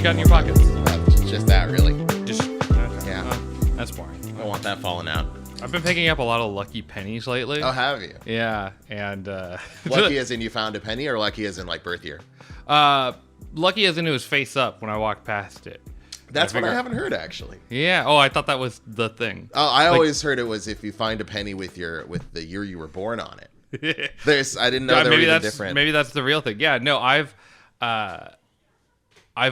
got in your pockets? Just that, really. Just Yeah. that's boring. I don't want that falling out. I've been picking up a lot of lucky pennies lately. Oh, have you? Yeah, and Lucky as in you found a penny, or lucky as in like birth year? lucky as in it was face up when I walked past it. That's what I haven't heard, actually. Yeah. Oh, I thought that was the thing. Oh, I always heard it was if you find a penny with the year you were born on it. I didn't know they were even different. Maybe that's the real thing. Yeah. No, I've I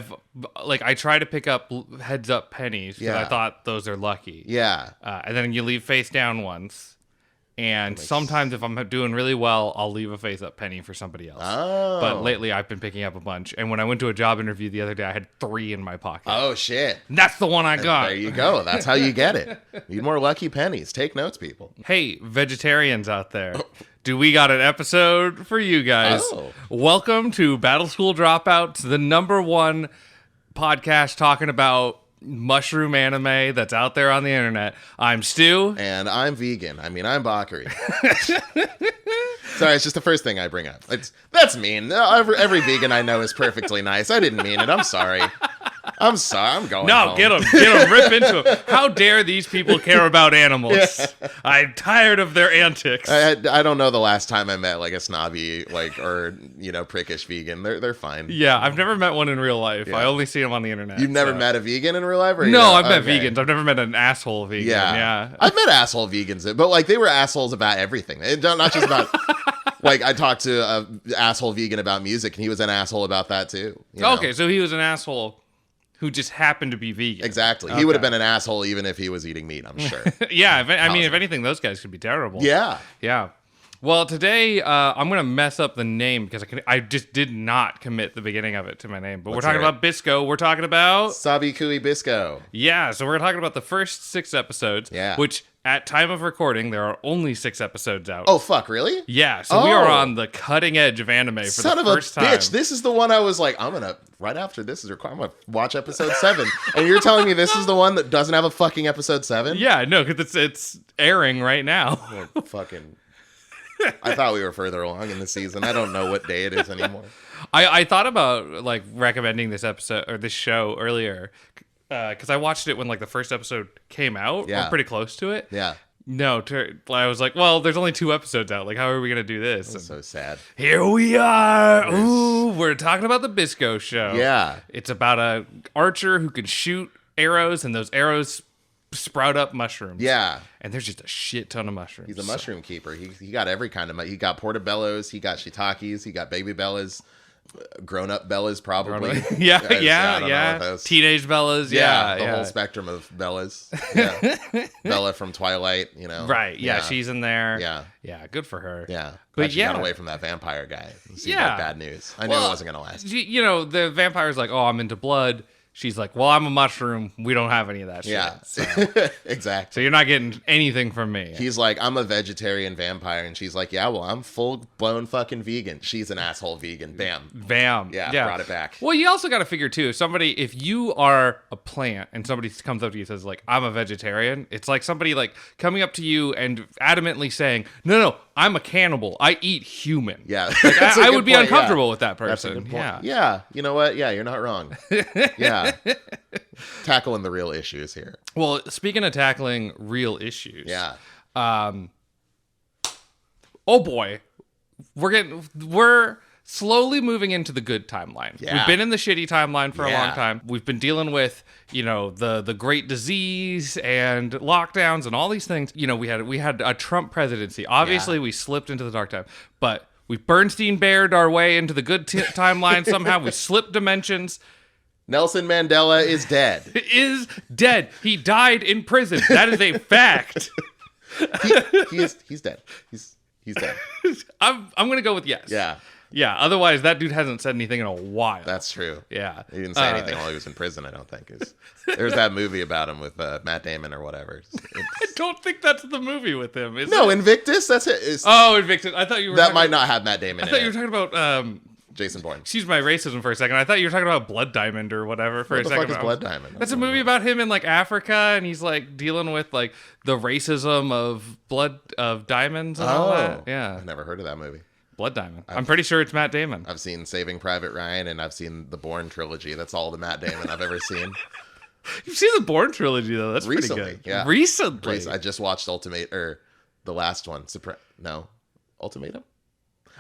try to pick up heads up pennies because I thought those are lucky. Yeah. And then you leave face down once. And sometimes if I'm doing really well, I'll leave a face up penny for somebody else. Oh. But lately I've been picking up a bunch. And when I went to a job interview the other day, I had 3 in my pocket. Oh, shit. And that's the one I got. There you go. That's how you get it. Need more lucky pennies. Take notes, people. Hey, vegetarians out there. Do we got an episode for you guys? Oh. Welcome to Battle School Dropouts, the #1 podcast talking about mushroom anime that's out there on the internet. I'm Stew. And I'm vegan. I'm Bakari. Sorry, it's just the first thing I bring up. That's mean. Every vegan I know is perfectly nice. I didn't mean it. I'm sorry. I'm going home. Get them, rip into them. How dare these people care about animals? Yeah. I'm tired of their antics. I don't know the last time I met like a snobby or prickish vegan. They're fine. Yeah, I've never met one in real life. Yeah. I only see them on the internet. You've never met a vegan in real life? No, I've met vegans. I've never met an asshole vegan. Yeah. I've met asshole vegans, but they were assholes about everything. Not just about I talked to an asshole vegan about music, and he was an asshole about that too. Okay, so he was an asshole who just happened to be vegan. Exactly. He would have been an asshole even if he was eating meat, I'm sure. Yeah, if anything, those guys could be terrible. Yeah. Yeah. Well, today I'm going to mess up the name because I just did not commit the beginning of it to my name. But we're talking about Bisco. We're talking about... Sabikui Bisco. Yeah, so we're talking about the first 6 episodes. Yeah. Which, at time of recording, there are only 6 episodes out. Oh, fuck, really? Yeah, so we are on the cutting edge of anime for the first time. Son of a bitch, this is the one I was like, right after this is recorded, I'm going to watch episode 7. And you're telling me this is the one that doesn't have a fucking episode 7? Yeah, no, because it's airing right now. Oh, fucking... I thought we were further along in the season. I don't know what day it is anymore. I thought about recommending this episode or this show earlier because I watched it when the first episode came out. Yeah. Or pretty close to it. Yeah. No, I was like, well, there's only 2 episodes out. How are we gonna do this? That's so sad. Here we are. Ooh, we're talking about the Bisco show. Yeah. It's about a archer who can shoot arrows, and those arrows sprout up mushrooms. Yeah. And there's just a shit ton of mushrooms. He's a mushroom keeper. He got every kind of... He got portobellos. He got shiitakes. He got baby bellas. Grown-up bellas, probably. Yeah. Teenage bellas. Yeah. The whole spectrum of bellas. Yeah. Bella from Twilight, Right. Yeah, she's in there. Yeah. Yeah, good for her. Yeah. But she got away from that vampire guy. It seemed like bad news. I knew it wasn't going to last. The vampire's like, oh, I'm into blood. She's like, well, I'm a mushroom. We don't have any of that shit. Yeah, so. Exactly. So you're not getting anything from me. He's like, I'm a vegetarian vampire. And she's like, yeah, well, I'm full-blown fucking vegan. She's an asshole vegan. Bam. Yeah, brought it back. Well, you also got to figure, too, if you are a plant and somebody comes up to you and says, I'm a vegetarian, it's like somebody, coming up to you and adamantly saying, no, I'm a cannibal. I eat human. Yeah. I would be uncomfortable with that person. That's a good point. Yeah. You know what? Yeah, you're not wrong. Yeah. Tackling the real issues here. Well, speaking of tackling real issues. Yeah. Oh boy. We're slowly moving into the good timeline. Yeah. We've been in the shitty timeline for a long time. We've been dealing with, the great disease and lockdowns and all these things. We had a Trump presidency. Obviously, we slipped into the dark time, but we Bernstein Bared our way into the good timeline somehow. We slipped dimensions. Nelson Mandela is dead. Is dead. He died in prison. That is a fact. He's dead. He's dead. I'm gonna go with yes. Yeah. Yeah. Otherwise, that dude hasn't said anything in a while. That's true. Yeah. He didn't say anything while he was in prison, I don't think. There's that movie about him with Matt Damon or whatever. I don't think that's the movie with him. Is no, it? Invictus. That's it. Invictus. I thought you were. That might not have Matt Damon. I thought you were talking about. Jason Bourne. Excuse my racism for a second. I thought you were talking about Blood Diamond or whatever for a second. What the fuck is Blood Diamond? That's a movie about him in Africa, and he's dealing with the racism of blood of diamonds and all that. Yeah, I've never heard of that movie. Blood Diamond. I'm pretty sure it's Matt Damon. I've seen Saving Private Ryan, and I've seen the Bourne trilogy. That's all the Matt Damon I've ever seen. You've seen the Bourne trilogy, though. That's Recently, pretty good. Yeah. Recently. I just watched the last one. Ultimatum?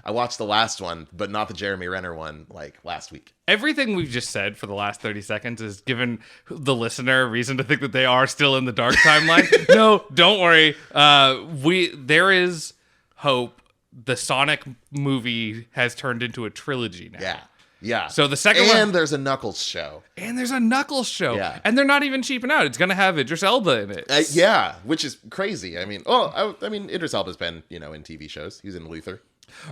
I watched the last one, but not the Jeremy Renner one, like last week. Everything we've just said for the last 30 seconds has given the listener a reason to think that they are still in the dark timeline. No, don't worry. There is hope. The Sonic movie has turned into a trilogy now. Yeah. So the second one... And there's a Knuckles show. Yeah. And they're not even cheaping out. It's going to have Idris Elba in it. Yeah, which is crazy. I mean, Idris Elba's been, in TV shows. He's in Luther.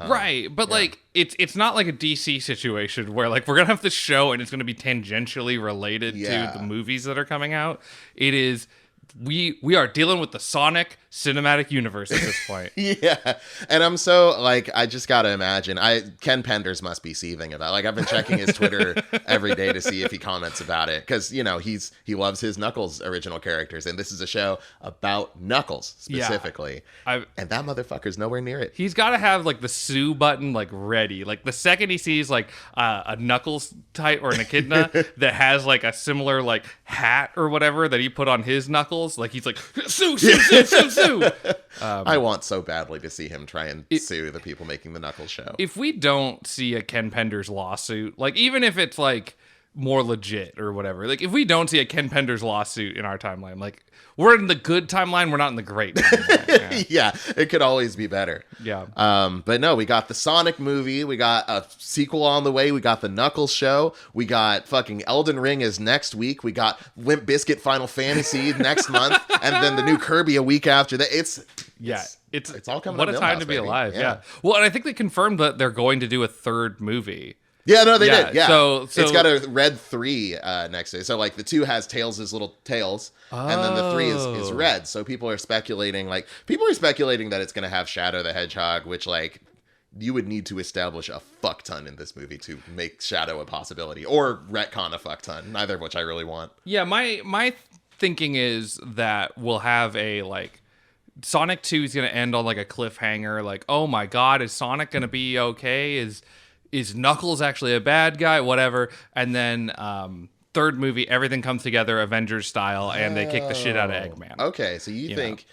Right, but like it's not like a DC situation where like we're gonna have this show and it's gonna be tangentially related to the movies that are coming out. It is we are dealing with the Sonic cinematic universe at this point. Yeah, and I'm so like I just gotta imagine. Ken Penders must be seething about. Like I've been checking his Twitter every day to see if he comments about it because he loves his Knuckles original characters, and this is a show about Knuckles specifically. And that motherfucker's nowhere near it. He's got to have like the sue button like ready. Like the second he sees like a Knuckles type or an echidna that has like a similar like hat or whatever that he put on his Knuckles, like he's like sue. I want so badly to see him try and sue the people making the Knuckles show. If we don't see a Ken Penders lawsuit, like even if it's like more legit or whatever, like if we don't see a Ken Penders lawsuit in our timeline, like we're in the good timeline, we're not in the great timeline. Yeah, it could always be better. Yeah. But no, we got the Sonic movie, we got a sequel on the way, we got the Knuckles show, we got fucking Elden Ring is next week, we got Limp Bizkit Final Fantasy next month, and then the new Kirby a week after that. It's all coming. What a time to be alive. Yeah. Well, and I think they confirmed that they're going to do a third movie. Yeah, no, they did. Yeah, so it's got a red 3 next to it. So like the 2 has Tails' little tails, and then the 3 is red. So people are speculating that it's going to have Shadow the Hedgehog, which like you would need to establish a fuck ton in this movie to make Shadow a possibility, or retcon a fuck ton. Neither of which I really want. Yeah, my thinking is that we'll have a like. Sonic 2 is going to end on like a cliffhanger. Like, oh my God, is Sonic going to be okay? Is Knuckles actually a bad guy? Whatever. And then third movie, everything comes together Avengers style, and they kick the shit out of Eggman. Okay, so you think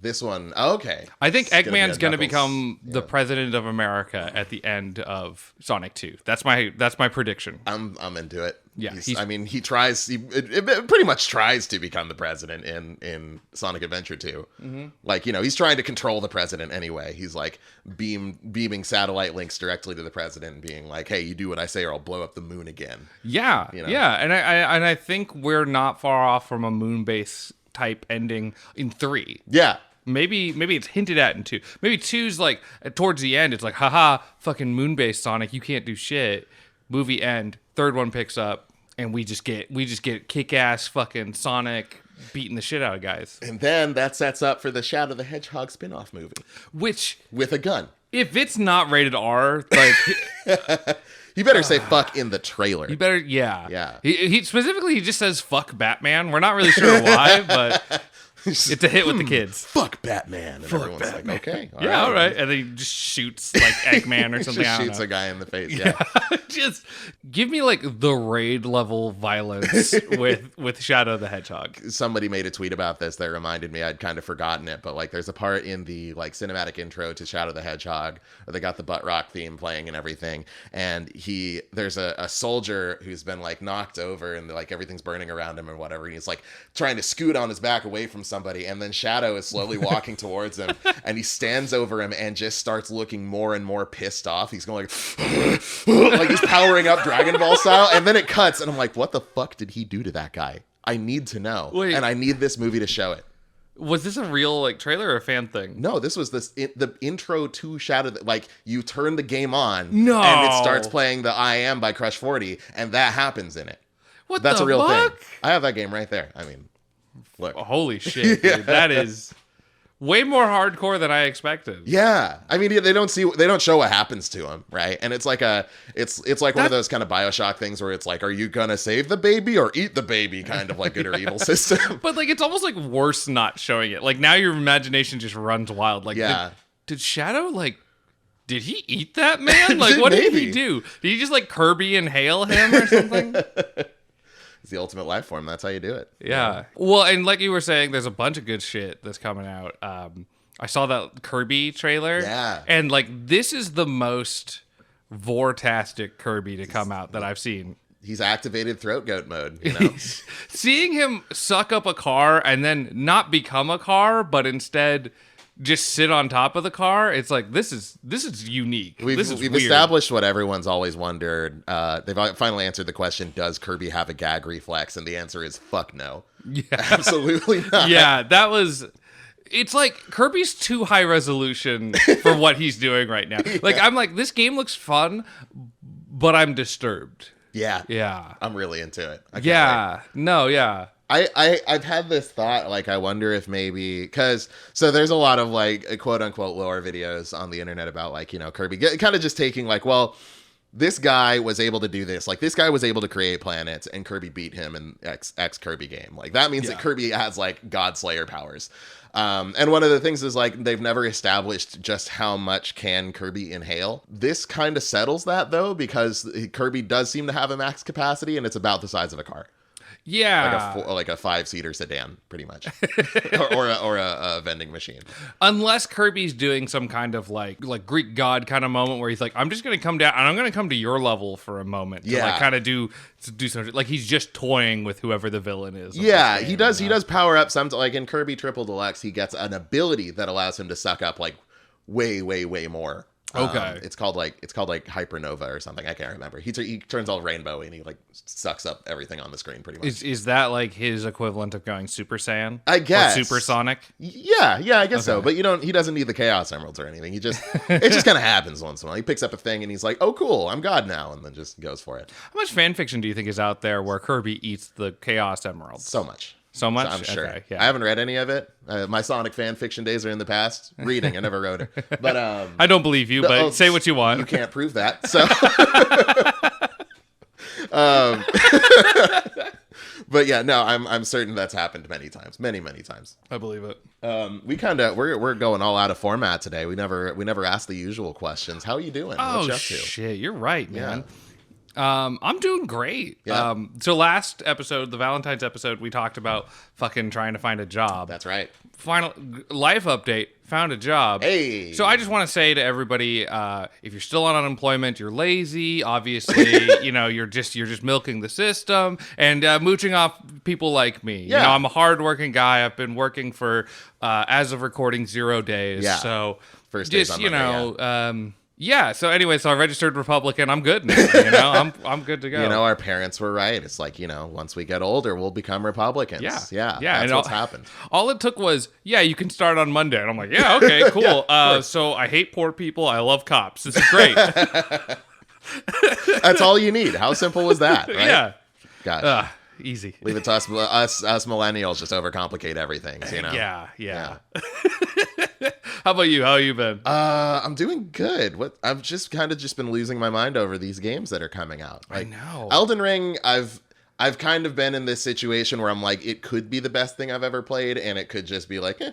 this one? Okay, I think Eggman's going to become the president of America at the end of Sonic 2. That's my prediction. I'm into it. Yeah, he tries. He pretty much tries to become the president in Sonic Adventure 2. Mm-hmm. Like he's trying to control the president anyway. He's like beaming satellite links directly to the president, and being like, "Hey, you do what I say, or I'll blow up the moon again." Yeah, yeah, and I think we're not far off from a moon base type ending in 3. Yeah. Maybe it's hinted at in 2. Maybe 2's like towards the end. It's like, haha, fucking moon-based Sonic, you can't do shit. Movie end. Third one picks up, and we just get kick-ass fucking Sonic beating the shit out of guys. And then that sets up for the Shadow the Hedgehog spin-off movie, which with a gun. If it's not rated R, like. You better say fuck in the trailer. You better, yeah. He specifically, he just says fuck Batman. We're not really sure why, but it's a hit with the kids. Fuck Batman. And everyone's Batman. Like, okay. All right. And then he just shoots like Eggman or something. Just shoots a guy in the face. Yeah. Just give me like the raid level violence with Shadow the Hedgehog. Somebody made a tweet about this that reminded me. I'd kind of forgotten it, but like there's a part in the like cinematic intro to Shadow the Hedgehog where they got the butt rock theme playing and everything, and there's a soldier who's been like knocked over and like everything's burning around him and whatever, and he's like trying to scoot on his back away from somebody, and then Shadow is slowly walking towards him, and he stands over him and just starts looking more and more pissed off. He's going like he's powering up Dragon Ball style, and then it cuts, and I'm like, what the fuck did he do to that guy? I need to know. Wait, and I need this movie to show it. Was this a real like trailer or a fan thing? No, this was the intro to Shadow. Like you turn the game on, and it starts playing the "I Am" by Crush 40, and that happens in it. That's a real thing. I have that game right there. I mean, look, holy shit, dude. That is way more hardcore than I expected. Yeah, I mean, they don't show what happens to him, right? And it's like it's like one of those kind of BioShock things where it's like, are you gonna save the baby or eat the baby, kind of like good or evil system. But like, it's almost like worse not showing it. Like now your imagination just runs wild. Like, yeah, did Shadow like did he eat that man? Like, what did Maybe. he do? Did he just like Kirby inhale him or something? It's the ultimate life form. That's how you do it. Yeah. Well, and like you were saying, there's a bunch of good shit that's coming out. I saw that Kirby trailer. Yeah. And like, this is the most vortastic Kirby to come out that I've seen. He's activated throat goat mode, you know? Seeing him suck up a car and then not become a car, but instead just sit on top of the car, it's like, this is unique. We've weird. established what everyone's always wondered. They've finally answered the question, does Kirby have a gag reflex? And the answer is fuck no. Yeah. Absolutely not. Yeah, that was... It's like Kirby's too high resolution for what he's doing right now. Like, I'm like, this game looks fun, but I'm disturbed. Yeah. Yeah. I'm really into it. I can't Yeah. wait. No, yeah. I've had this thought, like, I wonder if maybe, so there's a lot of, like, quote unquote lore videos on the internet about, like, you know, Kirby kind of just taking, like, well, this guy was able to do this. Like, this guy was able to create planets, and Kirby beat him in X Kirby game. Like, that means that Kirby has, like, God Slayer powers. And one of the things is, like, they've never established just how much can Kirby inhale. This kind of settles that, though, because Kirby does seem to have a max capacity, and it's about the size of a car. Yeah. Like a 5-seater sedan, pretty much. or a vending machine. Unless Kirby's doing some kind of like Greek god kind of moment where he's like, I'm just going to come down and I'm going to come to your level for a moment. To like kind of do something. Like he's just toying with whoever the villain is. Yeah, he does. He does power up some, like in Kirby Triple Deluxe, he gets an ability that allows him to suck up like way, way, way more. Okay. It's called like Hypernova or something. I can't remember. He turns all rainbow and he like sucks up everything on the screen pretty much. Is that like his equivalent of going Super Saiyan? I guess. Or Supersonic? Yeah, I guess so. But he doesn't need the Chaos Emeralds or anything. It just kind of happens once in a while. He picks up a thing and he's like, "Oh, cool, I'm God now," and then just goes for it. How much fan fiction do you think is out there where Kirby eats the Chaos Emeralds? So much. So much? I'm sure. Okay, yeah. I haven't read any of it. My Sonic fan fiction days are in the past. Reading, I never wrote it. But I don't believe you, but say what you want. You can't prove that. So, but yeah, no, I'm certain that's happened many times, many times. I believe it. We're going all out of format today. We never asked the usual questions. How are you doing? Oh what you up to? shit, you're right, man. Yeah. I'm doing great. Yeah. So last episode, the Valentine's episode, we talked about fucking trying to find a job. That's right. Final life update, found a job. Hey. So I just want to say to everybody, if you're still on unemployment, you're lazy. Obviously, you're just milking the system and mooching off people like me. Yeah. I'm a hardworking guy. I've been working for, as of recording, 0 days. Yeah. So First days just, on Monday, yeah. So anyway, so I registered Republican. I'm good now. I'm good to go. Our parents were right. It's like, once we get older, we'll become Republicans. Yeah. That's what's happened. All it took was, you can start on Monday. And I'm like, yeah, okay, cool. So I hate poor people. I love cops. This is great. That's all you need. How simple was that? Right? Yeah. Gosh. Easy. Leave it to us millennials just overcomplicate everything. Yeah. How about you? How have you been? I'm doing good. I've just been losing my mind over these games that are coming out. Like, I know. Elden Ring, I've kind of been in this situation where I'm like, it could be the best thing I've ever played, and it could just be like, I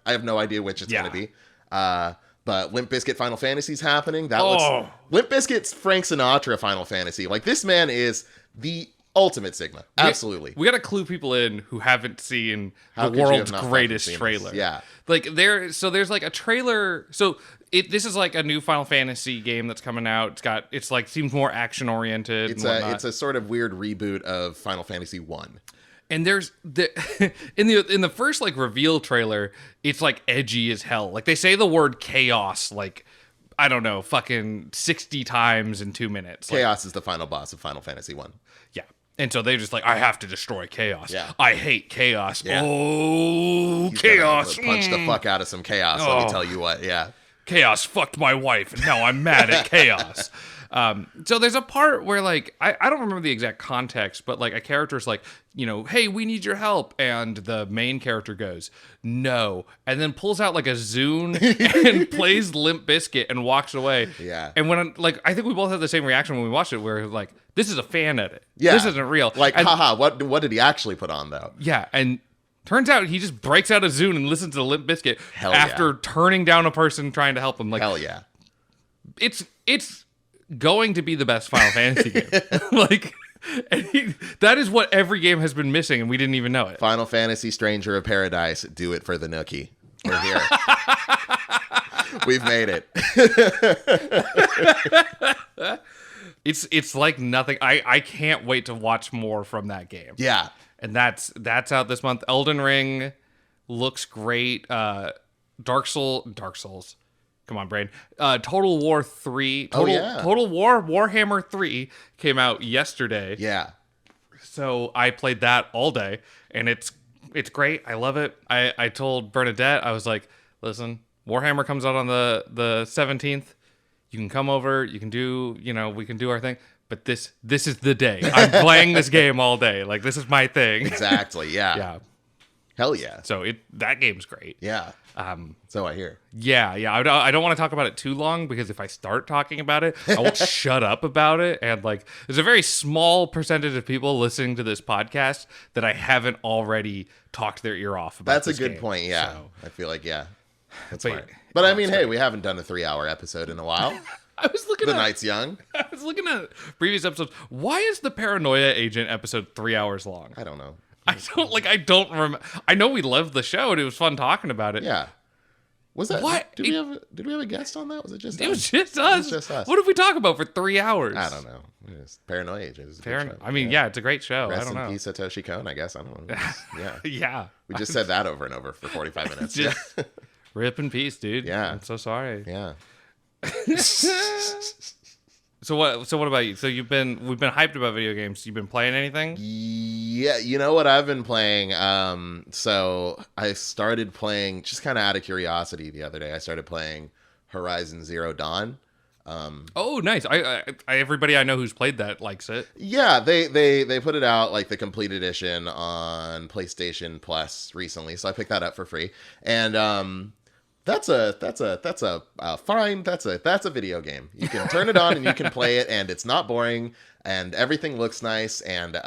have no idea which it's gonna be. But Limp Bizkit Final Fantasy's happening. Limp Bizkit's Frank Sinatra Final Fantasy. Like, this man is the ultimate Sigma. Absolutely. We got to clue people in who haven't seen How the could you have world's not greatest fucking seen trailer. this? Yeah. Like there's like a trailer. So this is like a new Final Fantasy game that's coming out. It's like seems more action oriented. It's a sort of weird reboot of Final Fantasy 1. And there's in the first like reveal trailer, it's like edgy as hell. Like they say the word chaos like, I don't know, fucking 60 times in 2 minutes. Chaos is the final boss of Final Fantasy 1. Yeah. And so they're just like, I have to destroy chaos. Yeah. I hate chaos. Yeah. Oh, He's chaos. gonna punch the fuck out of some chaos, let me tell you what. Yeah. Chaos fucked my wife, and now I'm mad at chaos. So there's a part where, like, I don't remember the exact context, but, like, a character's like, hey, we need your help. And the main character goes, no. And then pulls out, like, a Zune and plays Limp Bizkit and walks away. Yeah. And I think we both had the same reaction when we watched it, where, like, this is a fan edit. Yeah. This isn't real. Like, haha, what did he actually put on, though? Yeah, and turns out he just breaks out a Zune and listens to Limp Bizkit Hell after turning down a person trying to help him. Like, Hell yeah. it's going to be the best Final Fantasy game. Like, that is what every game has been missing, and we didn't even know it. Final Fantasy Stranger of Paradise, do it for the Nookie. We're here. We've made it. It's like nothing. I can't wait to watch more from that game. Yeah. And that's out this month. Elden Ring looks great. Dark Souls. Come on, brain. Total War 3. Total War Warhammer 3 came out yesterday. Yeah. So I played that all day, and it's great. I love it. I told Bernadette, I was like, listen, Warhammer comes out on the 17th. You can come over. You can do, we can do our thing. But this is the day. I'm playing this game all day. Like, this is my thing. Exactly. Yeah. Yeah. Hell yeah. So that game's great. Yeah. So I hear. Yeah. I don't want to talk about it too long, because if I start talking about it, I won't shut up about it. And like, there's a very small percentage of people listening to this podcast that I haven't already talked their ear off about. That's a good game. point. Yeah. So, I feel like, yeah. That's but, smart. But I mean, hey, we haven't done a 3-hour episode in a while. I was looking The night's young. I was looking at previous episodes. Why is the Paranoia Agent episode 3 hours long? I don't know. I don't remember. I know we loved the show and it was fun talking about it. Yeah. Was that what? Did we have a guest on that? Was it just us? It was just us. It was just us. What did we talk about for 3 hours? I don't know. Paranoia Agent is a good show. I mean, yeah, it's a great show. Rest I don't know. in peace, Satoshi Kon, I guess. I don't know. Yeah. Yeah. We just said that over and over for 45 minutes. Just rip in peace, dude. Yeah. I'm so sorry. Yeah. So what about you? So we've been hyped about video games. You've been playing anything? Yeah, you know what I've been playing? So I started playing, just kind of out of curiosity the other day, I started playing Horizon Zero Dawn. Oh, nice. I everybody I know who's played that likes it. Yeah, they put it out, like the complete edition, on PlayStation Plus recently, so I picked that up for free. And that's a video game. You can turn it on and you can play it, and it's not boring, and everything looks nice, and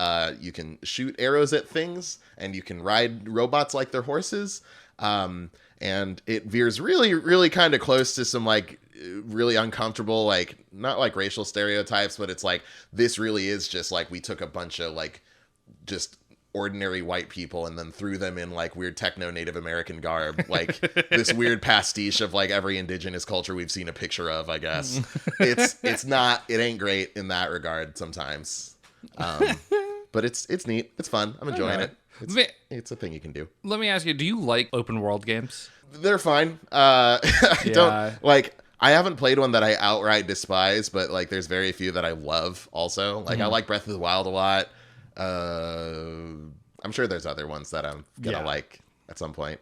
you can shoot arrows at things, and you can ride robots like they're horses. And it veers really, really kind of close to some like really uncomfortable, like not like racial stereotypes, but it's like, this really is just like, we took a bunch of like just ordinary white people and then threw them in like weird techno Native American garb, like this weird pastiche of like every indigenous culture we've seen a picture of, I guess. It ain't great in that regard sometimes. But it's neat. It's fun. I'm enjoying it. It's a thing you can do. Let me ask you, do you like open world games? They're fine. I haven't played one that I outright despise, but like there's very few that I love also. Like I like Breath of the Wild a lot. I'm sure there's other ones that I'm gonna like at some point.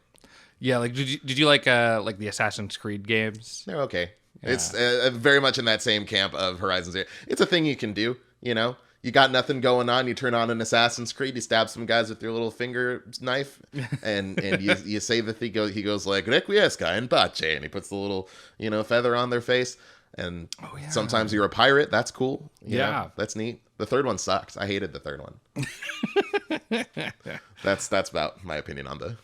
Yeah, like did you like the Assassin's Creed games? They're okay. Yeah. It's very much in that same camp of Horizon Zero. It's a thing you can do, you know? You got nothing going on, you turn on an Assassin's Creed, you stab some guys with your little finger knife, and you say the thing, he goes like, Requiesca in pace, and he puts the little, feather on their face, and sometimes you're a pirate, that's cool. You know, that's neat. The third one sucks. I hated the third one. That's about my opinion on the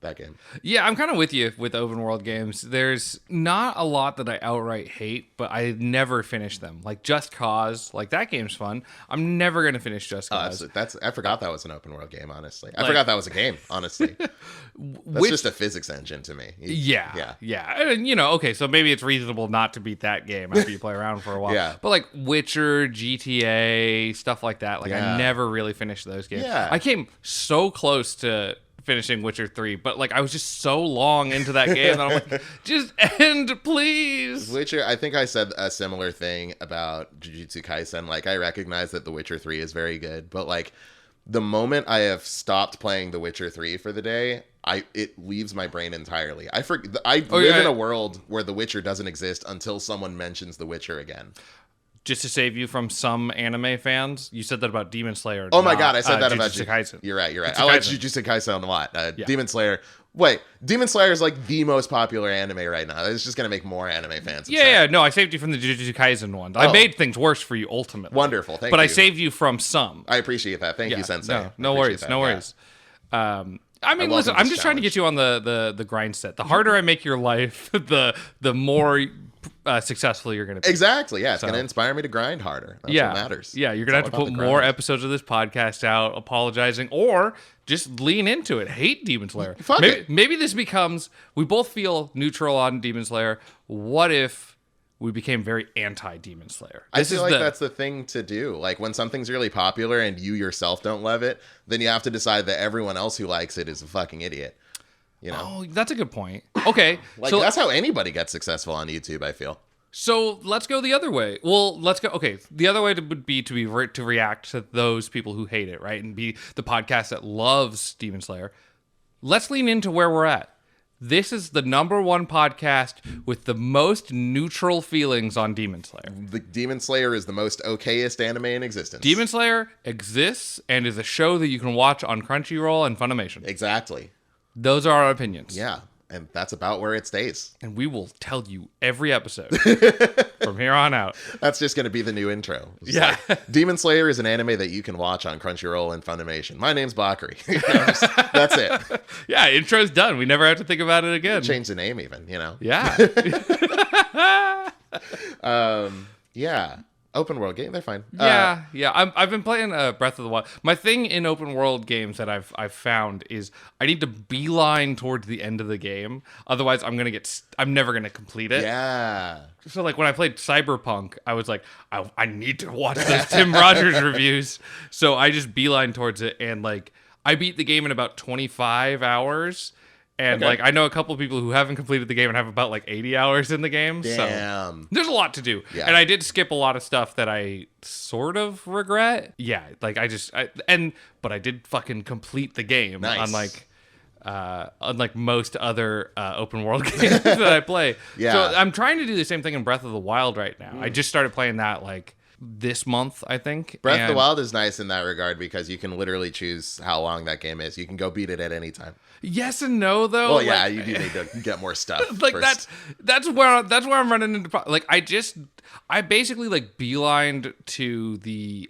that game. Yeah, I'm kind of with you with open world games. There's not a lot that I outright hate, but I never finish them. Like Just Cause, like that game's fun. I'm never gonna finish Just Cause. I forgot that was an open world game. Honestly, I forgot that was a game. Honestly, that's just a physics engine to me. Yeah. And okay, so maybe it's reasonable not to beat that game after you play around for a while. Yeah. But like Witcher, GTA, stuff like that. Like I never really finished those games. Yeah. I came so close to finishing Witcher 3, but like I was just so long into that game that I'm like, just end, please. Witcher, I think I said a similar thing about Jujutsu Kaisen. Like I recognize that The Witcher 3 is very good, but like the moment I have stopped playing The Witcher 3 for the day, it leaves my brain entirely. I live in a world where The Witcher doesn't exist until someone mentions The Witcher again. Just to save you from some anime fans, you said that about Demon Slayer. Oh my god, I said that about Jujutsu Kaisen. You're right. I like Jujutsu Kaisen a lot. Demon Slayer. Wait, Demon Slayer is like the most popular anime right now. It's just gonna make more anime fans. Yeah. No, I saved you from the Jujutsu Kaisen one. I made things worse for you ultimately. Wonderful, thank you. But I saved you from some. I appreciate that. Thank you, Sensei. No worries. I mean, listen, I'm just trying to get you on the grind set. The harder I make your life, the more successful you're going to be. Exactly. Yeah, it's going to inspire me to grind harder. That's what matters. Yeah, you're going to have to put more episodes of this podcast out apologizing, or just lean into it. Hate Demon Slayer. Maybe this becomes, we both feel neutral on Demon Slayer. What if we became very anti-Demon Slayer? I feel like that's the thing to do. Like, when something's really popular and you yourself don't love it, then you have to decide that everyone else who likes it is a fucking idiot. You know? Oh, that's a good point. Okay. So that's how anybody gets successful on YouTube, I feel. So let's go the other way. Well, let's go. Okay. The other way would be to react to those people who hate it, right? And be the podcast that loves Demon Slayer. Let's lean into where we're at. This is the #1 podcast with the most neutral feelings on Demon Slayer. The Demon Slayer is the most okayest anime in existence. Demon Slayer exists and is a show that you can watch on Crunchyroll and Funimation. Exactly. Those are our opinions. Yeah, and that's about where it stays. And we will tell you every episode from here on out. That's just going to be the new intro. Like, Demon Slayer is an anime that you can watch on Crunchyroll and Funimation. My name's Bakari. That's it. Yeah, intro's done. We never have to think about it again. Change the name even, you know? Yeah. Yeah. Open world game, they're fine. Yeah. I've been playing Breath of the Wild. My thing in open world games that I've found is I need to beeline towards the end of the game. Otherwise, I'm never gonna complete it. Yeah. So like when I played Cyberpunk, I was like, I need to watch those Tim Rogers reviews. So I just beeline towards it, and like I beat the game in about 25 hours. And like I know a couple of people who haven't completed the game and have about like 80 hours in the game. Damn. So there's a lot to do. Yeah. And I did skip a lot of stuff that I sort of regret. Yeah, like but I did fucking complete the game. Nice. Unlike most other open world games that I play. Yeah. So I'm trying to do the same thing in Breath of the Wild right now. I just started playing that like this month, I think. Breath of the Wild is nice in that regard because you can literally choose how long that game is. You can go beat it at any time. Yes and no, though. Well, yeah, you do need to get more stuff. Like first. that's where I'm running into like I basically like beelined to the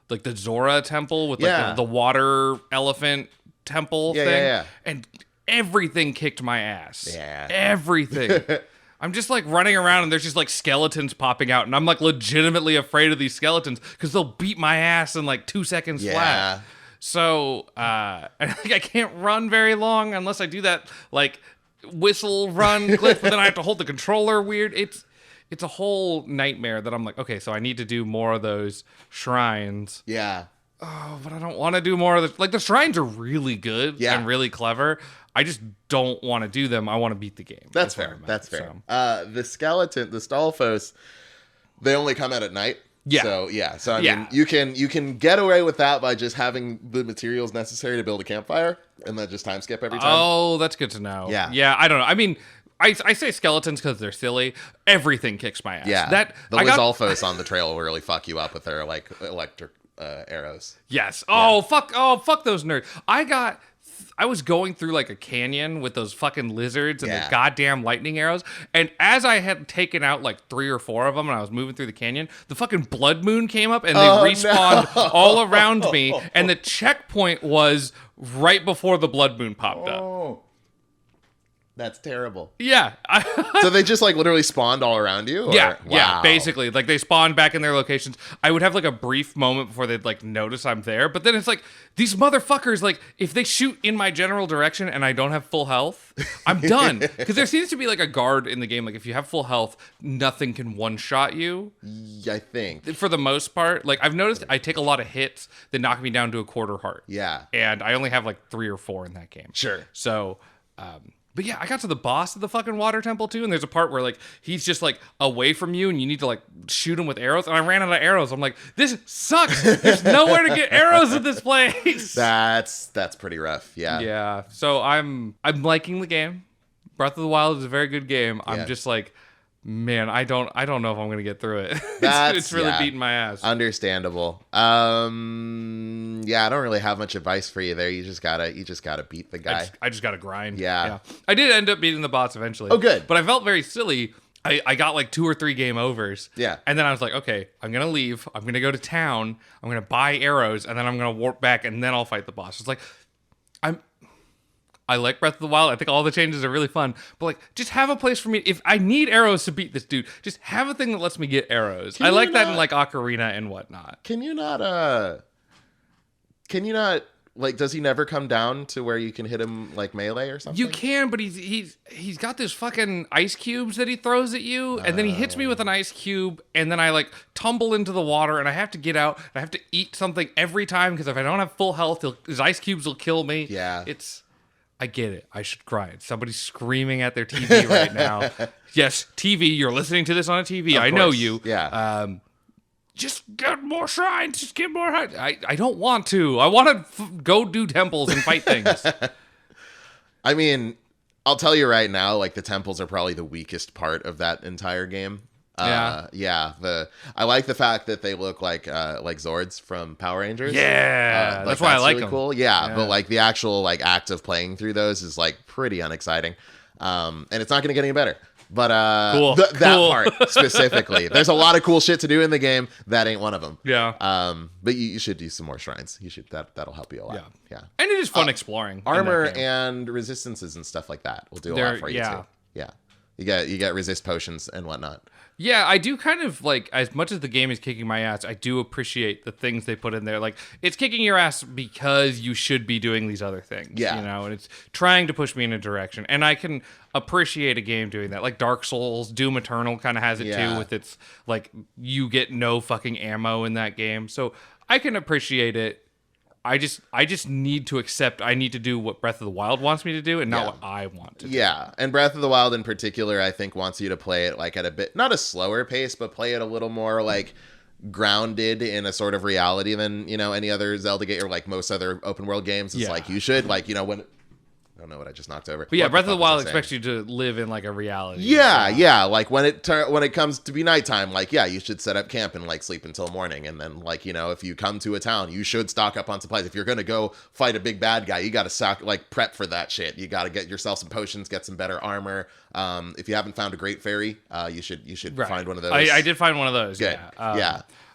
like the Zora temple with like the water elephant temple thing. Yeah. And everything kicked my ass. Yeah. Everything. I'm just like running around and there's just like skeletons popping out and I'm like legitimately afraid of these skeletons because they'll beat my ass in like 2 seconds flat. So I can't run very long unless I do that like whistle run glitch, but then I have to hold the controller weird. It's a whole nightmare that I'm like, okay, so I need to do more of those shrines. Yeah. Oh, but I don't want to do more of the like the shrines are really good and really clever. I just don't want to do them. I want to beat the game. That's fair. That's fair. So. The skeleton, the Stalfos, they only come out at night. Yeah. So I mean, you can get away with that by just having the materials necessary to build a campfire, and then just time skip every time. Oh, that's good to know. Yeah. I don't know. I mean, I say skeletons because they're silly. Everything kicks my ass. Yeah. The Lizalfos on the trail will really fuck you up with their like electric arrows. Yes. Oh fuck those nerds. I was going through like a canyon with those fucking lizards and the goddamn lightning arrows. And as I had taken out like 3 or 4 of them and I was moving through the canyon, the fucking blood moon came up and they respawned all around me. And the checkpoint was right before the blood moon popped up. That's terrible. Yeah. So they just like literally spawned all around you? Or? Yeah. Wow. Yeah. Basically, like they spawned back in their locations. I would have like a brief moment before they'd like notice I'm there. But then it's like these motherfuckers, like if they shoot in my general direction and I don't have full health, I'm done. Because there seems to be like a guard in the game. Like if you have full health, nothing can one-shot you. I think. For the most part. Like I've noticed I take a lot of hits that knock me down to a quarter heart. Yeah. And I only have like 3 or 4 in that game. Sure. So, but yeah, I got to the boss of the fucking water temple too, and there's a part where like he's just like away from you, and you need to like shoot him with arrows. And I ran out of arrows. I'm like, this sucks. There's nowhere to get arrows in this place. That's pretty rough. Yeah. Yeah. So I'm liking the game. Breath of the Wild is a very good game. I'm just like, man, I don't know if I'm gonna get through it. It's really beating my ass. Understandable. Yeah, I don't really have much advice for you there. You just gotta beat the guy. I just gotta grind. Yeah. I did end up beating the boss eventually. Oh, good. But I felt very silly. I got like 2 or 3 game overs. Yeah. And then I was like, okay, I'm gonna leave. I'm gonna go to town. I'm gonna buy arrows, and then I'm gonna warp back, and then I'll fight the boss. It's like I like Breath of the Wild. I think all the changes are really fun. But like, just have a place for me. If I need arrows to beat this dude, just have a thing that lets me get arrows. I like that in like Ocarina and whatnot. Can you not like, does he never come down to where you can hit him like melee or something? You can, but he's got this fucking ice cubes that he throws at you, and then he hits me with an ice cube, and then I like tumble into the water, and I have to get out. I have to eat something every time because if I don't have full health, his ice cubes will kill me. Yeah, I get it. I should grind. Somebody's screaming at their TV right now. Yes, TV. You're listening to this on a TV. I know you. Yeah. Just get more shrines. Just get more. I don't want to. I want to go do temples and fight things. I mean, I'll tell you right now, like the temples are probably the weakest part of that entire game. Yeah. I like the fact that they look like Zords from Power Rangers. Yeah, that's why I like really them. Cool. Yeah, but like the actual like act of playing through those is like pretty unexciting. And it's not going to get any better. But cool. That part specifically, there's a lot of cool shit to do in the game. That ain't one of them. Yeah. But you should do some more shrines. You should that'll help you a lot. Yeah. And it is fun exploring armor and resistances and stuff like that. Will do a lot for you too. Yeah. You get resist potions and whatnot. Yeah, I do kind of like, as much as the game is kicking my ass, I do appreciate the things they put in there. Like, it's kicking your ass because you should be doing these other things. Yeah. You know, and it's trying to push me in a direction. And I can appreciate a game doing that. Like Dark Souls, Doom Eternal kind of has it too, with its, like, you get no fucking ammo in that game. So I can appreciate it. I just need to accept I need to do what Breath of the Wild wants me to do and not what I want to do. Yeah, and Breath of the Wild in particular, I think wants you to play it like at a bit, not a slower pace, but play it a little more like grounded in a sort of reality than, you know, any other Zelda game or like most other open world games. It's like you should, like, you know, when... I don't know what I just knocked over. But yeah, Breath of the Wild expects you to live in like a reality. Yeah. Like when it comes to be nighttime, like, yeah, you should set up camp and like sleep until morning. And then like, you know, if you come to a town, you should stock up on supplies. If you're going to go fight a big bad guy, you got to prep for that shit. You got to get yourself some potions, get some better armor. If you haven't found a great fairy, you should find one of those. I did find one of those. Good.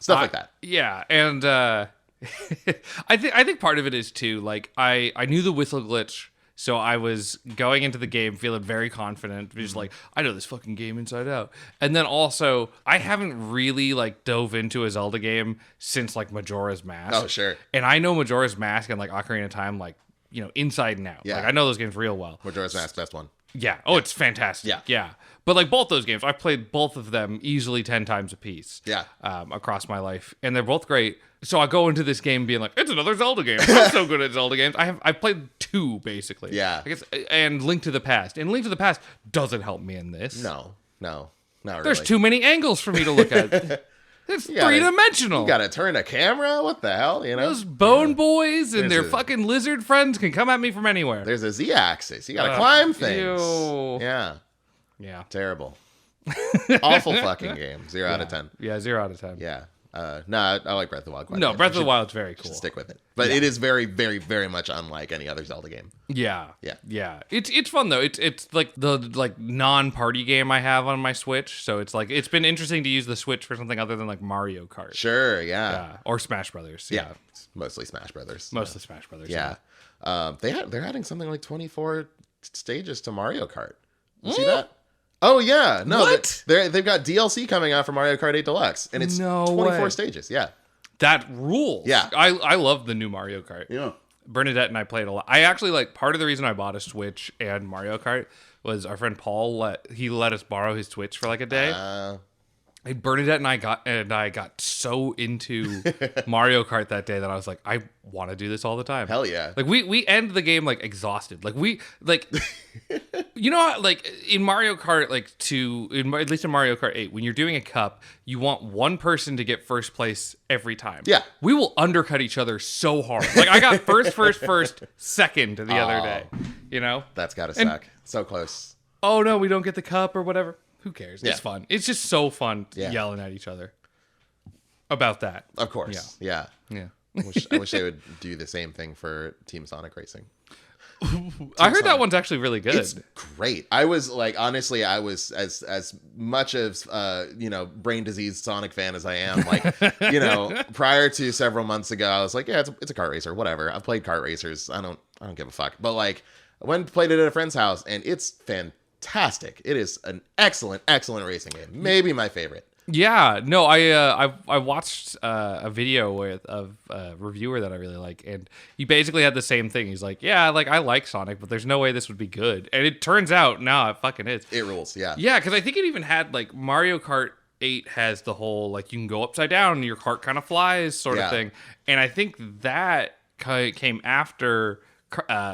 Stuff like that. Yeah. And I think part of it is too, like I knew the whistle glitch. So I was going into the game feeling very confident, just like, I know this fucking game inside out. And then also, I haven't really like dove into a Zelda game since like Majora's Mask. Oh, sure. And I know Majora's Mask and like Ocarina of Time, like, you know, inside and out. Yeah. Like I know those games real well. Majora's Mask, best one. Yeah. Oh, it's fantastic. Yeah. But like both those games, I've played both of them easily 10 times a piece. Yeah. Across my life. And they're both great. So I go into this game being like, it's another Zelda game. I'm so good at Zelda games. I've played two basically. Yeah. I guess, and Link to the Past. And Link to the Past doesn't help me in this. No, not really. There's too many angles for me to look at. It's three-dimensional. You gotta turn a camera? What the hell? You know? Those bone boys and their fucking lizard friends can come at me from anywhere. There's a Z-axis. You gotta climb things. Ew. Yeah. Terrible. Awful fucking game. 0 out of 10. Yeah, 0 out of 10. Yeah. No, I like Breath of the Wild quite No, Breath of the Wild's very cool. Stick with it. But it is very, very, very much unlike any other Zelda game. Yeah. It's fun though. It's like the non-party game I have on my Switch. So it's like it's been interesting to use the Switch for something other than like Mario Kart. Sure, yeah. Or Smash Brothers. Yeah. It's mostly Smash Brothers. Mostly Smash Brothers. Yeah. They're adding something like 24 stages to Mario Kart. You see that? Oh yeah, no, what? They've got DLC coming out for Mario Kart 8 Deluxe, and it's 24 stages. Yeah, that rules. Yeah, I love the new Mario Kart. Yeah, Bernadette and I played a lot. I actually like part of the reason I bought a Switch and Mario Kart was our friend Paul let us borrow his Switch for like a day. Bernadette and I got so into Mario Kart that day that I was like, I want to do this all the time. Hell yeah! Like we end the game like exhausted. Like you know how, like in Mario Kart, at least in Mario Kart 8, when you're doing a cup, you want one person to get first place every time. Yeah, we will undercut each other so hard. Like I got first, second the other day. You know, that's gotta suck. So close. Oh no, we don't get the cup or whatever. Who cares? Yeah. It's fun. It's just so fun yelling at each other about that. Of course. Yeah. I wish they would do the same thing for Team Sonic Racing. I heard that one's actually really good. It's great. I was like, honestly, I was as much of brain diseased Sonic fan as I am. Like, prior to several months ago, I was like, yeah, it's a kart racer, whatever. I've played kart racers. I don't give a fuck. But like, I went and played it at a friend's house, and it's fantastic. It is an excellent racing game. Maybe my favorite. Yeah, no, I watched a video of a reviewer that I really like, and he basically had the same thing. He's like, yeah, like I like Sonic, but there's no way this would be good. And it turns out, no, it fucking is. It rules, yeah. Yeah, because I think it even had like Mario Kart 8 has the whole like you can go upside down and your cart kind of flies sort of thing. And I think that came after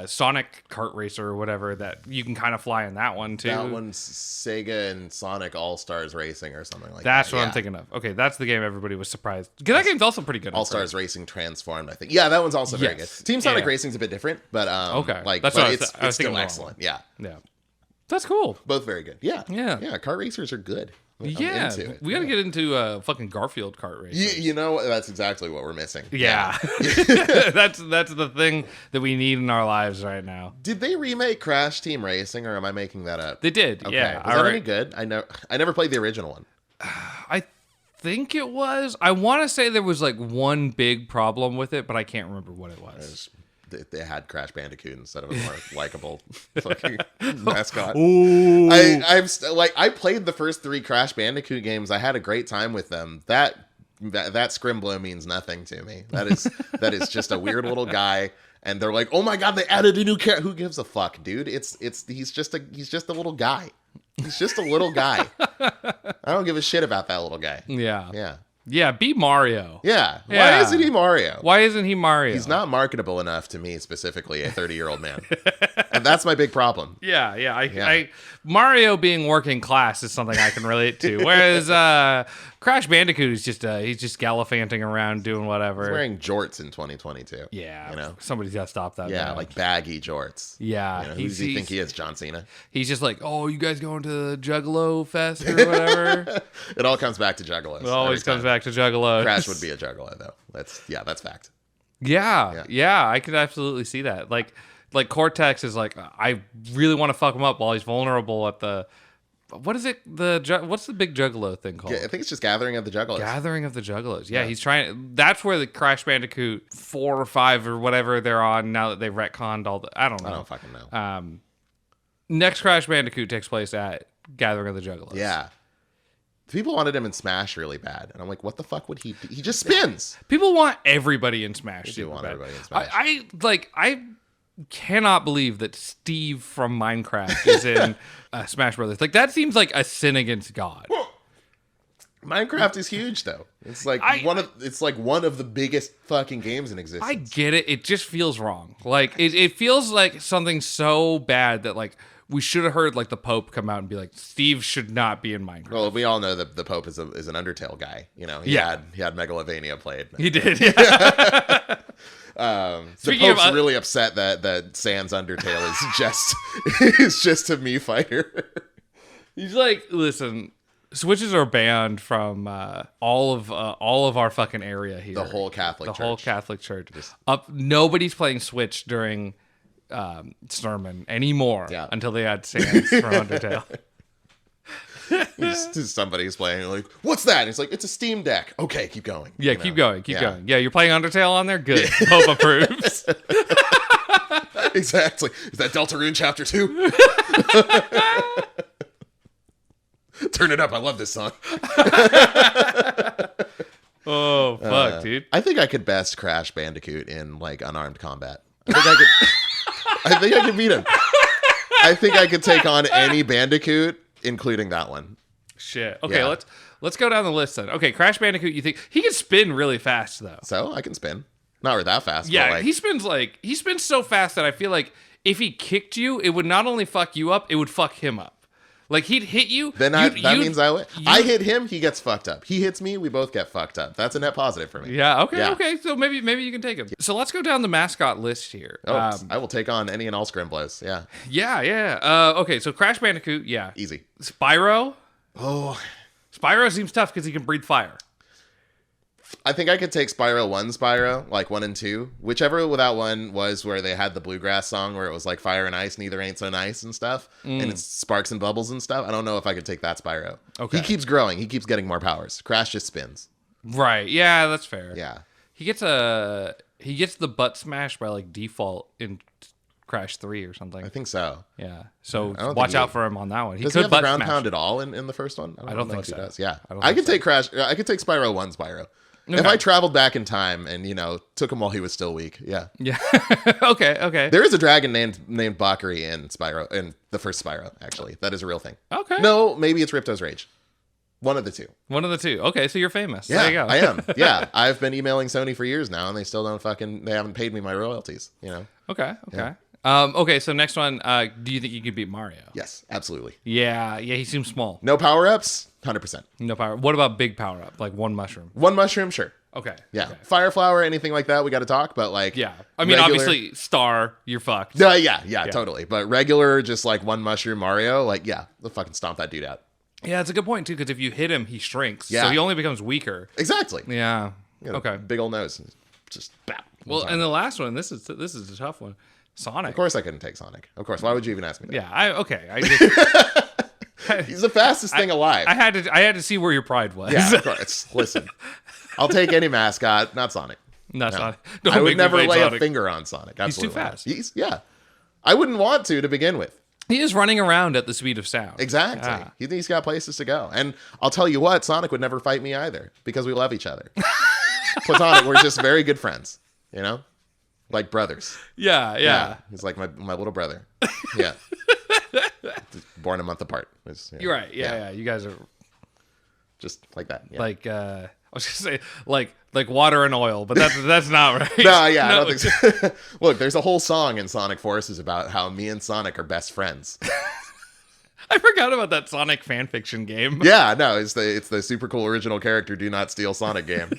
Sonic Kart Racer or whatever, that you can kind of fly in that one too. That one's Sega and Sonic All-Stars Racing or something like that. That's what I'm thinking of. Okay, that's the game everybody was surprised. Because that game's also pretty good. All-Stars Racing Transformed, I think. Yeah, that one's also very good. Team Sonic Racing's a bit different, but that's it's still excellent. Yeah. That's cool. Both very good. Yeah. Kart racers are good. We got to get into fucking Garfield kart racers. You know, that's exactly what we're missing. Yeah. that's the thing that we need in our lives right now. Did they remake Crash Team Racing, or am I making that up? They did. Okay. Yeah. Was that any good? I never played the original one. I think it was. I want to say there was like one big problem with it, but I can't remember what it was. They had Crash Bandicoot instead of a more likable fucking mascot. Ooh. I played the first 3 Crash Bandicoot games. I had a great time with them. That Scrimblow means nothing to me. That is just a weird little guy. And they're like, oh my god, they added a new character. Who gives a fuck, dude? He's just a little guy. He's just a little guy. I don't give a shit about that little guy. Yeah. Yeah, be Mario. Yeah. Why isn't he Mario? Why isn't he Mario? He's not marketable enough to me, specifically, a 30-year-old man. And that's my big problem. Yeah. Mario being working class is something I can relate to. Whereas Crash Bandicoot is he's just gallivanting around doing whatever. He's wearing jorts in 2022. Yeah. You know? Somebody's got to stop that. Yeah, like baggy jorts. Yeah. You know, who does he think he is, John Cena? He's just like, oh, you guys going to the Juggalo Fest or whatever? It all comes back to Juggalos. It always comes back to Juggalos. Crash would be a Juggalo, though. That's fact. Yeah, I could absolutely see that. Like Cortex is like, I really want to fuck him up while he's vulnerable at the... What is it? What's the big Juggalo thing called? Yeah, I think it's just Gathering of the Juggalos. Gathering of the Juggalos. Yeah, he's trying... That's where the Crash Bandicoot 4 or 5 or whatever they're on now that they've retconned all the... I don't know. I don't fucking know. Next Crash Bandicoot takes place at Gathering of the Juggalos. Yeah. People wanted him in Smash really bad. And I'm like, what the fuck would he do? He just spins. People want everybody in Smash. They do want bad. everybody in Smash. I cannot believe that Steve from Minecraft is in Smash Brothers. Like, that seems like a sin against God. Well, Minecraft is huge, though. It's like one of the biggest fucking games in existence. I get it. It just feels wrong. Like, it feels like something so bad that, like, we should have heard, like, the Pope come out and be like, Steve should not be in Minecraft. Well, we all know that the Pope is an Undertale guy. You know, he had Megalovania played. He did, yeah. The Pope's really upset that Sans Undertale is just a Mii fighter. He's like, listen, Switches are banned from all of our fucking area here. The whole Catholic Church. Nobody's playing Switch during sermon anymore until they had Sans from Undertale. Somebody's playing like, what's that? And it's like, it's a Steam Deck. Okay, keep going. Yeah, keep going. Yeah, you're playing Undertale on there? Good. Pope approves. Exactly. Is that Deltarune Chapter 2? Turn it up. I love this song. Oh, fuck, dude. I think I could best Crash Bandicoot in, like, unarmed combat. I think I could beat him. I think I could take on any Bandicoot, including that one. Shit. Okay, let's go down the list then. Okay, Crash Bandicoot, you think he can spin really fast though. So I can spin. Not that fast. Yeah, but he spins so fast that I feel like if he kicked you, it would not only fuck you up, it would fuck him up. Like, he'd hit you. Then that means I hit him, he gets fucked up. He hits me, we both get fucked up. That's a net positive for me. Yeah, okay. So maybe you can take him. So let's go down the mascot list here. I will take on any and all Scrimblows. Yeah. Yeah. Okay, so Crash Bandicoot, yeah. Easy. Spyro. Oh. Spyro seems tough because he can breathe fire. I think I could take Spyro, like 1 and 2. Whichever that one was where they had the bluegrass song where it was like fire and ice, neither ain't so nice and stuff. And it's sparks and bubbles and stuff. I don't know if I could take that Spyro. Okay. He keeps growing. He keeps getting more powers. Crash just spins. Right. Yeah, that's fair. Yeah. He gets the butt smash by like default in Crash 3 or something. I think so. Yeah. So I don't watch think out for him on that one. Does he have the ground pound at all in the first one? I don't know think if he so. does. Yeah. I could take Crash. I could take Spyro 1 Spyro. Okay. If I traveled back in time and, took him while he was still weak. Yeah. Yeah. Okay. There is a dragon named Bakari in Spyro, in the first Spyro, actually. That is a real thing. Okay. No, maybe it's Ripto's Rage. One of the two. Okay, so you're famous. Yeah, there you go. I am. Yeah. I've been emailing Sony for years now, and they still they haven't paid me my royalties, Okay. Yeah. Okay, so next one, do you think you could beat Mario? Yes, absolutely. Yeah, he seems small. No power-ups? 100%. No power. What about big power-up, like one mushroom? One mushroom? Sure. Okay. Yeah. Okay. Fire flower, anything like that, we got to talk, but Yeah. I mean, obviously, star, you're fucked. Yeah, totally. But regular, just like one mushroom Mario, they'll fucking stomp that dude out. Yeah, that's a good point, too, because if you hit him, he shrinks. Yeah. So he only becomes weaker. Exactly. Yeah. Okay. Big old nose. Just bap. Well, and the last one, this is a tough one. Sonic. Of course I couldn't take Sonic. Of course. Why would you even ask me that? Yeah, He's the fastest thing alive. I had to see where your pride was. Yeah, of course. Listen, I'll take any mascot, not Sonic. Not Sonic. I would never lay a finger on Sonic. Absolutely. He's too fast. I wouldn't want to begin with. He is running around at the speed of sound. Exactly. Yeah. He's got places to go. And I'll tell you what, Sonic would never fight me either because we love each other. Platonic, we're just very good friends, like brothers. Yeah. He's like my little brother. Yeah. Born a month apart. You're right. Yeah. You guys are just like that. Yeah. like I was gonna say like water and oil, but that's not right. No, I don't think so. Look, there's a whole song in Sonic Forces about how me and Sonic are best friends. I forgot about that Sonic fanfiction game. Yeah, no, it's the super cool original character Do Not Steal Sonic game.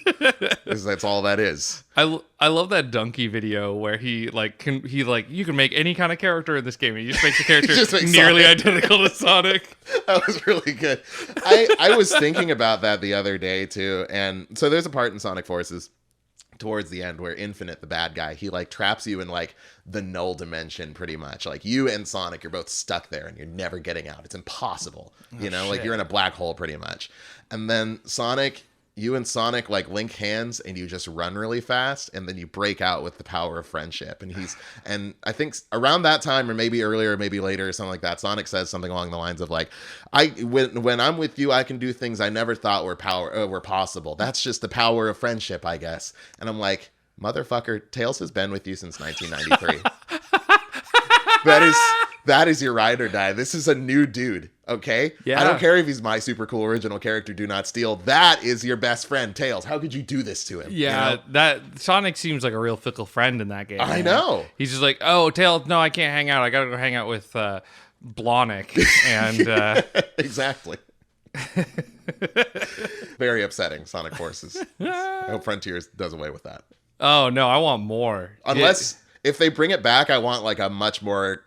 That's all that is. I love that Donkey video where you can make any kind of character in this game. And he just makes a character nearly identical to Sonic. That was really good. I was thinking about that the other day too, and so there's a part in Sonic Forces towards the end where Infinite, the bad guy, he traps you in the null dimension pretty much. Like you and Sonic, you're both stuck there and you're never getting out. It's impossible. You're in a black hole pretty much. And then you and Sonic link hands and you just run really fast and then you break out with the power of friendship. And I think around that time or maybe earlier, maybe later or something like that, Sonic says something along the lines of when I'm with you, I can do things I never thought were possible. That's just the power of friendship, I guess. And I'm like, motherfucker, Tails has been with you since 1993. That is your ride or die. This is a new dude, okay? Yeah. I don't care if he's my super cool original character, Do Not Steal. That is your best friend, Tails. How could you do this to him? Yeah, that Sonic seems like a real fickle friend in that game. I know. He's just like, oh, Tails, no, I can't hang out. I gotta go hang out with Blonic. And exactly. Very upsetting, Sonic Forces. I hope Frontiers does away with that. Oh, no, I want more. If they bring it back, I want a much more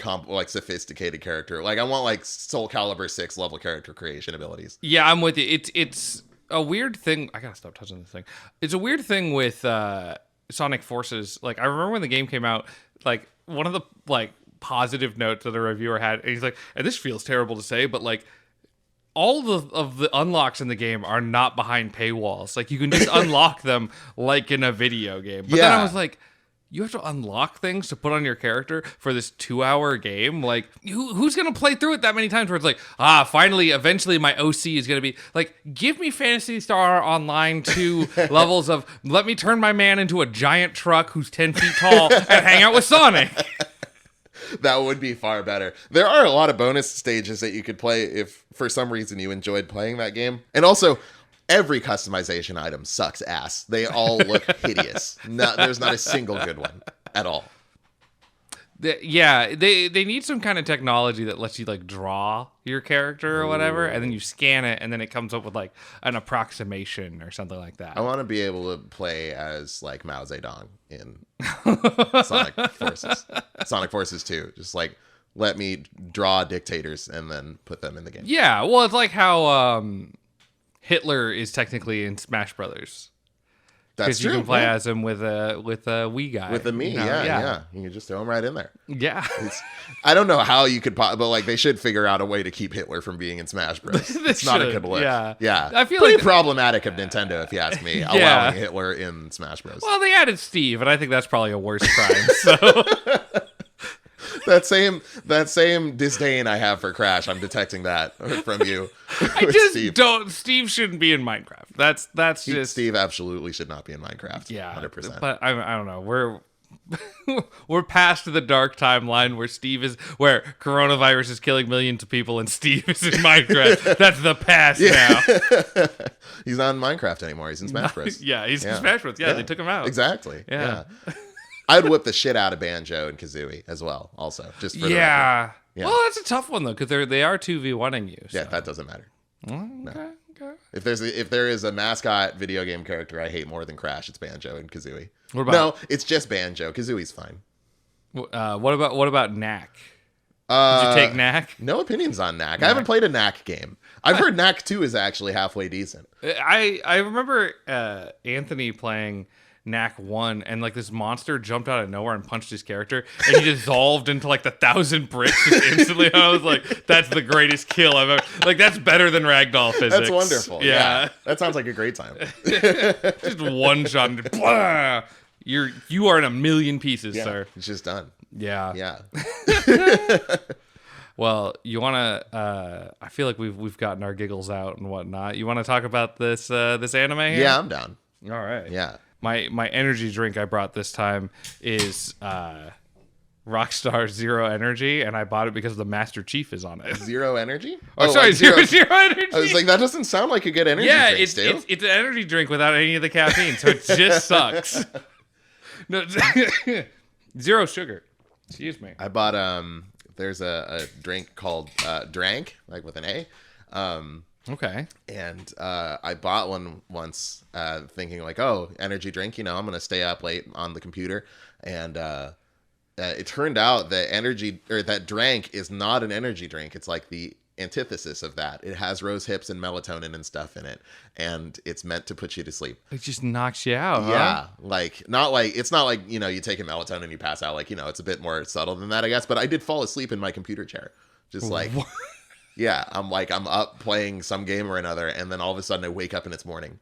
sophisticated character. I want Soul Calibur 6 level character creation abilities. Yeah, I'm with you. It's a weird thing. I gotta stop touching this thing. It's a weird thing with Sonic Forces. I remember when the game came out, one of the positive notes that a reviewer had, and he's like, and this feels terrible to say, but all of the unlocks in the game are not behind paywalls. You can just unlock them in a video game. But then I was like, you have to unlock things to put on your character for this 2-hour game? Who's going to play through it that many times where it's finally, eventually my OC is going to be give me Phantasy Star Online 2 levels of let me turn my man into a giant truck who's 10 feet tall and hang out with Sonic. That would be far better. There are a lot of bonus stages that you could play if for some reason you enjoyed playing that game. And also, every customization item sucks ass. They all look hideous. There's not a single good one at all. They need some kind of technology that lets you draw your character or whatever, and then you scan it, and then it comes up with an approximation or something like that. I want to be able to play as Mao Zedong in Sonic Forces. Sonic Forces 2. Just let me draw dictators and then put them in the game. Yeah, well, it's like how Hitler is technically in Smash Brothers. That's true. You can play as him with a Wii guy. With the Mii, yeah. You can just throw him right in there. Yeah. I don't know how you could, but they should figure out a way to keep Hitler from being in Smash Bros. It's not a good look. Yeah. I feel pretty problematic of Nintendo, if you ask me, allowing Hitler in Smash Bros. Well, they added Steve, and I think that's probably a worse crime. So. that same disdain I have for Crash, I'm detecting that from you. I just don't. Steve shouldn't be in Minecraft. That's just Steve absolutely should not be in Minecraft. Yeah, 100%. But I don't know. We're past the dark timeline where coronavirus is killing millions of people and Steve is in Minecraft. That's the past now. He's not in Minecraft anymore. He's in Smash Bros. Yeah, he's in Smash Bros. Yeah, they took him out. Exactly. Yeah. I'd whip the shit out of Banjo and Kazooie as well. Also, just for the record. Yeah. Well, that's a tough one though, because they are 2v1ing you. So. Yeah, that doesn't matter. Okay. If there is a mascot video game character I hate more than Crash, it's Banjo and Kazooie. No, it's just Banjo. Kazooie's fine. What about Knack? Did you take Knack? No opinions on Knack. I haven't played a Knack game. I've heard Knack 2 is actually halfway decent. I remember Anthony playing Knack 1, and like this monster jumped out of nowhere and punched his character, and he dissolved into like 1,000 bricks just instantly. And I was like, that's the greatest kill I've ever. Like, that's better than ragdoll physics. That's wonderful. Yeah. That sounds like a great time. Just one shot and blah! You are in a million pieces, sir. It's just done. Yeah. Well, you want to? I feel like we've gotten our giggles out and whatnot. You want to talk about this anime here? Yeah, I'm down. All right. Yeah. My energy drink I brought this time is Rockstar Zero Energy, and I bought it because the Master Chief is on it. Zero Energy? Sorry, Zero Energy. I was like, that doesn't sound like a good energy drink, Stu. It's an energy drink without any of the caffeine, so it just sucks. No, zero sugar. Excuse me. I bought there's a drink called Drank, like with an A. Okay. And I bought one once thinking like, oh, energy drink, I'm going to stay up late on the computer. And it turned out that Drank is not an energy drink. It's like the antithesis of that. It has rose hips and melatonin and stuff in it. And it's meant to put you to sleep. It just knocks you out, Yeah. It's not like, you take a melatonin and you pass out. Like, it's a bit more subtle than that, I guess. But I did fall asleep in my computer chair. Just like... Yeah, I'm up playing some game or another, and then all of a sudden I wake up and it's morning. It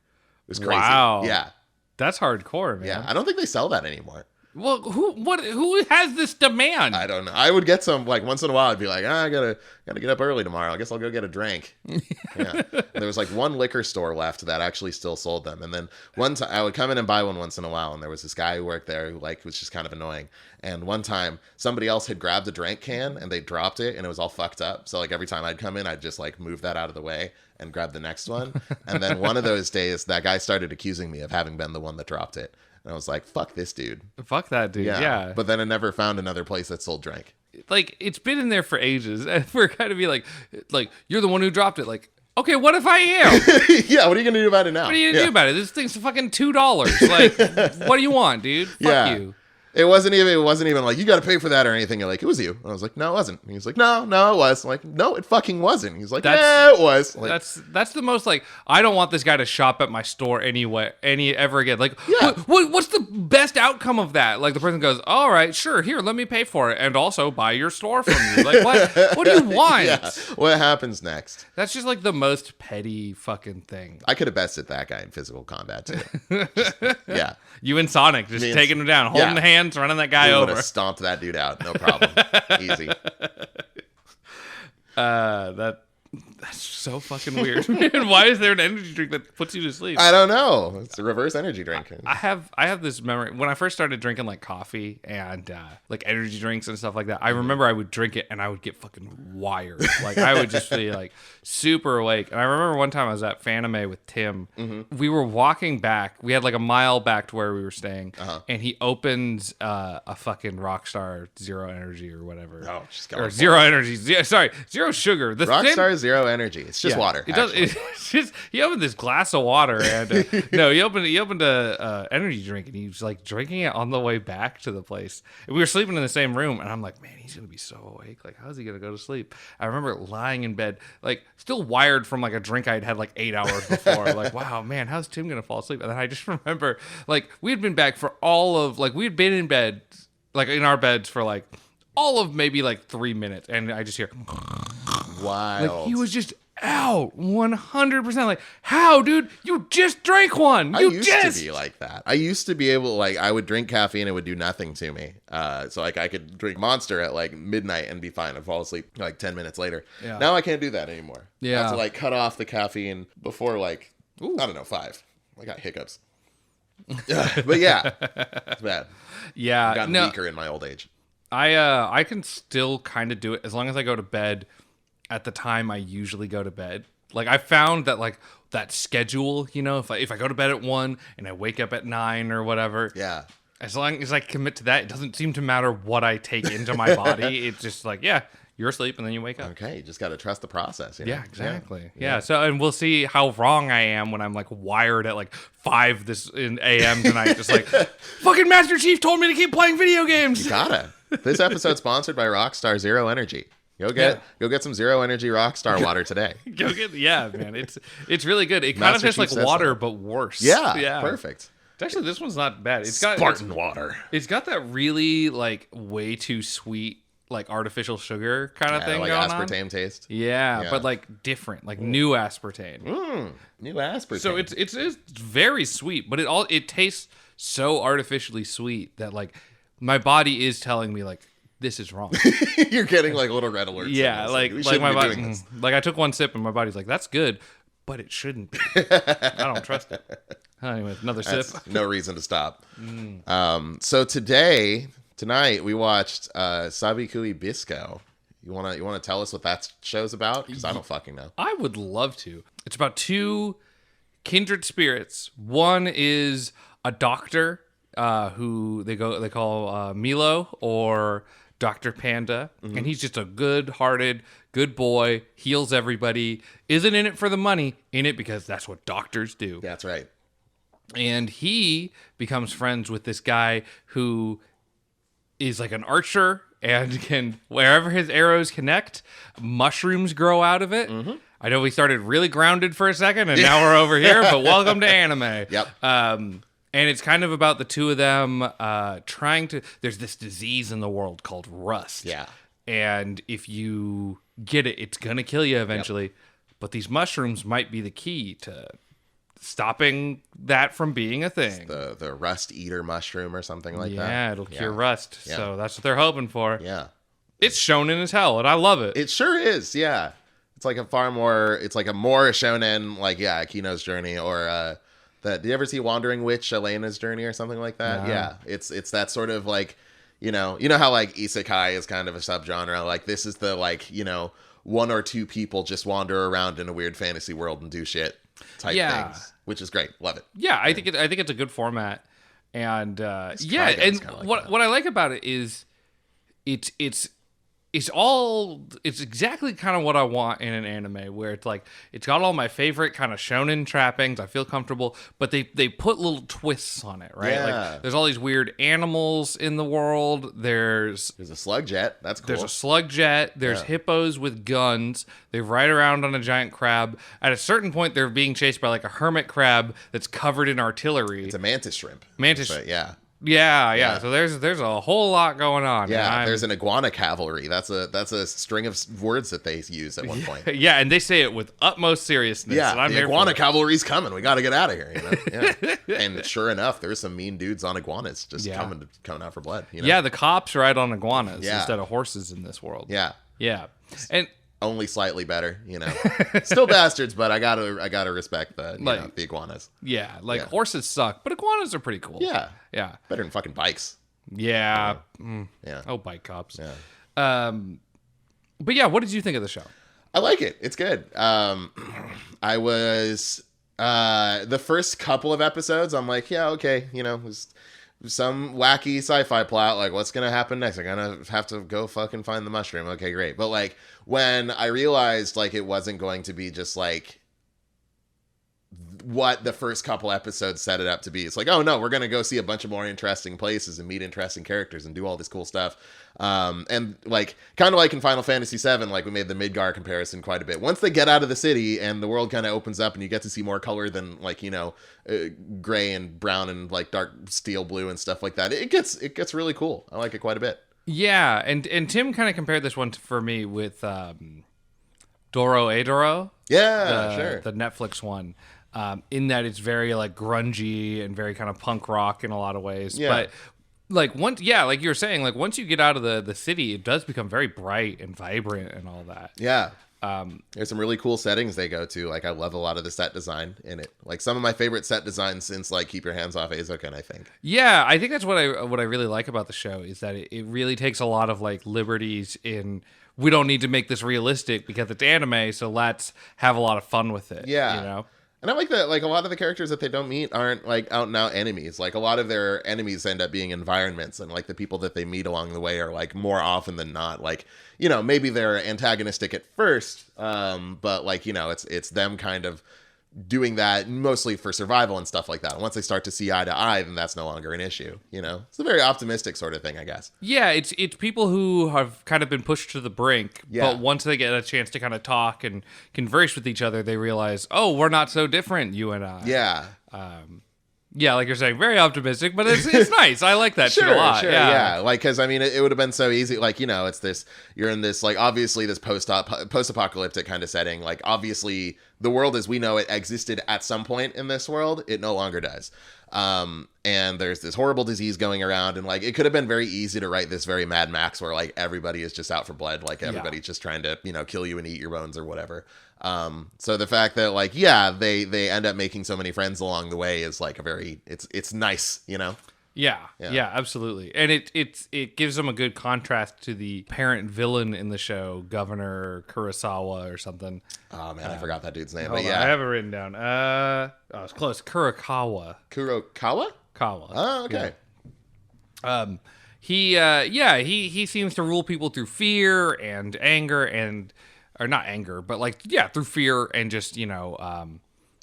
was crazy. Wow. Yeah. That's hardcore, man. Yeah, I don't think they sell that anymore. Well, who has this demand? I don't know. I would get some, like, once in a while, I'd be like, I gotta get up early tomorrow. I guess I'll go get a drink. Yeah. And there was, like, one liquor store left that actually still sold them. And then one time, I would come in and buy one once in a while, and there was this guy who worked there who, like, was just kind of annoying. And one time, somebody else had grabbed a drink can, and they dropped it, and it was all fucked up. So, like, every time I'd come in, I'd just, like, move that out of the way and grab the next one. And then one of those days, that guy started accusing me of having been the one that dropped it. And I was like, fuck this dude. Fuck that dude, yeah. But then I never found another place that sold drink. Like, it's been in there for ages. And we're kind of be like, you're the one who dropped it. Like, okay, what if I am? Yeah, what are you going to do about it now? What are you going to do about it? This thing's fucking $2. Like, what do you want, dude? Fuck you. It wasn't even like, you got to pay for that or anything. You're like, it was you. And I was like, no, it wasn't. And he's like, no, it was. I'm like, no, it fucking wasn't. He's like, yeah, it was. Like, that's the most, like, I don't want this guy to shop at my store ever again. Like, yeah. What's the best outcome of that? Like, the person goes, all right, sure, here, let me pay for it, and also buy your store from you. Like, what do you want? Yeah. What happens next? That's just like the most petty fucking thing. I could have bested that guy in physical combat too. Yeah. You and Sonic just taking him down, holding hands, running that guy over. Would have stomped that dude out, no problem. Easy. That's so fucking weird. Man, why is there an energy drink that puts you to sleep? I don't know. It's a reverse energy drink. I have this memory when I first started drinking like coffee and like energy drinks and stuff like that. I remember I would drink it and I would get fucking wired. Like I would just be like super awake. And I remember one time I was at Fanime with Tim. Mm-hmm. We were walking back. We had like a mile back to where we were staying, and he opened a fucking Rockstar Zero Energy or whatever. Oh, she's got Zero Energy. Zero Sugar. The Rockstar Zero Energy. It's just water. It does. It's just he opened this glass of water and he opened a energy drink and he was like drinking it on the way back to the place. And we were sleeping in the same room and I'm like, man, he's gonna be so awake. Like, how's he gonna go to sleep? I remember lying in bed, like still wired from like a drink I'd had like 8 hours before. Like, wow, man, how's Tim gonna fall asleep? And then I just remember like we had been back for we had been in bed, like in our beds for like all of maybe like 3 minutes, and I just hear wild. Like he was just out 100%. Like, how, dude? You just drank one. I used to be like that. I used to be able, like, I would drink caffeine and it would do nothing to me. So, like, I could drink Monster at, like, midnight and be fine and fall asleep, like, 10 minutes later. Yeah. Now I can't do that anymore. Yeah. I have to, like, cut off the caffeine before, like, I don't know, 5. I got hiccups. But, yeah. It's bad. Yeah. I've gotten weaker in my old age. I can still kind of do it as long as I go to bed at the time I usually go to bed. Like, I found that, like, that schedule, you know, if I go to bed at 1 and I wake up at 9 or whatever. Yeah. As long as I commit to that, it doesn't seem to matter what I take into my body. It's just like, yeah, you're asleep and then you wake up. Okay, you just got to trust the process. You know? Yeah, exactly. Yeah. So, and we'll see how wrong I am when I'm like wired at like 5 a.m. tonight. Just like, fucking Master Chief told me to keep playing video games. You gotta. This episode's sponsored by Rockstar Zero Energy. Go get some Zero Energy Rockstar water today. Man. It's really good. It kind of tastes like water, but worse. Yeah. Perfect. Actually, this one's not bad. It's got Spartan water. It's got that really like way too sweet, like artificial sugar kind of thing like going aspartame on. Taste. Yeah, but like different, like new aspartame. New aspartame. So it's very sweet, but it tastes so artificially sweet that like my body is telling me like this is wrong. You're getting like little red alerts. Yeah, like my body. Like I took one sip and my body's like that's good, but it shouldn't be. I don't trust it. Anyway, another sip. No reason to stop. So tonight we watched Sabikui Bisco. You wanna tell us what that show's about? Because I don't fucking know. I would love to. It's about 2 kindred spirits. One is a doctor who they call Milo or Dr. Panda, and he's just a good-hearted, good boy, heals everybody, isn't in it for the money, in it because that's what doctors do. That's right. And he becomes friends with this guy who is like an archer and can, wherever his arrows connect, mushrooms grow out of it. I know we started really grounded for a second and now we're over here, but welcome to anime. Yep. And it's kind of about the 2 of them there's this disease in the world called rust. Yeah. And if you get it, it's going to kill you eventually. Yep. But these mushrooms might be the key to stopping that from being a thing. It's the rust eater mushroom or something like that. Yeah, it'll cure rust. Yeah. So that's what they're hoping for. Yeah. It's shonen as hell, and I love it. It sure is, yeah. It's like a more shonen, like, Akino's Journey, or did you ever see Wandering Witch, Elena's Journey, or something like that? No. Yeah. It's that sort of like, you know how like isekai is kind of a subgenre. Like this is the like, 1 or 2 people just wander around in a weird fantasy world and do shit type things, which is great. Love it. Yeah, I think it's a good format, and what I like about it is it's exactly kind of what I want in an anime, where it's like it's got all my favorite kind of shonen trappings. I feel comfortable, but they put little twists on it, right? Yeah. Like there's all these weird animals in the world. There's a slug jet. That's cool. There's a slug jet. There's hippos with guns. They ride around on a giant crab. At a certain point, they're being chased by like a hermit crab that's covered in artillery. It's a mantis shrimp. Yeah. Yeah. So there's a whole lot going on. Yeah, there's an iguana cavalry. That's a string of words that they use at one point. Yeah, and they say it with utmost seriousness. Yeah, and the iguana cavalry's coming. We got to get out of here. Yeah. And sure enough, there's some mean dudes on iguanas just coming out for blood. Yeah, the cops ride on iguanas instead of horses in this world. Yeah. And only slightly better, Still bastards, but I gotta respect the iguanas. Yeah, horses suck, but iguanas are pretty cool. Yeah. Better than fucking bikes. Yeah. Yeah. Oh, bike cops. Yeah. But yeah, what did you think of the show? I like it. It's good. I was the first couple of episodes, I'm like, yeah, okay, some wacky sci-fi plot, like what's gonna happen next? I'm gonna have to go fucking find the mushroom. Okay, great. But like when I realized like it wasn't going to be just like what the first couple episodes set it up to be, it's like, oh no, we're gonna go see a bunch of more interesting places and meet interesting characters and do all this cool stuff. And like kind of like in Final Fantasy VII, like we made the Midgar comparison quite a bit. Once they get out of the city and the world kind of opens up and you get to see more color than like gray and brown and like dark steel blue and stuff like that, it gets really cool. I like it quite a bit. Yeah, and Tim kind of compared this one for me with Doro Edoro. Yeah, sure. The Netflix one. In that it's very like grungy and very kind of punk rock in a lot of ways. Yeah. But like once, like you were saying, like once you get out of the city, it does become very bright and vibrant and all that. Yeah. There's some really cool settings they go to. Like I love a lot of the set design in it. Like some of my favorite set designs since like Keep Your Hands Off Eizouken, I think. Yeah, I think that's what I really like about the show is that it really takes a lot of like liberties in. We don't need to make this realistic because it's anime, so let's have a lot of fun with it. Yeah. You know? And I like that, like, a lot of the characters that they don't meet aren't, like, out-and-out enemies. Like, a lot of their enemies end up being environments, and, like, the people that they meet along the way are, like, more often than not, like, you know, maybe they're antagonistic at first, but, like, you know, it's them kind of doing that mostly for survival and stuff like that. Once they start to see eye to eye, then that's no longer an issue, you know? It's a very optimistic sort of thing, I guess. Yeah, it's people who have kind of been pushed to the brink, Yeah. but once they get a chance to kind of talk and converse with each other, they realize, oh, we're not so different, you and I. Yeah. Yeah, like you're saying, very optimistic, but it's nice. I like that shit a lot. Yeah. Like, because I mean, it would have been so easy. Like, you know, it's this. You're in this, like, obviously this post-apocalyptic kind of setting. Like, obviously, the world as we know it existed at some point in this world. It no longer does. And there's this horrible disease going around, and like, it could have been very easy to write this very Mad Max where like everybody is just out for blood, like everybody's just trying to, you know, kill you and eat your bones or whatever. So the fact that like, yeah, they end up making so many friends along the way is like a very, it's nice, you know? Yeah, absolutely. And it gives them a good contrast to the parent villain in the show, Governor Kurosawa or something. Oh man, I forgot that dude's name. But yeah, I have it written down. It's close. Kurokawa. Kurokawa? Kawa. Oh, okay. Yeah. He seems to rule people through fear and anger or not anger, but like, yeah, through fear and just, you know,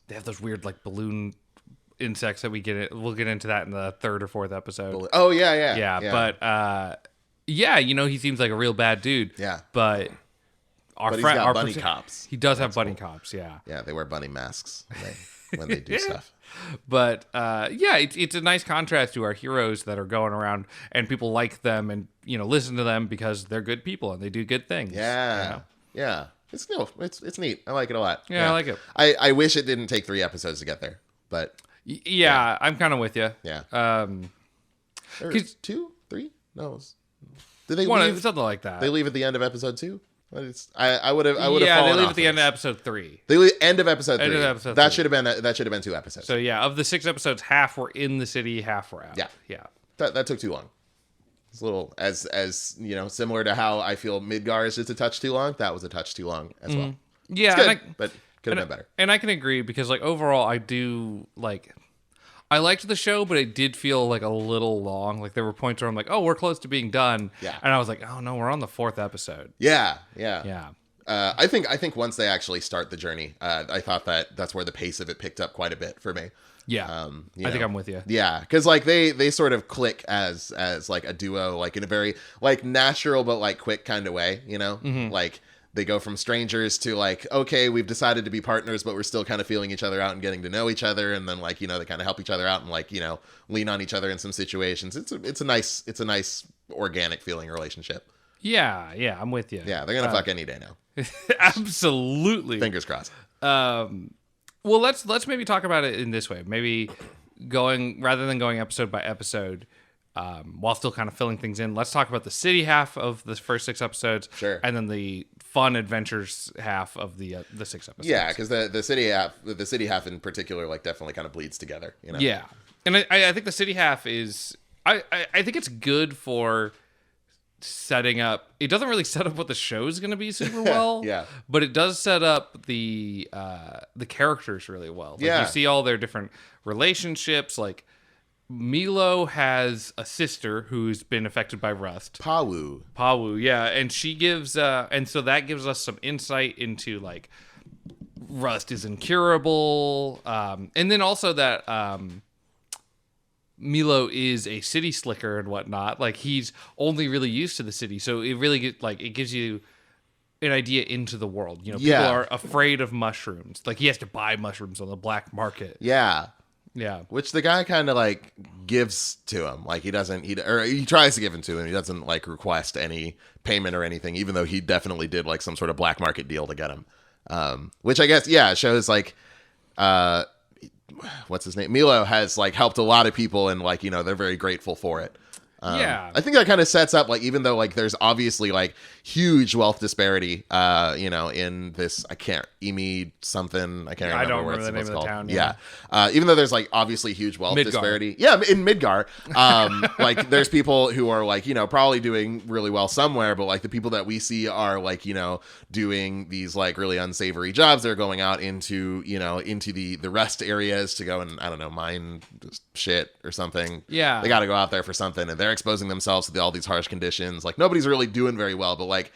they have those weird like balloon insects that we'll get into that in the third or fourth episode. Oh yeah. But yeah, you know, he seems like a real bad dude. Yeah. But he's got bunny cops. He does have bunny cops, yeah. Yeah, they wear bunny masks when they do stuff. But yeah, it's a nice contrast to our heroes that are going around and people like them and, you know, listen to them because they're good people and they do good things. Yeah. You know? Yeah. It's neat. I like it a lot. Yeah, I like it. I wish it didn't take 3 episodes to get there, but yeah, I'm kind of with you. Yeah. 2, 3? No. Did they leave? Something like that. They leave at the end of episode 2? I would have. Yeah, they leave at the end of episode 3. They leave end of episode 3. End of episode that 3. should have been 2 episodes. So yeah, of the 6 episodes, half were in the city, half were out. Yeah. That took too long. It's a little as you know, similar to how I feel Midgar is just a touch too long. That was a touch too long as well. Yeah, good, but could have been better. And I can agree because like overall, I liked the show, but it did feel like a little long. Like there were points where I'm like, oh, we're close to being done. Yeah. And I was like, oh no, we're on the 4th episode. Yeah. I think once they actually start the journey, I thought that's where the pace of it picked up quite a bit for me. Yeah, I think I'm with you. Yeah, because like they sort of click as like a duo, like in a very like natural but like quick kind of way, you know. Like they go from strangers to like, okay, we've decided to be partners, but we're still kind of feeling each other out and getting to know each other, and then like, you know, they kind of help each other out and like, you know, lean on each other in some situations. It's a nice organic feeling relationship. Yeah, I'm with you. Yeah, they're gonna fuck any day now. Absolutely. Fingers crossed. Well, let's maybe talk about it in this way. Maybe rather than going episode by episode, while still kind of filling things in, let's talk about the city half of the first 6 episodes. Sure. And then the fun adventures half of the 6 episodes. Yeah, because the city half in particular, like definitely kind of bleeds together. You know. Yeah, and I think the city half is I think it's good for setting up. It doesn't really set up what the show's going to be super well. Yeah. But it does set up the characters really well. Like, yeah. You see all their different relationships. Like Milo has a sister who's been affected by rust. Pawu, yeah, and she gives and so that gives us some insight into like rust is incurable. And then also that Milo is a city slicker and whatnot. Like he's only really used to the city, so it really it gives you an idea into the world. You know, people are afraid of mushrooms. Like he has to buy mushrooms on the black market. Yeah. Which the guy kind of like gives to him. Like he tries to give him to him. He doesn't like request any payment or anything, even though he definitely did like some sort of black market deal to get him. Which I guess, shows like, what's his name? Milo has like helped a lot of people and like, they're very grateful for it. I think that kind of sets up, like, even though like there's obviously like huge wealth disparity, in this, Emi something, I can't remember. I don't where remember the name of the town. Yeah. Even though there's like obviously huge wealth disparity. Yeah. In Midgar, like there's people who are like, probably doing really well somewhere, but like the people that we see are like, doing these like really unsavory jobs. They're going out into, into the rest areas to go and, I don't know, mine shit or something. Yeah. They got to go out there for something, and they're exposing themselves to all these harsh conditions. Like nobody's really doing very well, but like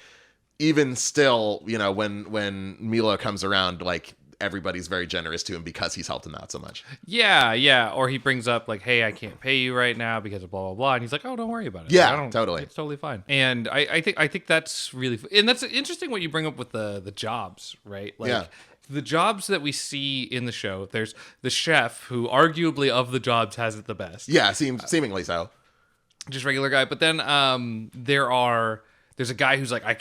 even still, when Milo comes around, like everybody's very generous to him because he's helped him out so much. Yeah. Or he brings up like, hey, I can't pay you right now because of blah, blah, blah. And he's like, oh, don't worry about it. Yeah, totally. It's totally fine. And I think that's really, and that's interesting what you bring up with the jobs, right? Like, the jobs that we see in the show, there's the chef who arguably of the jobs has it the best. Yeah, seemingly so. Just regular guy. But then there's a guy who's like, I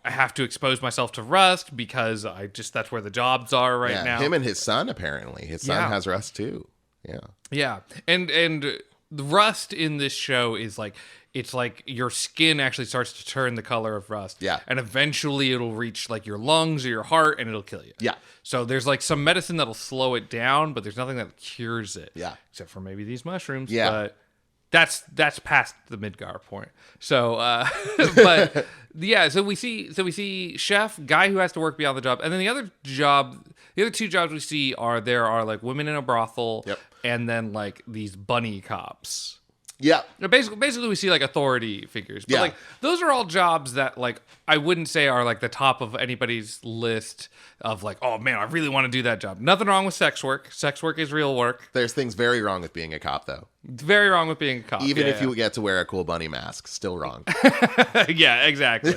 have to expose myself to rust because that's where the jobs are now. Him and his son, apparently. His son has rust too. Yeah. Yeah. And the rust in this show is like, it's like your skin actually starts to turn the color of rust. Yeah. And eventually it'll reach like your lungs or your heart and it'll kill you. Yeah. So there's like some medicine that'll slow it down, but there's nothing that cures it. Yeah. Except for maybe these mushrooms. Yeah. But that's past the Midgar point. So, but yeah, so we see chef, guy who has to work beyond the job. And then the other two jobs we see there are like women in a brothel. Yep. And then like these bunny cops. Yeah. Basically, we see like authority figures. But like those are all jobs that like I wouldn't say are like the top of anybody's list of like, oh man, I really want to do that job. Nothing wrong with sex work. Sex work is real work. There's things very wrong with being a cop, though. Very wrong with being a cop. Even if you get to wear a cool bunny mask, still wrong. Yeah, exactly.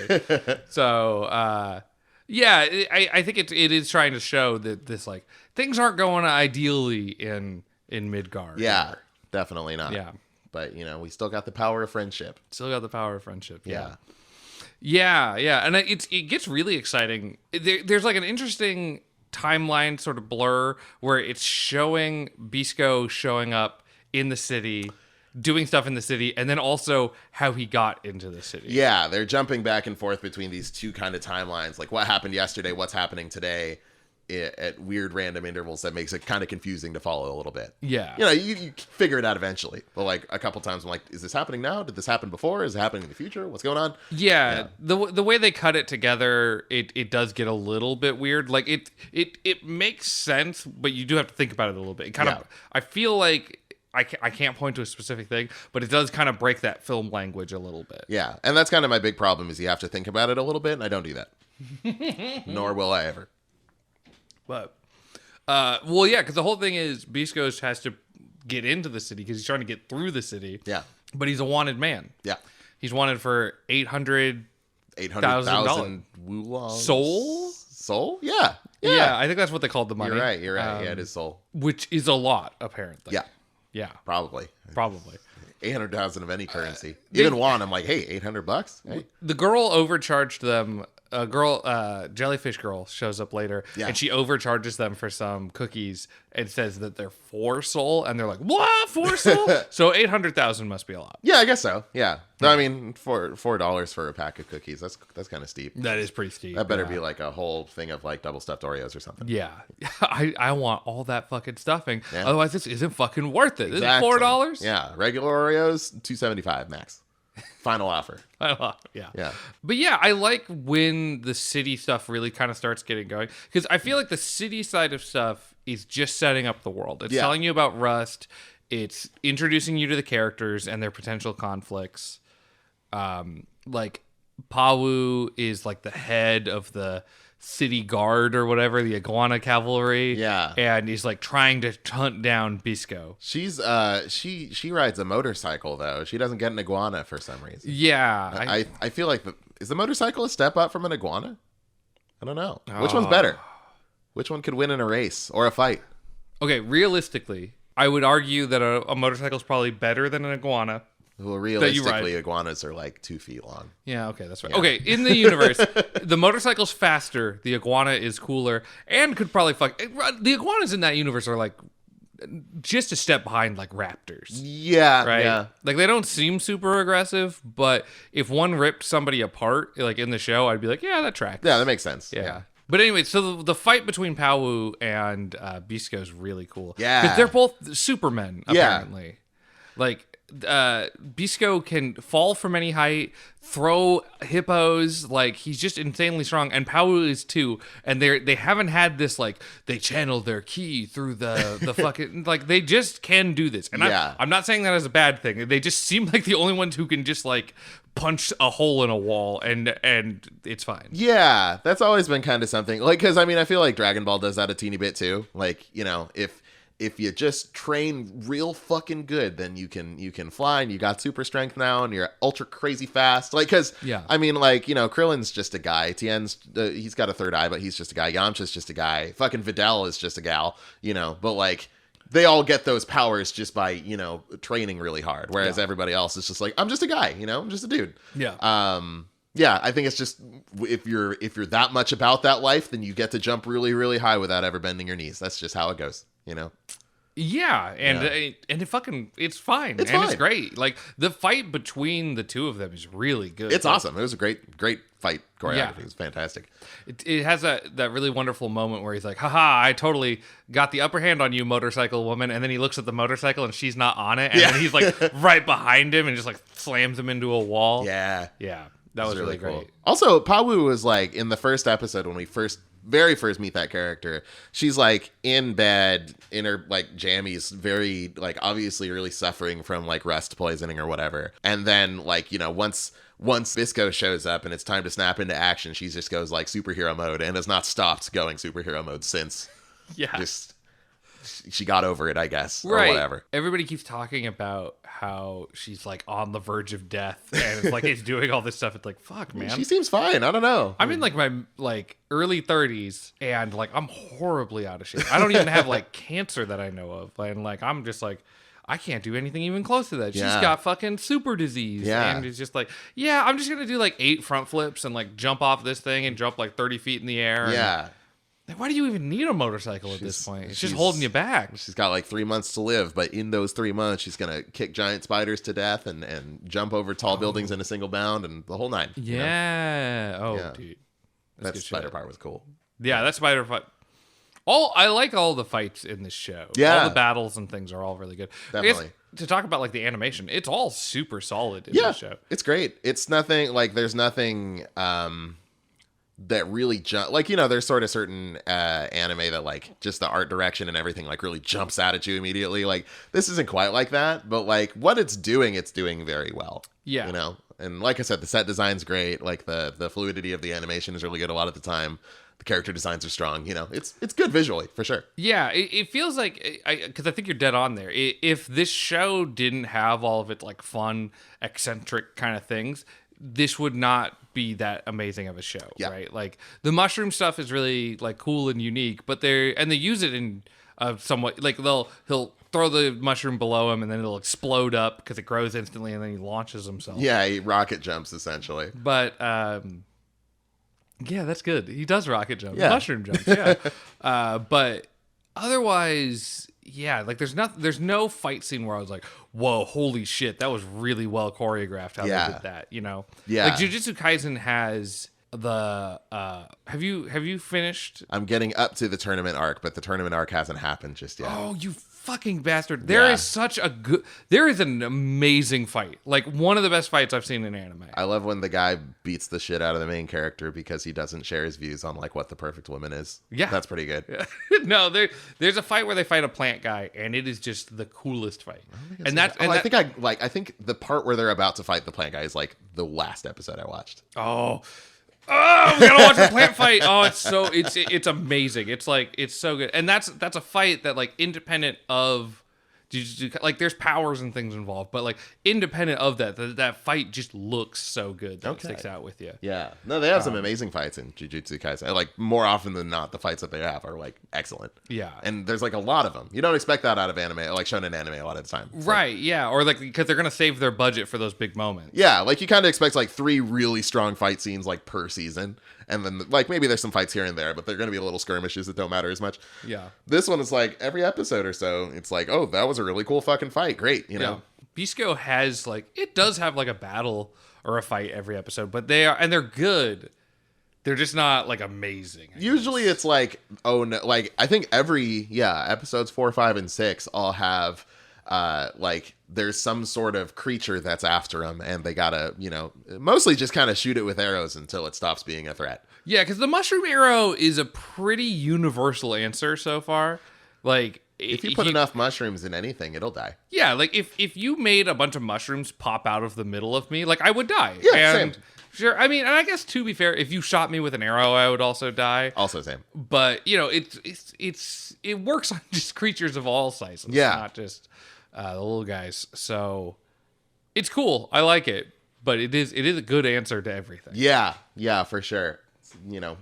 So, I think it is trying to show that this like things aren't going ideally in Midgar. Yeah, either. definitely not. Yeah. But, we still got the power of friendship. Still got the power of friendship. Yeah. Yeah. And it gets really exciting. There's like an interesting timeline sort of blur where it's showing Bisco showing up in the city, doing stuff in the city, and then also how he got into the city. Yeah, they're jumping back and forth between these two kind of timelines. Like what happened yesterday, what's happening today. At weird random intervals that makes it kind of confusing to follow a little bit. Yeah. You figure it out eventually. But like a couple times I'm like, is this happening now? Did this happen before? Is it happening in the future? What's going on? Yeah. The way they cut it together, it does get a little bit weird. Like it makes sense, but you do have to think about it a little bit. It kind of, I feel like I can't point to a specific thing, but it does kind of break that film language a little bit. Yeah. And that's kind of my big problem is you have to think about it a little bit, and I don't do that. Nor will I ever. But, because the whole thing is Bisco has to get into the city because he's trying to get through the city. Yeah. But he's a wanted man. Yeah. He's wanted for $800,000 wulong. Soul? Yeah. Yeah, I think that's what they called the money. You're right. Yeah, it is soul. Which is a lot, apparently. Yeah. Probably. 800,000 of any currency. Even won. I'm like, hey, $800? Hey. The girl overcharged them. A girl, jellyfish girl, shows up later, and she overcharges them for some cookies and says that they're 4 soul, and they're like, "What? 4 soul?" So 800,000 must be a lot. Yeah, I guess so. Yeah, no, I mean, $4 for a pack of cookies. That's kind of steep. That is pretty steep. That better be like a whole thing of like double stuffed Oreos or something. Yeah, I want all that fucking stuffing. Yeah. Otherwise, this isn't fucking worth it. Exactly. This is $4. Yeah, regular Oreos, $2.75 max. Final offer. Yeah. But yeah, I like when the city stuff really kind of starts getting going. Because I feel like the city side of stuff is just setting up the world. It's telling you about Rust. It's introducing you to the characters and their potential conflicts. Like, Pawu is like the head of the city guard or whatever, the iguana cavalry. Yeah. And he's like trying to hunt down Bisco. She's she rides a motorcycle though. She doesn't get an iguana for some reason. Yeah. I feel like is the motorcycle a step up from an iguana? I don't know. Which one's better? Which one could win in a race or a fight? Okay, realistically, I would argue that a motorcycle is probably better than an iguana. Well, realistically, iguanas are like 2 feet long. Yeah, okay, that's right. Yeah. Okay, in the universe, the motorcycle's faster, the iguana is cooler, and could probably fuck. The iguanas in that universe are like just a step behind like raptors. Yeah, right. Yeah. Like they don't seem super aggressive, but if one ripped somebody apart, like in the show, I'd be like, yeah, that tracks. Yeah, that makes sense. Yeah. But anyway, so the fight between Pawu and Bisco is really cool. Yeah, because they're both supermen apparently. Yeah. Like. Bisco can fall from any height, throw hippos, like he's just insanely strong, and Pawu is too. And they haven't had this like they channeled their ki through the fucking like they just can do this. And I'm not saying that as a bad thing. They just seem like the only ones who can just like punch a hole in a wall and it's fine. Yeah, that's always been kind of something. Like, because I mean, I feel like Dragon Ball does that a teeny bit too. Like, you know, if you just train real fucking good, then you can fly, and you got super strength now, and you're ultra crazy fast. Like, because I mean, like, you know, Krillin's just a guy. Tien's he's got a third eye, but he's just a guy. Yamcha's just a guy. Fucking Videl is just a gal. You know, but like they all get those powers just by, you know, training really hard. Whereas everybody else is just like, I'm just a guy. You know, I'm just a dude. Yeah. Yeah, I think it's just if you're that much about that life, then you get to jump really, really high without ever bending your knees. That's just how it goes, you know. Yeah, and it's fine. It's great. Like the fight between the two of them is really good. It's awesome. It was a great fight choreography. Yeah. It was fantastic. It has that really wonderful moment where he's like, haha, I totally got the upper hand on you, motorcycle woman. And then he looks at the motorcycle and she's not on it. And then he's like right behind him and just like slams him into a wall. Yeah. Yeah. That was really cool. Great. Also, Pawu was like in the first episode when we very first meet that character, she's like in bed in her like jammies, very like obviously really suffering from like rust poisoning or whatever. And then like, you know, once Bisco shows up and it's time to snap into action, she just goes like superhero mode and has not stopped going superhero mode since. Yeah. Just she got over it, I guess, or whatever. Everybody keeps talking about how she's like on the verge of death, and it's like it's doing all this stuff. It's like, fuck, man. She seems fine. I don't know. I'm in like my like early 30s, and like I'm horribly out of shape. I don't even have like cancer that I know of, and like I'm just like I can't do anything even close to that. She's got fucking super disease, and it's just like, I'm just gonna do like 8 front flips and like jump off this thing and jump like 30 feet in the air. Yeah. Like, why do you even need a motorcycle at this point? It's just holding you back. She's got like 3 months to live, but in those 3 months, she's going to kick giant spiders to death and jump over tall buildings in a single bound and the whole nine. Yeah. You know? Dude. That spider part was cool. Yeah, that spider fight. I like all the fights in this show. Yeah. All the battles and things are all really good. Definitely. To talk about like the animation, it's all super solid in this show. It's great. It's nothing like there's nothing that really like, you know, there's sort of certain anime that like just the art direction and everything like really jumps out at you immediately. Like this isn't quite like that, but like what it's doing very well. Yeah. You know? And like I said, the set design's great. Like the fluidity of the animation is really good a lot of the time. The character designs are strong. You know, it's good visually for sure. Yeah, it feels like because I think you're dead on there. If this show didn't have all of its like fun, eccentric kind of things, this would not be that amazing of a show, right? Like the mushroom stuff is really like cool and unique, but they use it in somewhat like he'll throw the mushroom below him and then it'll explode up because it grows instantly and then he launches himself. Yeah, he rocket jumps essentially. But yeah, that's good. He does rocket jump, mushroom jumps, yeah. But otherwise, yeah, like there's no fight scene where I was like, whoa, holy shit, that was really well choreographed how they did that, you know? Yeah. Like Jujutsu Kaisen has the have you finished? I'm getting up to the tournament arc, but the tournament arc hasn't happened just yet. Oh, you fucking bastard. There is an amazing fight. Like one of the best fights I've seen in anime. I love when the guy beats the shit out of the main character because he doesn't share his views on like what the perfect woman is. Yeah. That's pretty good. Yeah. No, there's a fight where they fight a plant guy and it is just the coolest fight. I think the part where they're about to fight the plant guy is like the last episode I watched. Oh, we gotta watch the plant fight. Oh, it's amazing. It's like it's so good, and that's a fight that like independent of Like, there's powers and things involved, but like independent of that fight just looks so good that it sticks out with you. Yeah. No, they have some amazing fights in Jujutsu Kaisen. Like, more often than not, the fights that they have are like excellent. Yeah. And there's like a lot of them. You don't expect that out of anime, like shonen anime a lot of the time. It's right. Yeah. Or like, because they're going to save their budget for those big moments. Yeah. Like, you kind of expect like 3 really strong fight scenes like per season. And then, like, maybe there's some fights here and there, but they're going to be little skirmishes that don't matter as much. Yeah. This one is like every episode or so, it's like, oh, that was a really cool fucking fight. Great, you know? Yeah. Bisco has, like, it does have, like, a battle or a fight every episode, but they're good. They're just not, like, amazing. Usually it's like, oh, no, like, I think episodes 4, 5, and 6 all have, like, there's some sort of creature that's after them, and they gotta, you know, mostly just kind of shoot it with arrows until it stops being a threat. Yeah, because the mushroom arrow is a pretty universal answer so far. Like, if you put enough mushrooms in anything, it'll die. Yeah, like, if you made a bunch of mushrooms pop out of the middle of me, like, I would die. Yeah, same. Sure, I mean, and I guess, to be fair, if you shot me with an arrow, I would also die. Also same. But, you know, it works on just creatures of all sizes. Yeah. Not just the little guys. So it's cool. I like it. But it is a good answer to everything. Yeah, for sure. You know,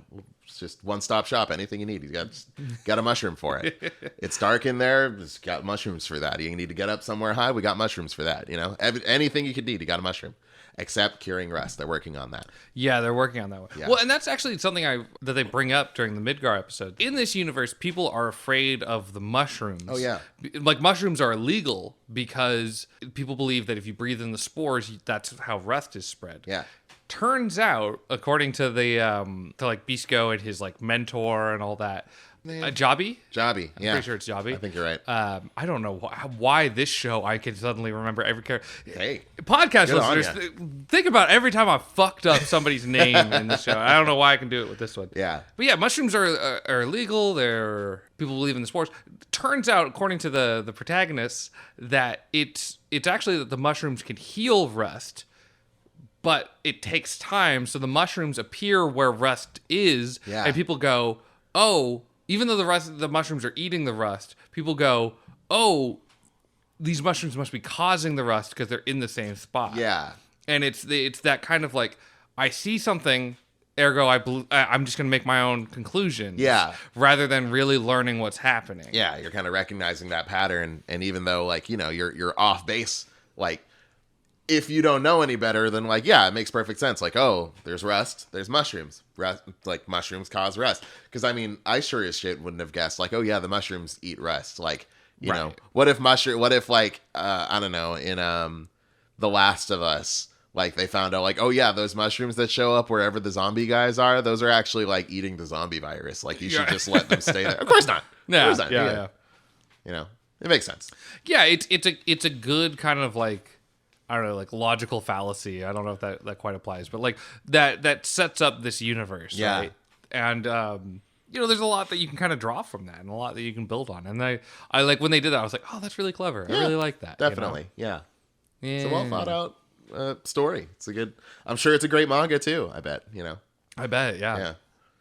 it's just one-stop shop. Anything you need, you got a mushroom for it. It's dark in there. It's got mushrooms for that. You need to get up somewhere high. We got mushrooms for that. You know, anything you could need, you got a mushroom. Except curing rust. They're working on that. Yeah, they're working on that one. Yeah. Well, and that's actually something that they bring up during the Midgar episode. In this universe, people are afraid of the mushrooms. Oh, yeah. Like, mushrooms are illegal because people believe that if you breathe in the spores, that's how rust is spread. Yeah. Turns out, according to to like Bisco and his like mentor and all that, Jabi? Jabi, yeah. I'm pretty sure it's Jabi. I think you're right. I don't know why this show I can suddenly remember every character. Hey, podcast listeners, think about every time I fucked up somebody's name in the show. I don't know why I can do it with this one. Yeah. But yeah, mushrooms are illegal. People believe in the sports. Turns out, according to the protagonists, that it's actually that the mushrooms can heal rust, but it takes time. So the mushrooms appear where rust is, and people go, oh. Even though the mushrooms are eating the rust, people go, oh, these mushrooms must be causing the rust because they're in the same spot. Yeah. And it's that kind of like, I see something, ergo I'm just going to make my own conclusions. Yeah. Rather than really learning what's happening. Yeah, you're kind of recognizing that pattern. And even though, like, you know, you're off base, like, if you don't know any better, then, like, yeah, it makes perfect sense. Like, oh, there's rust, there's mushrooms. Rust, like, mushrooms cause rust. Because, I mean, I sure as shit wouldn't have guessed, like, oh, yeah, the mushrooms eat rust. Like, you know, what if, like, I don't know, in The Last of Us, like, they found out, like, oh, yeah, those mushrooms that show up wherever the zombie guys are, those are actually, like, eating the zombie virus. Like, you should just let them stay there. Of course not. Yeah. You know, it makes sense. Yeah, it's a good kind of, like, I don't know, like, logical fallacy. I don't know if that quite applies, but like that sets up this universe, right? And you know, there's a lot that you can kind of draw from that, and a lot that you can build on. And I like when they did that, I was like, oh, that's really clever. I really like that. Definitely, you know? Yeah. It's a well thought out story. I'm sure it's a great manga too. I bet. You know. I bet. Yeah.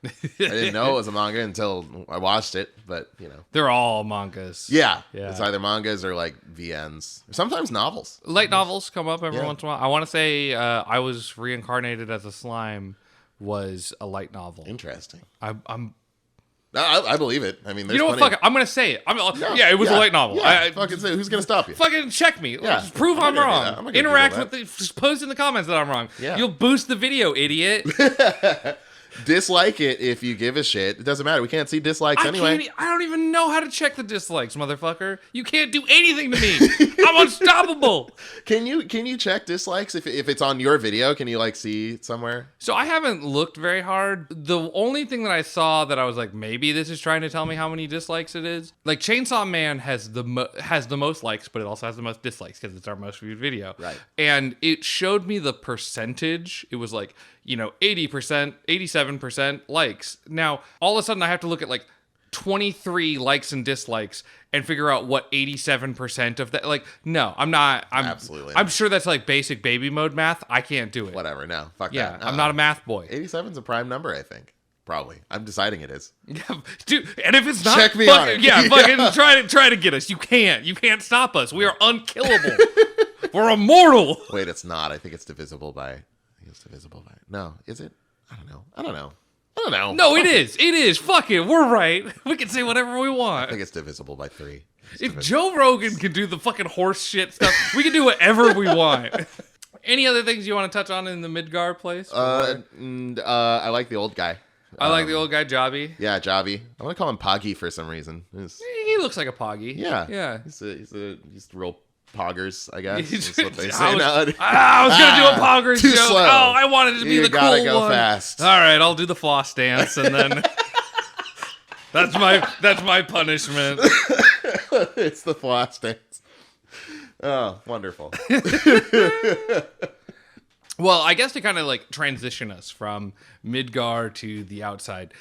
I didn't know it was a manga until I watched it, but you know. They're all mangas. Yeah. It's either mangas or like VNs. Or sometimes novels. Light novels come up every once in a while. I want to say I Was Reincarnated as a Slime was a light novel. Interesting. I believe it. I mean, there's you know what? Fuck it. I'm gonna say it. It was a light novel. Yeah, fucking say it. Who's gonna stop you? Fucking check me. Yeah, just prove I'm wrong. Interact with just post in the comments that I'm wrong. Yeah. You'll boost the video, idiot. Dislike it if you give a shit. It doesn't matter. We can't see dislikes anyway. I don't even know how to check the dislikes, motherfucker. You can't do anything to me. I'm unstoppable. Can you check dislikes if it's on your video? Can you like see somewhere? So I haven't looked very hard. The only thing that I saw that I was like, maybe this is trying to tell me how many dislikes it is. Like Chainsaw Man has the most likes, but it also has the most dislikes because it's our most viewed video. Right. And it showed me the percentage. It was like, you know, 80%, 87% likes. Now, all of a sudden I have to look at like 23 likes and dislikes and figure out what 87% of that. Like, no, I'm not. Absolutely. I'm sure that's like basic baby mode math. I can't do it. Whatever. No. Fuck yeah, that. I'm not a math boy. 87's a prime number, I think. Probably. I'm deciding it is. Yeah, dude. And if it's not, check me on it. Yeah, fucking try to get us. You can't stop us. We are unkillable. We're immortal. Wait, it's not. I think it's divisible by. No, is it? I don't know. No, it is. It is. Fuck it. We're right. We can say whatever we want. I think it's divisible by 3. If Joe Rogan can do the fucking horse shit stuff, we can do whatever we want. Any other things you want to touch on in the Midgar place? I like the old guy. I like the old guy, Jobby. Yeah, Jobby. I want to call him Poggy for some reason. He looks like a Poggy. Yeah. He's real poggers, I guess. That's what they say I nowadays. was going to do a poggers Too joke. slow. Oh, I wanted to be You the gotta cool go one. fast. All right, I'll do the floss dance, and then that's my punishment. It's the floss dance. Oh, wonderful. Well, I guess to kind of like transition us from Midgar to the outside,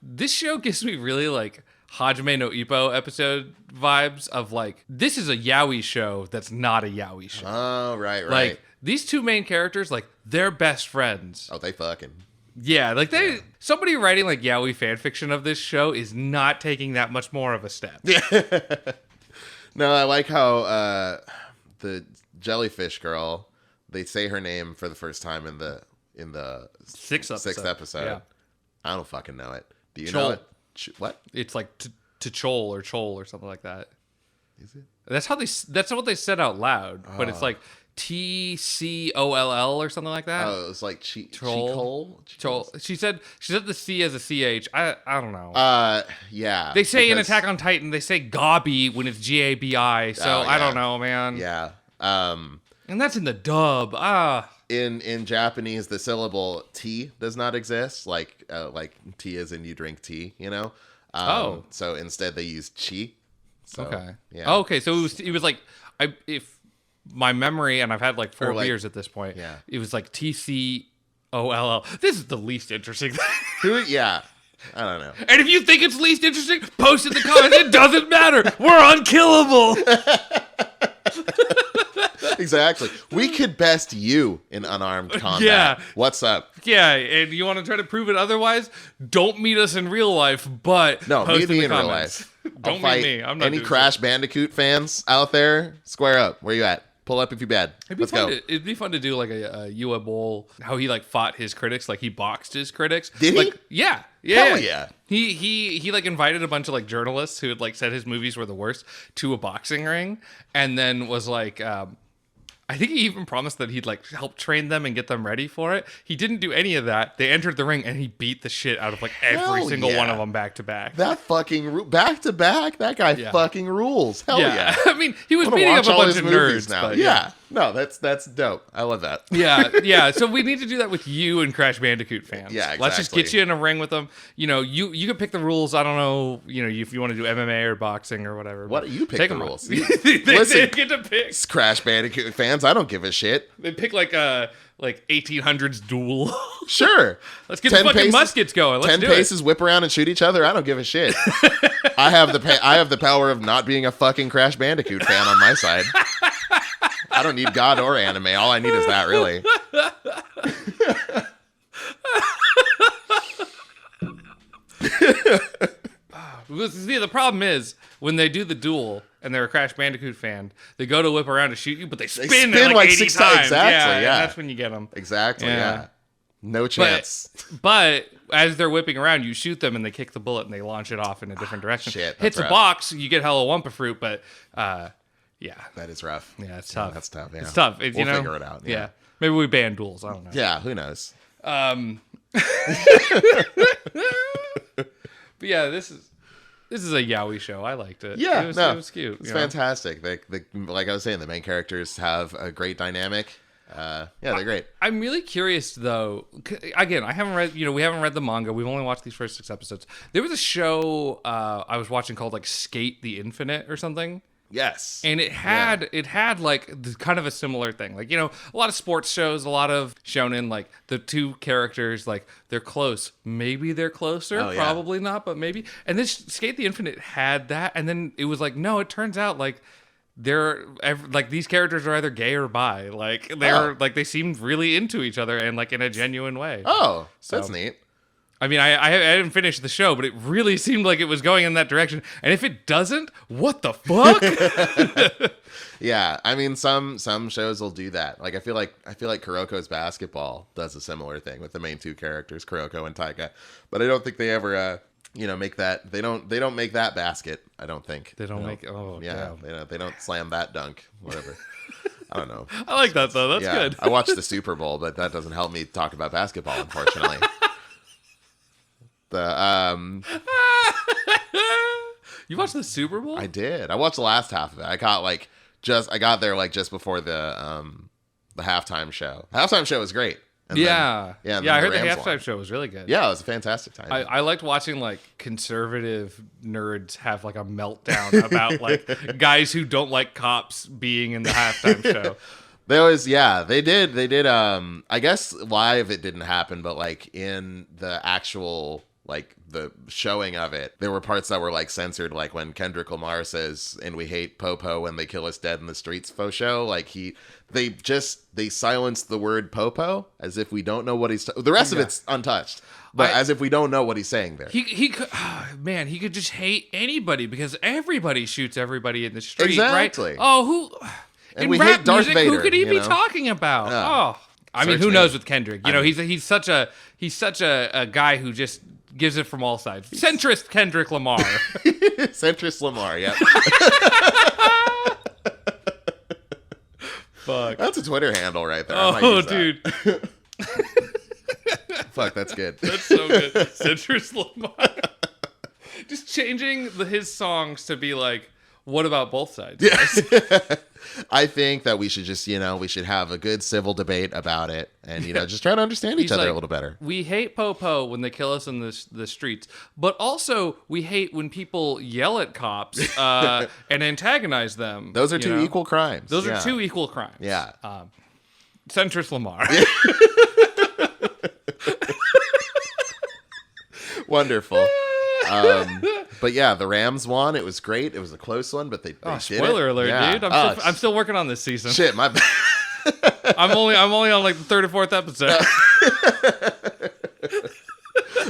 this show gives me really like Hajime no Ippo episode vibes of like, this is a yaoi show that's not a yaoi show. Oh, right. Like, these two main characters, like, they're best friends. Oh, they fucking. Yeah, like somebody writing like yaoi fan fiction of this show is not taking that much more of a step. Yeah. No, I like how the jellyfish girl, they say her name for the first time in the Sixth episode. Yeah. I don't fucking know it. Do you Chol. know it? What? It's like Chol or something like that. Is it? That's what they said out loud, but it's like TCOLL or something like that. Oh, it was like Chol. She said the C as a CH. I don't know. Yeah. They say in Attack on Titan, they say Gabi when it's GABI. So I don't know, man. Yeah. And that's in the dub. In Japanese, the syllable T does not exist. Like T as in you drink tea, you know? So instead they use chi. So, okay. Yeah. Oh, okay. So it was like, if my memory, and I've had like 4 beers at this point. Yeah. It was like TCOLL. This is the least interesting thing. Yeah. I don't know. And if you think it's least interesting, post in the comments. It doesn't matter. We're unkillable. Exactly. We could best you in unarmed combat. Yeah. What's up? Yeah, and you want to try to prove it otherwise? Don't meet us in real life, but No, post meet me the in real comments. life. Don't meet me. I'm not any doing Crash Bandicoot fans out there? Square up. Where you at? Pull up if you bad. Let's go. It'd be fun to do like a Yua Bowl, how he like fought his critics, like he boxed his critics. Did like, he? Yeah. Hell yeah. He like invited a bunch of like journalists who had like said his movies were the worst to a boxing ring, and then was like, I think he even promised that he'd like help train them and get them ready for it. He didn't do any of that. They entered the ring and he beat the shit out of like every single one of them back to back. That fucking back to back. That guy fucking rules. Hell yeah. I mean, he was beating up a bunch of nerds now. But yeah. No, that's dope. I love that. Yeah. So we need to do that with you and Crash Bandicoot fans. Yeah, exactly. Let's just get you in a ring with them. You know, you can pick the rules. I don't know, if you want to do MMA or boxing or whatever. What you pick the rules? They get to pick. Crash Bandicoot fans, I don't give a shit. They pick like 1800s duel. Sure. Let's get the fucking muskets going. Let's 10 do paces, whip around and shoot each other. I don't give a shit. I have the power of not being a fucking Crash Bandicoot fan on my side. I don't need God or anime. All I need is that, really. See, the problem is when they do the duel and they're a Crash Bandicoot fan, they go to whip around to shoot you, but they spin like 80 times. Exactly, yeah. And that's when you get them. Exactly, yeah. No chance. But as they're whipping around, you shoot them and they kick the bullet and they launch it off in a different direction. Shit, hits a box, you get hella Wumpa fruit, but yeah. That is rough. Yeah, it's tough. That's tough, yeah. It's tough. We'll figure it out. Yeah. Maybe we ban duels. I don't know. Yeah, who knows? But yeah, this is a yaoi show. I liked it. Yeah, it was cute. It's fantastic. Like I was saying, the main characters have a great dynamic. They're great. I'm really curious though. Again, I haven't read. We haven't read the manga. We've only watched these first 6 episodes. There was a show I was watching called like Skate the Infinite or something. Yes. And it had like kind of a similar thing. Like, a lot of sports shows, a lot of shonen, like the two characters, like they're close. Maybe they're closer, probably not, but maybe. And this Skate the Infinite had that. And then it was like, no, it turns out like they're like these characters are either gay or bi. Like they're like they seem really into each other and like in a genuine way. Oh, so that's neat. I mean, I didn't finish the show, but it really seemed like it was going in that direction. And if it doesn't, what the fuck? Yeah, I mean, some shows will do that. Like I feel like Kuroko's Basketball does a similar thing with the main two characters, Kuroko and Taika. But I don't think they ever, make that. They don't make that basket. I don't think They don't make. Oh, Yeah, damn. they don't slam that dunk. Whatever. I don't know. I like that though. That's good. I watched the Super Bowl, but that doesn't help me talk about basketball, unfortunately. You watched the Super Bowl? I did. I watched the last half of it. I got there like just before the halftime show. The halftime show was great. And yeah. Then, I heard the Rams halftime won. show was really good. Yeah, it was a fantastic time. I liked watching like conservative nerds have like a meltdown about like guys who don't like cops being in the halftime show. They did. I guess live it didn't happen, but like in the actual like the showing of it, there were parts that were like censored, like when Kendrick Lamar says, "And we hate Popo when they kill us dead in the streets." Faux show, like they silenced the word Popo as if we don't know what he's. The rest of it's untouched, but as if we don't know what he's saying there. He could, he could just hate anybody because everybody shoots everybody in the street, Exactly. right? Oh, who? And in we rap hate Darth music, Vader, who could he be know? talking about? Yeah. I mean, Search who me. knows with Kendrick? He's such a guy who just gives it from all sides. Centrist Kendrick Lamar. Centrist Lamar, yeah. Fuck. That's a Twitter handle right there. I might Oh, use that. dude. Fuck, that's good. That's so good. Centrist Lamar. Just changing his songs to be like, what about both sides? Yes. I think that we should just, we should have a good civil debate about it and, just try to understand each other a little better. We hate Popo when they kill us in the streets, but also we hate when people yell at cops and antagonize them. Those are two equal crimes. Those are two equal crimes. Yeah. Centrist Lamar. Wonderful. But yeah, the Rams won. It was great. It was a close one, but they did it. Spoiler alert, Yeah. dude! I'm still working on this season. Shit, my bad. I'm only on like the third or fourth episode.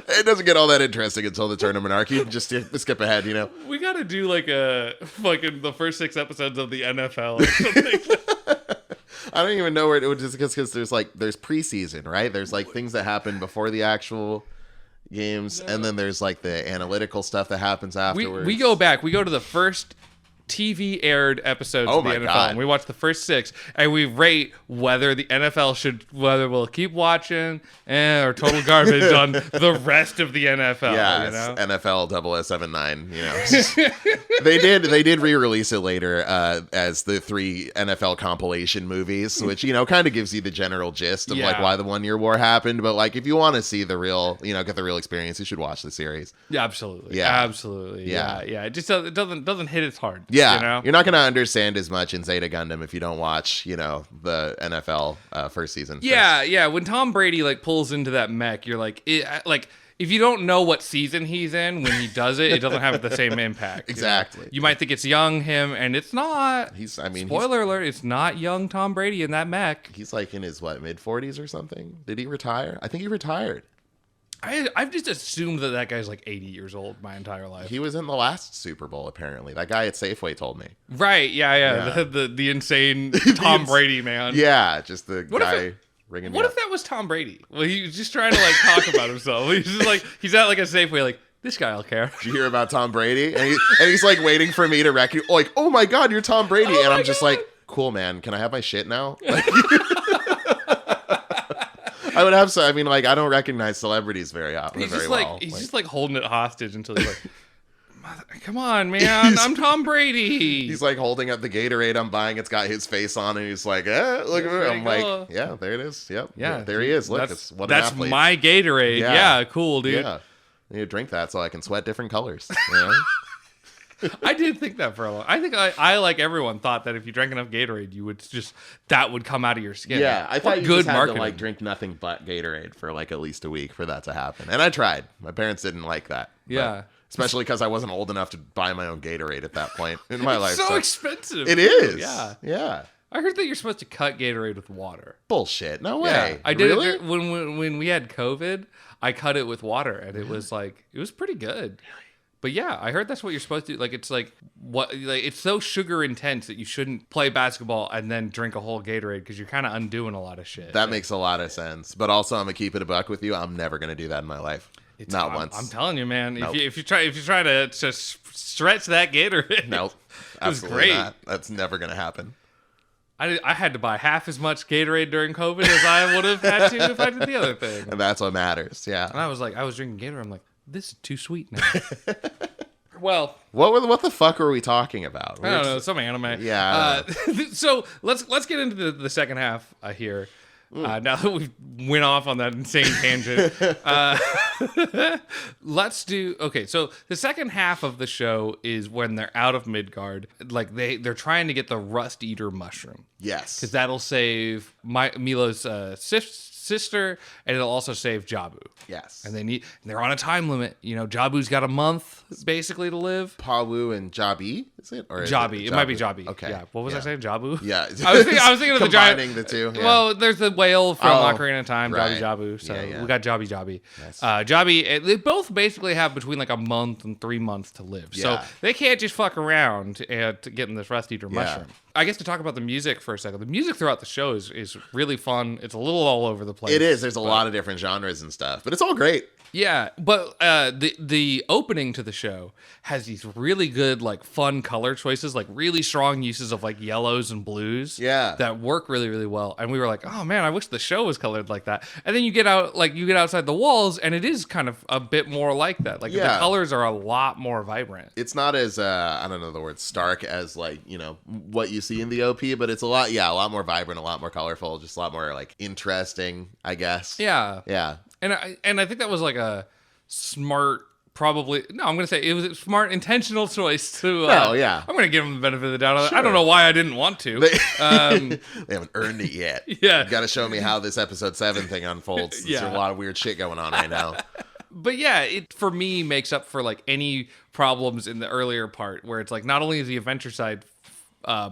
It doesn't get all that interesting until the tournament arc. You can just skip ahead, We got to do like a fucking the first 6 episodes of the NFL or something. I don't even know where it would just because there's preseason, right? There's like things that happen before the actual games, and then there's like the analytical stuff that happens afterwards. We go back. We go to the first TV aired episodes of the NFL. God. And we watch the first 6, and we rate whether the NFL whether we'll keep watching or total garbage on the rest of the NFL. Yeah, NFL 0079. They did re-release it later as the 3 NFL compilation movies, which kind of gives you the general gist of like why the 1 year war happened. But like if you want to see the real, get the real experience, you should watch the series. Yeah, absolutely. Yeah. Absolutely. Yeah. Yeah. It just doesn't hit as hard. Yeah, you're not going to understand as much in Zeta Gundam if you don't watch, the NFL first season. Yeah. When Tom Brady like pulls into that mech, you're like, if you don't know what season he's in when he does it, it doesn't have the same impact. Exactly. You might think it's young him, and it's not. Spoiler alert, it's not young Tom Brady in that mech. He's like in his mid-40s or something. Did he retire? I think he retired. I've just assumed that guy's like 80 years old my entire life. He was in the last Super Bowl, apparently. That guy at Safeway told me. Right, yeah. The insane Tom Brady man. Yeah, just the guy ringing me What up. if that was Tom Brady? Well, he was just trying to like talk about himself. He's just like, he's at like a Safeway like, this guy will care. Did you hear about Tom Brady? And he's like waiting for me to recognize, like, oh my God, you're Tom Brady. And I'm just like, cool, man. Can I have my shit now? Like, I would have I don't recognize celebrities very often. He's very just well. He's just like holding it hostage until he's like, come on, man, I'm Tom Brady. He's like holding up the Gatorade I'm buying. It's got his face on, and he's like, look at me. I'm like, yeah, there it is. Yep. Yeah, there he is. Look, that's athlete. my Gatorade. Yeah, cool, dude. Yeah. I need to drink that so I can sweat different colors. I did think that for a while. I think I like everyone thought that if you drank enough Gatorade, you would that would come out of your skin. Yeah, I thought you good just had marketing. to like drink nothing but Gatorade for like at least a week for that to happen. And I tried. My parents didn't like that. Yeah. Especially because I wasn't old enough to buy my own Gatorade at that point in my life. So expensive. It is. Yeah. Yeah. I heard that you're supposed to cut Gatorade with water. Bullshit. No way. Yeah, I did really? it when we had COVID. I cut it with water, and it was pretty good. But yeah, I heard that's what you're supposed to do. Like, it's it's so sugar intense that you shouldn't play basketball and then drink a whole Gatorade because you're kind of undoing a lot of shit. That makes a lot of sense. But also, I'm gonna keep it a buck with you. I'm never gonna do that in my life. Not once. I'm telling you, man. Nope. If you try to stretch that Gatorade, Nope. It was Absolutely great. not. That's never gonna happen. I had to buy half as much Gatorade during COVID as I would have had to if I did the other thing. And that's what matters. Yeah. And I was drinking Gatorade. I'm like, this is too sweet now. Well, what the fuck were we talking about? I don't know, some anime. Yeah. So let's get into the second half here. Now that we went off on that insane tangent, let's do. Okay, so the second half of the show is when they're out of Midgard. Like they're trying to get the Rust Eater mushroom. Yes. Because that'll save Milo's sister, and it'll also save Jabu. Yes. And they're on a time limit. You know, Jabu's got a month basically to live. Pawu and Jabi, is it? Or is Jabi. It might be Jabu? Jabi. Okay. Yeah. What was I saying? Jabu? Yeah. I was thinking of the giant. Combining the two. Yeah. Well, there's the whale from Ocarina of Time, right. Jabu. So Yeah. we got Jabi. Nice. Jabi, they both basically have between like a month and 3 months to live. So Yeah. they can't just fuck around to getting this Rust Eater mushroom. I guess to talk about the music for a second. The music throughout the show is really fun. It's a little all over the place. It is. There's a lot of different genres and stuff, but it's all great. Yeah, but the opening to the show has these really good, like, fun color choices, like really strong uses of like yellows and blues. Yeah. That work really, really well. And we were like, oh man, I wish the show was colored like that. And then you get outside the walls, and it is kind of a bit more like that. Like the colors are a lot more vibrant. It's not as I don't know the word stark as like, you know, what you see in the OP, but it's a lot more vibrant, a lot more colorful, just a lot more like interesting, I guess. Yeah. Yeah. And I think that was like a smart, I'm going to say it was a smart, intentional choice to. I'm going to give them the benefit of the doubt. Sure. I don't know why I didn't want to. They haven't earned it yet. Yeah. You got to show me how this episode 7 thing unfolds. There's a lot of weird shit going on right now. But yeah, it for me makes up for like any problems in the earlier part where it's like not only is the adventure side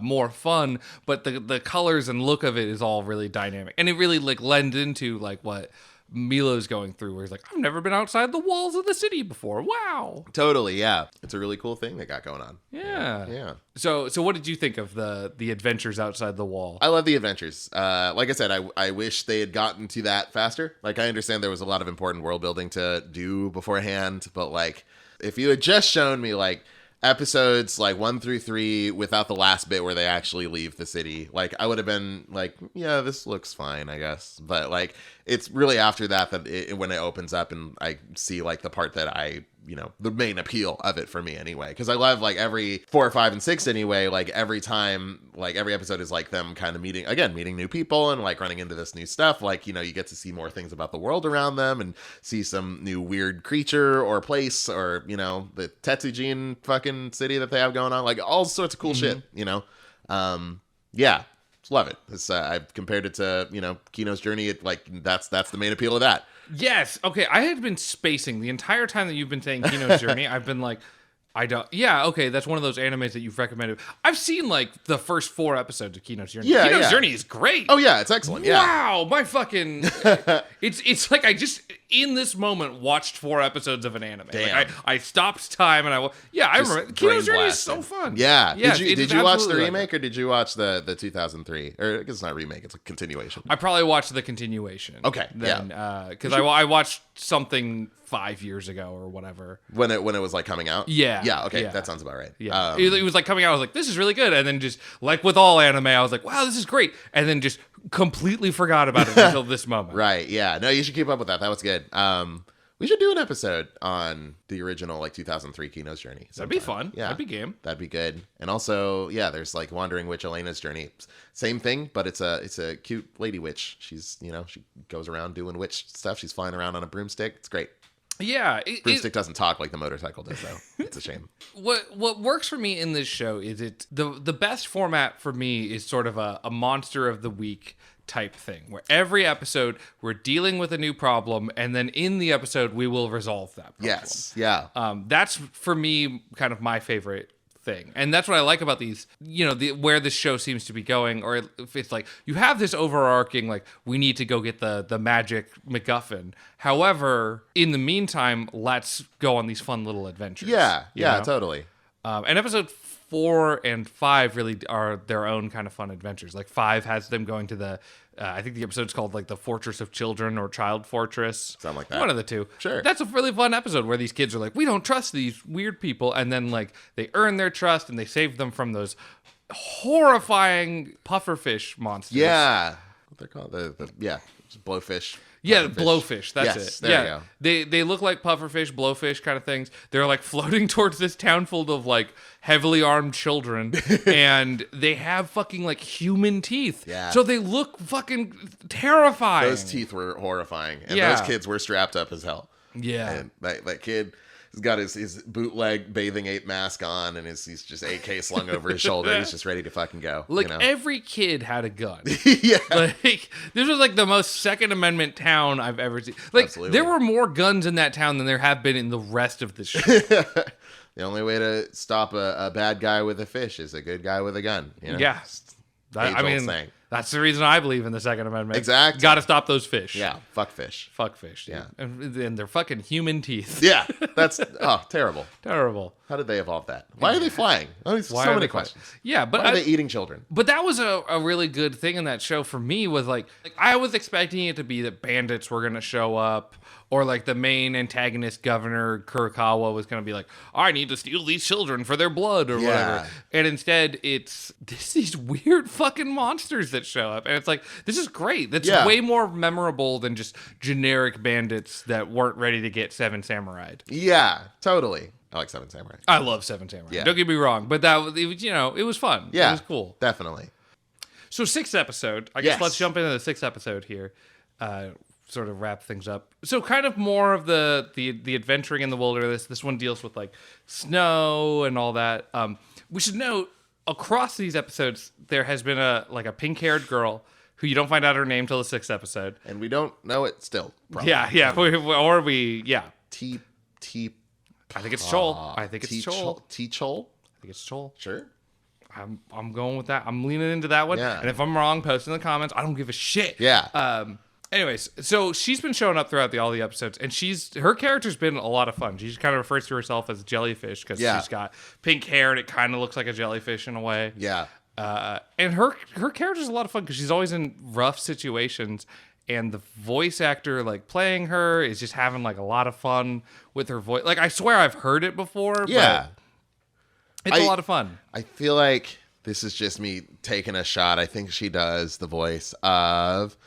more fun, but the colors and look of it is all really dynamic, and it really like lends into like what Milo's going through, where he's like, I've never been outside the walls of the city before. Wow. Totally, yeah. It's a really cool thing they got going on. Yeah. So what did you think of the adventures outside the wall? I love the adventures. Like I said, I wish they had gotten to that faster. Like, I understand there was a lot of important world building to do beforehand, but like, if you had just shown me like episodes like 1 through 3 without the last bit where they actually leave the city, like I would have been like, yeah, this looks fine, I guess. But like, it's really after that when it opens up and I see like the part that the main appeal of it for me anyway, because I love like every 4, 5, and 6 anyway. Like every time, like every episode is like them kind of meeting new people and like running into this new stuff. Like, you get to see more things about the world around them and see some new weird creature or place or, the Tetsujin fucking city that they have going on. Like all sorts of cool shit, yeah. Love it. I've compared it to, Kino's Journey. That's the main appeal of that. Yes. Okay. I had been spacing the entire time that you've been saying Kino's Journey. I've been like, I don't. Yeah. Okay. That's one of those animes that you've recommended. I've seen like the first 4 episodes of Kino's Journey. Yeah, Kino's Journey is great. Oh yeah, it's excellent. Yeah. Wow. My fucking. It's like I just in this moment watched 4 episodes of an anime. Damn. Like I stopped time and I remember Kino's Journey is so fun. Yeah. Did you watch the remake like or did you watch the 2003? Or I guess it's not a remake. It's a continuation. I probably watched the continuation. Okay. Then, because I watched something 5 years ago or whatever when it was like coming out. Yeah. Okay, that sounds about right. Yeah, it was like coming out. I was like, this is really good, and then just like with all anime, I was like, wow, this is great, and then just completely forgot about it until this moment. Right. Yeah. No, you should keep up with that. That was good. We should do an episode on the original like 2003 Kino's Journey sometime. That'd be fun. Yeah, that'd be game. That'd be good. And also, yeah, there's like Wandering Witch Elena's Journey. Same thing, but it's a cute lady witch. She's she goes around doing witch stuff. She's flying around on a broomstick. It's great. Yeah, broomstick doesn't talk like the motorcycle does, though. It's a shame. What works for me in this show is the best format for me is sort of a monster of the week type thing, where every episode we're dealing with a new problem, and then in the episode we will resolve that problem. Yes, yeah. That's for me kind of my favorite thing. And that's what I like about these, where this show seems to be going, or if it's like, you have this overarching, like, we need to go get the magic MacGuffin. However, in the meantime, let's go on these fun little adventures. Yeah, know? Totally. And episode 4 and 5 really are their own kind of fun adventures. Like 5 has them going to I think the episode's called like the Fortress of Children or Child Fortress. Something like that. One of the two. Sure. That's a really fun episode where these kids are like, we don't trust these weird people. And then like they earn their trust and they save them from those horrifying pufferfish monsters. Yeah. What they're called? Just blowfish. Yeah, blowfish. That's yes, it. There you go. They look like pufferfish, blowfish kind of things. They're like floating towards this town full of like heavily armed children, and they have fucking like human teeth. Yeah. So they look fucking terrifying. Those teeth were horrifying, and those kids were strapped up as hell. Yeah. And that kid has got his bootleg Bathing Ape mask on, and he's just AK slung over his shoulder. He's just ready to fucking go. Like, every kid had a gun. Yeah. Like, this was like the most Second Amendment town I've ever seen. Like, Absolutely. there were more guns in that town than there have been in the rest of the show. The only way to stop a bad guy with a fish is a good guy with a gun. Yeah. Saying. That's the reason I believe in the Second Amendment. Exactly. Got to stop those fish. Yeah, fuck fish. Fuck fish. Dude. Yeah. And they're fucking human teeth. Yeah, that's terrible. Terrible. How did they evolve that? Why are they flying? Why so are many they questions. Yeah, but why are they eating children? But that was a really good thing in that show for me, was like I was expecting it to be that bandits were going to show up, or like the main antagonist, Governor Kurokawa, was going to be like, I need to steal these children for their blood or whatever. And instead, it's these weird fucking monsters that show up. And it's like, this is great. That's way more memorable than just generic bandits that weren't ready to get Seven Samurai. Yeah, totally. I like Seven Samurai. I love Seven Samurai. Yeah. Don't get me wrong. But it was, it was fun. Yeah, it was cool. Definitely. So 6th episode. I guess let's jump into the 6th episode here. Sort of wrap things up. So kind of more of the adventuring in the wilderness. This one deals with like snow and all that. We should note across these episodes there has been a pink-haired girl who you don't find out her name till the 6th episode, and we don't know it still. Probably. Yeah. T. I think it's Chol. I think it's Chol. T-Chol? I think it's Chol. Sure. I'm going with that. I'm leaning into that one. Yeah. And if I'm wrong, post in the comments. I don't give a shit. Yeah. Anyways, so she's been showing up throughout all the episodes, and her character's been a lot of fun. She kind of refers to herself as jellyfish because she's got pink hair and it kind of looks like a jellyfish in a way. Yeah. And her character's a lot of fun because she's always in rough situations, and the voice actor like playing her is just having like a lot of fun with her voice. Like, I swear I've heard it before. Yeah. But it's a lot of fun. I feel like this is just me taking a shot. I think she does the voice of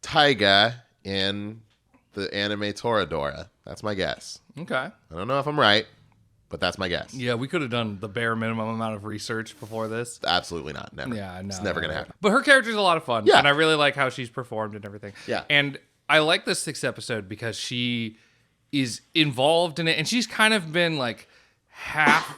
Taiga in the anime Toradora. That's my guess. Okay. I don't know if I'm right, but that's my guess. Yeah, we could have done the bare minimum amount of research before this. Absolutely not. Never. Yeah, no. It's never going to happen. But her character's a lot of fun. Yeah. And I really like how she's performed and everything. Yeah. And I like this 6th episode because she is involved in it, and she's kind of been like half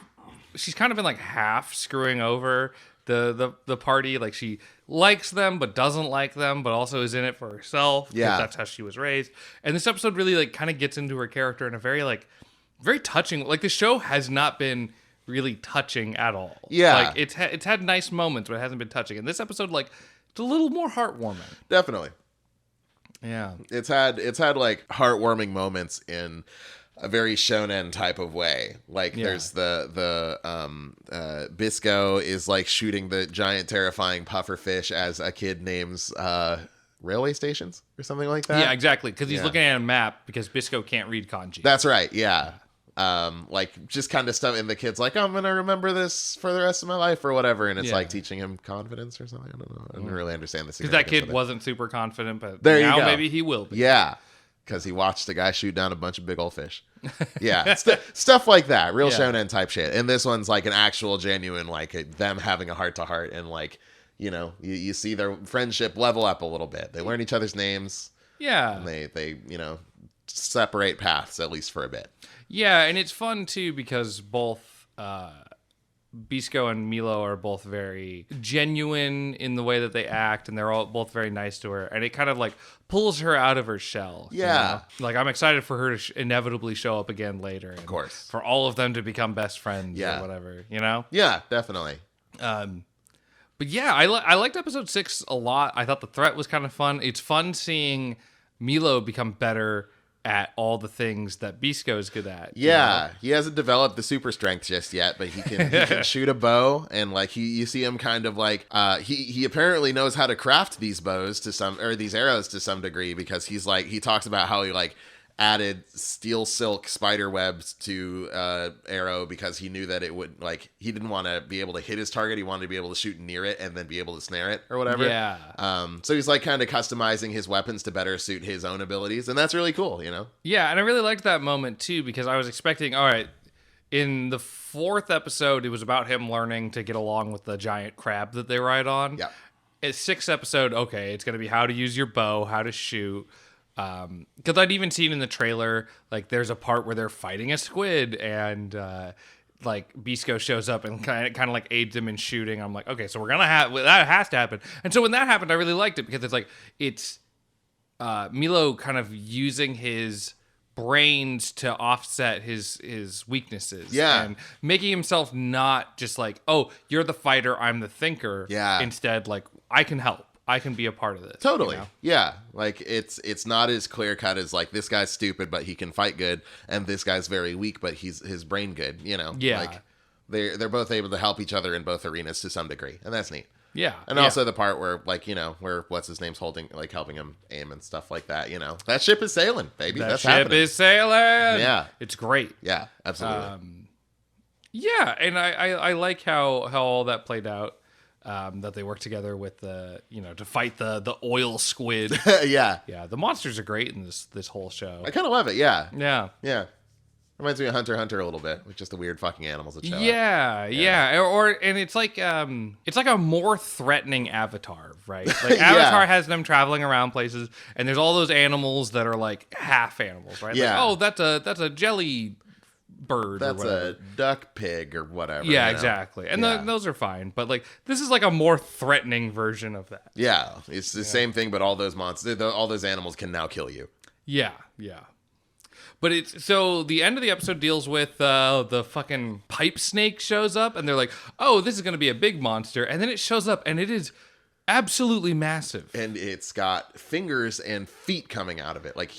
screwing over the party. Like, she likes them but doesn't like them, but also is in it for herself. Yeah, that's how she was raised. And this episode really like kind of gets into her character in a very touching. Like, the show has not been really touching at all. Yeah, like it's had nice moments, but it hasn't been touching. And this episode, like, it's a little more heartwarming. Definitely. Yeah, it's had like heartwarming moments in a very shonen type of way. Like, there's the Bisco is like shooting the giant terrifying pufferfish as a kid names railway stations or something like that. Yeah, exactly. Because he's looking at a map because Bisco can't read kanji. That's right. Yeah. Like, just kind of stuff, and the kid's like, I'm gonna remember this for the rest of my life or whatever, and it's like teaching him confidence or something. I don't know. I don't really understand this, because that kid wasn't super confident, but now maybe he will be. Yeah, because he watched the guy shoot down a bunch of big old fish. Yeah, stuff like that, real shonen type shit. And this one's like an actual genuine, like, them having a heart to heart, and like, you see their friendship level up a little bit. They learn each other's names. Yeah, and they separate paths, at least for a bit. Yeah, and it's fun too because both Bisco and Milo are both very genuine in the way that they act, and they're all both very nice to her, and it kind of like pulls her out of her shell. Yeah. Like I'm excited for her to inevitably show up again later. Of course. For all of them to become best friends Yeah. or whatever, you know? Yeah, definitely. But yeah, I liked episode 6 a lot. I thought the threat was kind of fun. It's fun seeing Milo become better at all the things that Bisco is good at. Yeah, he hasn't developed the super strength just yet, but he can shoot a bow, and like you see him kind of like he apparently knows how to craft these bows these arrows to some degree, because he talks about how he like added steel silk spider webs to arrow because he knew that it would like he didn't want to be able to hit his target, he wanted to be able to shoot near it and then be able to snare it or whatever. So he's like kind of customizing his weapons to better suit his own abilities, and that's really cool, you know. Yeah, and I really liked that moment too, because I was expecting, all right, in the 4th episode it was about him learning to get along with the giant crab that they ride on. Yeah. In 6th episode, okay, it's gonna be how to use your bow, how to shoot. Because I'd even seen in the trailer, like there's a part where they're fighting a squid, and like Bisco shows up and kind of like aids him in shooting. I'm like, okay, so we're gonna have that has to happen. And so when that happened, I really liked it, because it's Milo kind of using his brains to offset his weaknesses. Yeah. And making himself not just like, oh, you're the fighter, I'm the thinker. Yeah. Instead, like, I can help. I can be a part of this. Totally. You know? Yeah. Like it's not as clear cut as like this guy's stupid but he can fight good, and this guy's very weak but his brain good, you know. Yeah. Like they're both able to help each other in both arenas to some degree, and that's neat. Yeah. And also the part where like, you know, where what's his name's holding like helping him aim and stuff like that, you know. That ship is sailing, baby. That That's ship happening. is sailing. Yeah. It's great. Yeah, absolutely. Yeah, and I like how all that played out. That they work together with to fight the oil squid. Yeah. Yeah, the monsters are great in this whole show. I kind of love it. Yeah. Yeah. Yeah. Reminds me of Hunter x Hunter a little bit, with just the weird fucking animals that show up. Yeah. And it's like a more threatening Avatar, right? Like Avatar has them traveling around places, and there's all those animals that are like half animals, right? Yeah. Like, oh, that's a jelly bird. That's or whatever. a duck pig or whatever. Yeah, you know? exactly. And those are fine, but like this is like a more threatening version of that. Yeah, it's the same thing, but all those all those animals can now kill you. Yeah. But it's so the end of the episode deals with the fucking pipe snake shows up, and they're like, "Oh, this is going to be a big monster," and then it shows up, and it is absolutely massive, and it's got fingers and feet coming out of it, like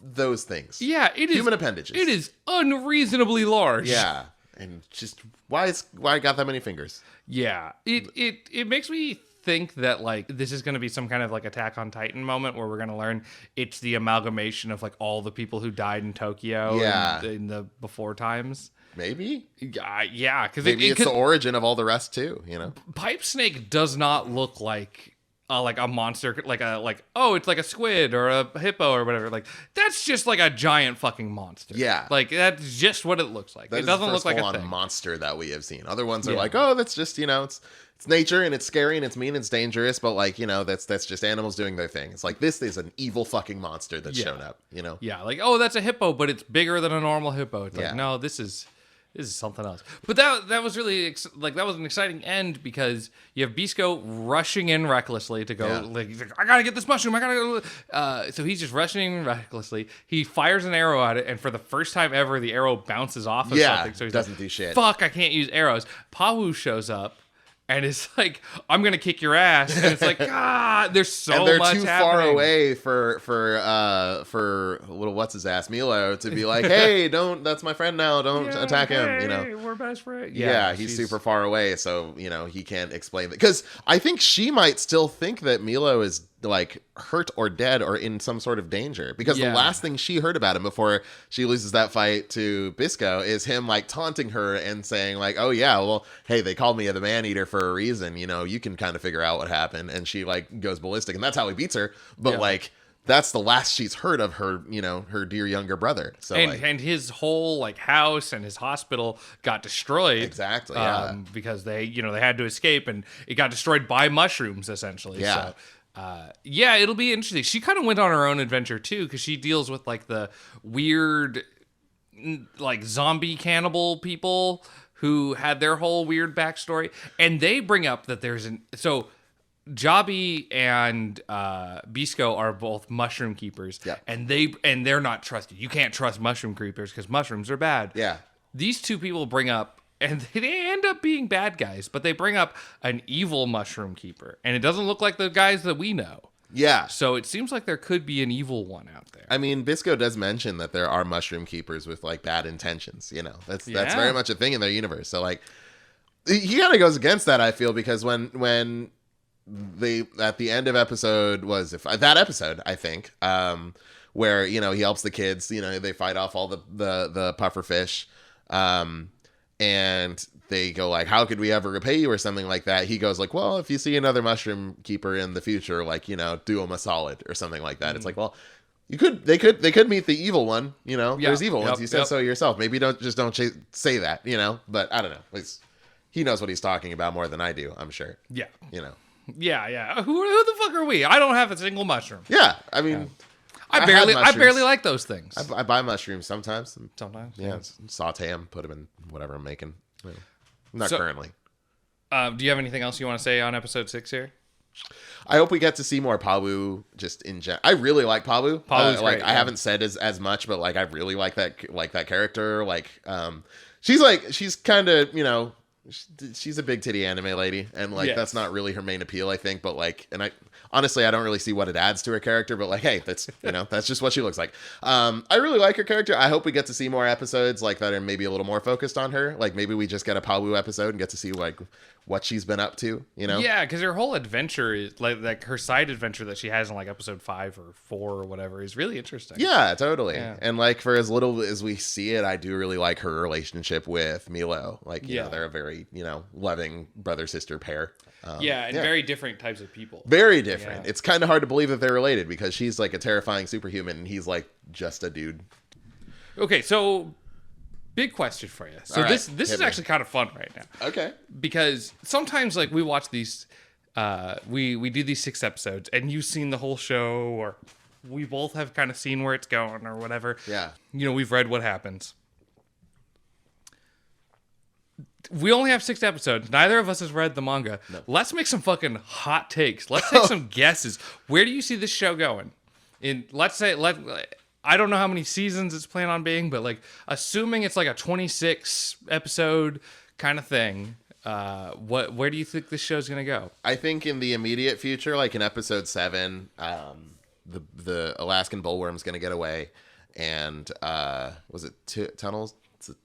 those things. Yeah, it is human appendages. It is unreasonably large. Yeah, and just why it got that many fingers? Yeah, it makes me think that like this is going to be some kind of like Attack on Titan moment where we're going to learn it's the amalgamation of like all the people who died in Tokyo in the before times. Maybe. Yeah, because maybe it's the origin of all the rest too. You know, Pipe Snake does not look like a monster, it's like a squid or a hippo or whatever. Like that's just like a giant fucking monster. Yeah, like that's just what it looks like. It doesn't look like a thing. Monster that we have seen. Other ones are like, oh, that's just it's nature and it's scary and it's mean and it's dangerous, but like that's just animals doing their thing. It's like this is an evil fucking monster that's shown up. You know? Yeah, like that's a hippo, but it's bigger than a normal hippo. It's like no, this is something else. But that was really that was an exciting end because you have Bisco rushing in recklessly to go he's like, I gotta get this mushroom. I gotta go. So he's just rushing in recklessly. He fires an arrow at it, and for the first time ever, the arrow bounces off of something. So he doesn't do shit. Fuck, I can't use arrows. Pawu shows up. And it's like, I'm gonna kick your ass. And it's like, God, there's so much happening. And they're too far away for little what's his ass Milo to be like, hey, that's my friend now. Don't attack him. You know, we're best friends. Yeah, he's super far away, so he can't explain it. Because I think she might still think that Milo is like hurt or dead or in some sort of danger, because the last thing she heard about him before she loses that fight to Bisco is him like taunting her and saying like, oh yeah, well, hey, they called me the man-eater for a reason, you can kind of figure out what happened. And she like goes ballistic, and that's how he beats her. But like that's the last she's heard of her, her dear younger brother. So and his whole like house and his hospital got destroyed. Exactly. Because they had to escape, and it got destroyed by mushrooms essentially. Yeah. So it'll be interesting. She kind of went on her own adventure too, because she deals with like the weird like zombie cannibal people who had their whole weird backstory, and they bring up that so Jabi and Bisco are both mushroom keepers, and they're not trusted. You can't trust mushroom keepers because mushrooms are bad. Yeah. These two people bring up, and they end up being bad guys, but they bring up an evil mushroom keeper, and it doesn't look like the guys that we know. Yeah. So it seems like there could be an evil one out there. I mean, Bisco does mention that there are mushroom keepers with like bad intentions. You know, that's very much a thing in their universe. So like, he kind of goes against that, I feel, because when they at the end of that episode, I think, where he helps the kids. They fight off all the puffer fish, and they go like, how could we ever repay you or something like that? He goes like, well, if you see another mushroom keeper in the future, like, do him a solid or something like that. It's like, well, they could meet the evil one, there's evil ones. You said so yourself. Maybe don't say that, but I don't know. He knows what he's talking about more than I do, I'm sure. Yeah. Yeah. Who the fuck are we? I don't have a single mushroom. Yeah. I mean, I barely like those things. I buy mushrooms sometimes. Yeah. Saute them, put them in whatever I'm making. Not currently. Do you have anything else you want to say on episode 6 here? I hope we get to see more Pawu just in general. I really like Pawu. Palu's like great, I haven't said as much, but like I really like that character. Like she's kind of, she's a big titty anime lady, and like that's not really her main appeal, I think, but like, and I honestly I don't really see what it adds to her character, but like, hey, that's that's just what she looks like. I really like her character. I hope we get to see more episodes like that are maybe a little more focused on her. Like maybe we just get a Pawu episode and get to see like what she's been up to, Yeah, because her whole adventure is like her side adventure that she has in like episode 5 or 4 or whatever is really interesting. Yeah, totally. Yeah. And like for as little as we see it, I do really like her relationship with Milo. Like, you know, they're a very, loving brother-sister pair. Very different types of people. Very different. Yeah. It's kind of hard to believe that they're related because she's like a terrifying superhuman and he's like just a dude. Okay, so big question for you. So this is actually kind of fun right now. Okay. Because sometimes like we watch these, we do these 6 episodes and you've seen the whole show, or we both have kind of seen where it's going or whatever. Yeah. We've read what happens. We only have 6 episodes. Neither of us has read the manga. No. Let's make some fucking hot takes. Let's take some guesses. Where do you see this show going? I don't know how many seasons it's planned on being, but like assuming it's like a 26 episode kind of thing, where do you think this show's gonna go? I think in the immediate future, like in episode 7, the Alaskan bullworm's gonna get away, and was it tunnels?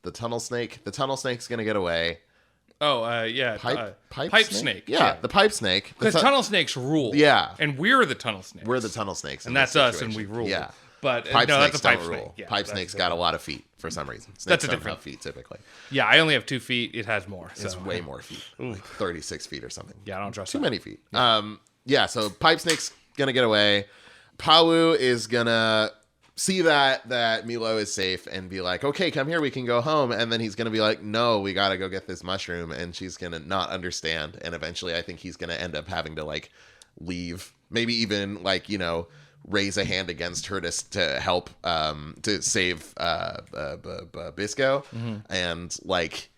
The tunnel snake. The tunnel snake's gonna get away. Oh, yeah. Pipe snake. Yeah, the pipe snake. Because tunnel snakes rule. Yeah. And we're the tunnel snakes. We're the tunnel snakes. And that's us, and we rule. Yeah. But pipe no, snakes that's a pipe don't snake. rule. Yeah, pipe snakes got a lot of feet for some reason. Snakes that's a don't different have feet typically. Yeah, I only have 2 feet. It has more. It's way more feet. Like 36 feet or something. Yeah, I don't trust Too many feet. Yeah. So pipe snake's gonna get away. Pawu is gonna see that Milo is safe and be like, okay, come here, we can go home. And then he's going to be like, no, we got to go get this mushroom. And she's going to not understand. And eventually I think he's going to end up having to like leave, maybe even like, raise a hand against her to help, to save, Bisco. Mm-hmm. And like,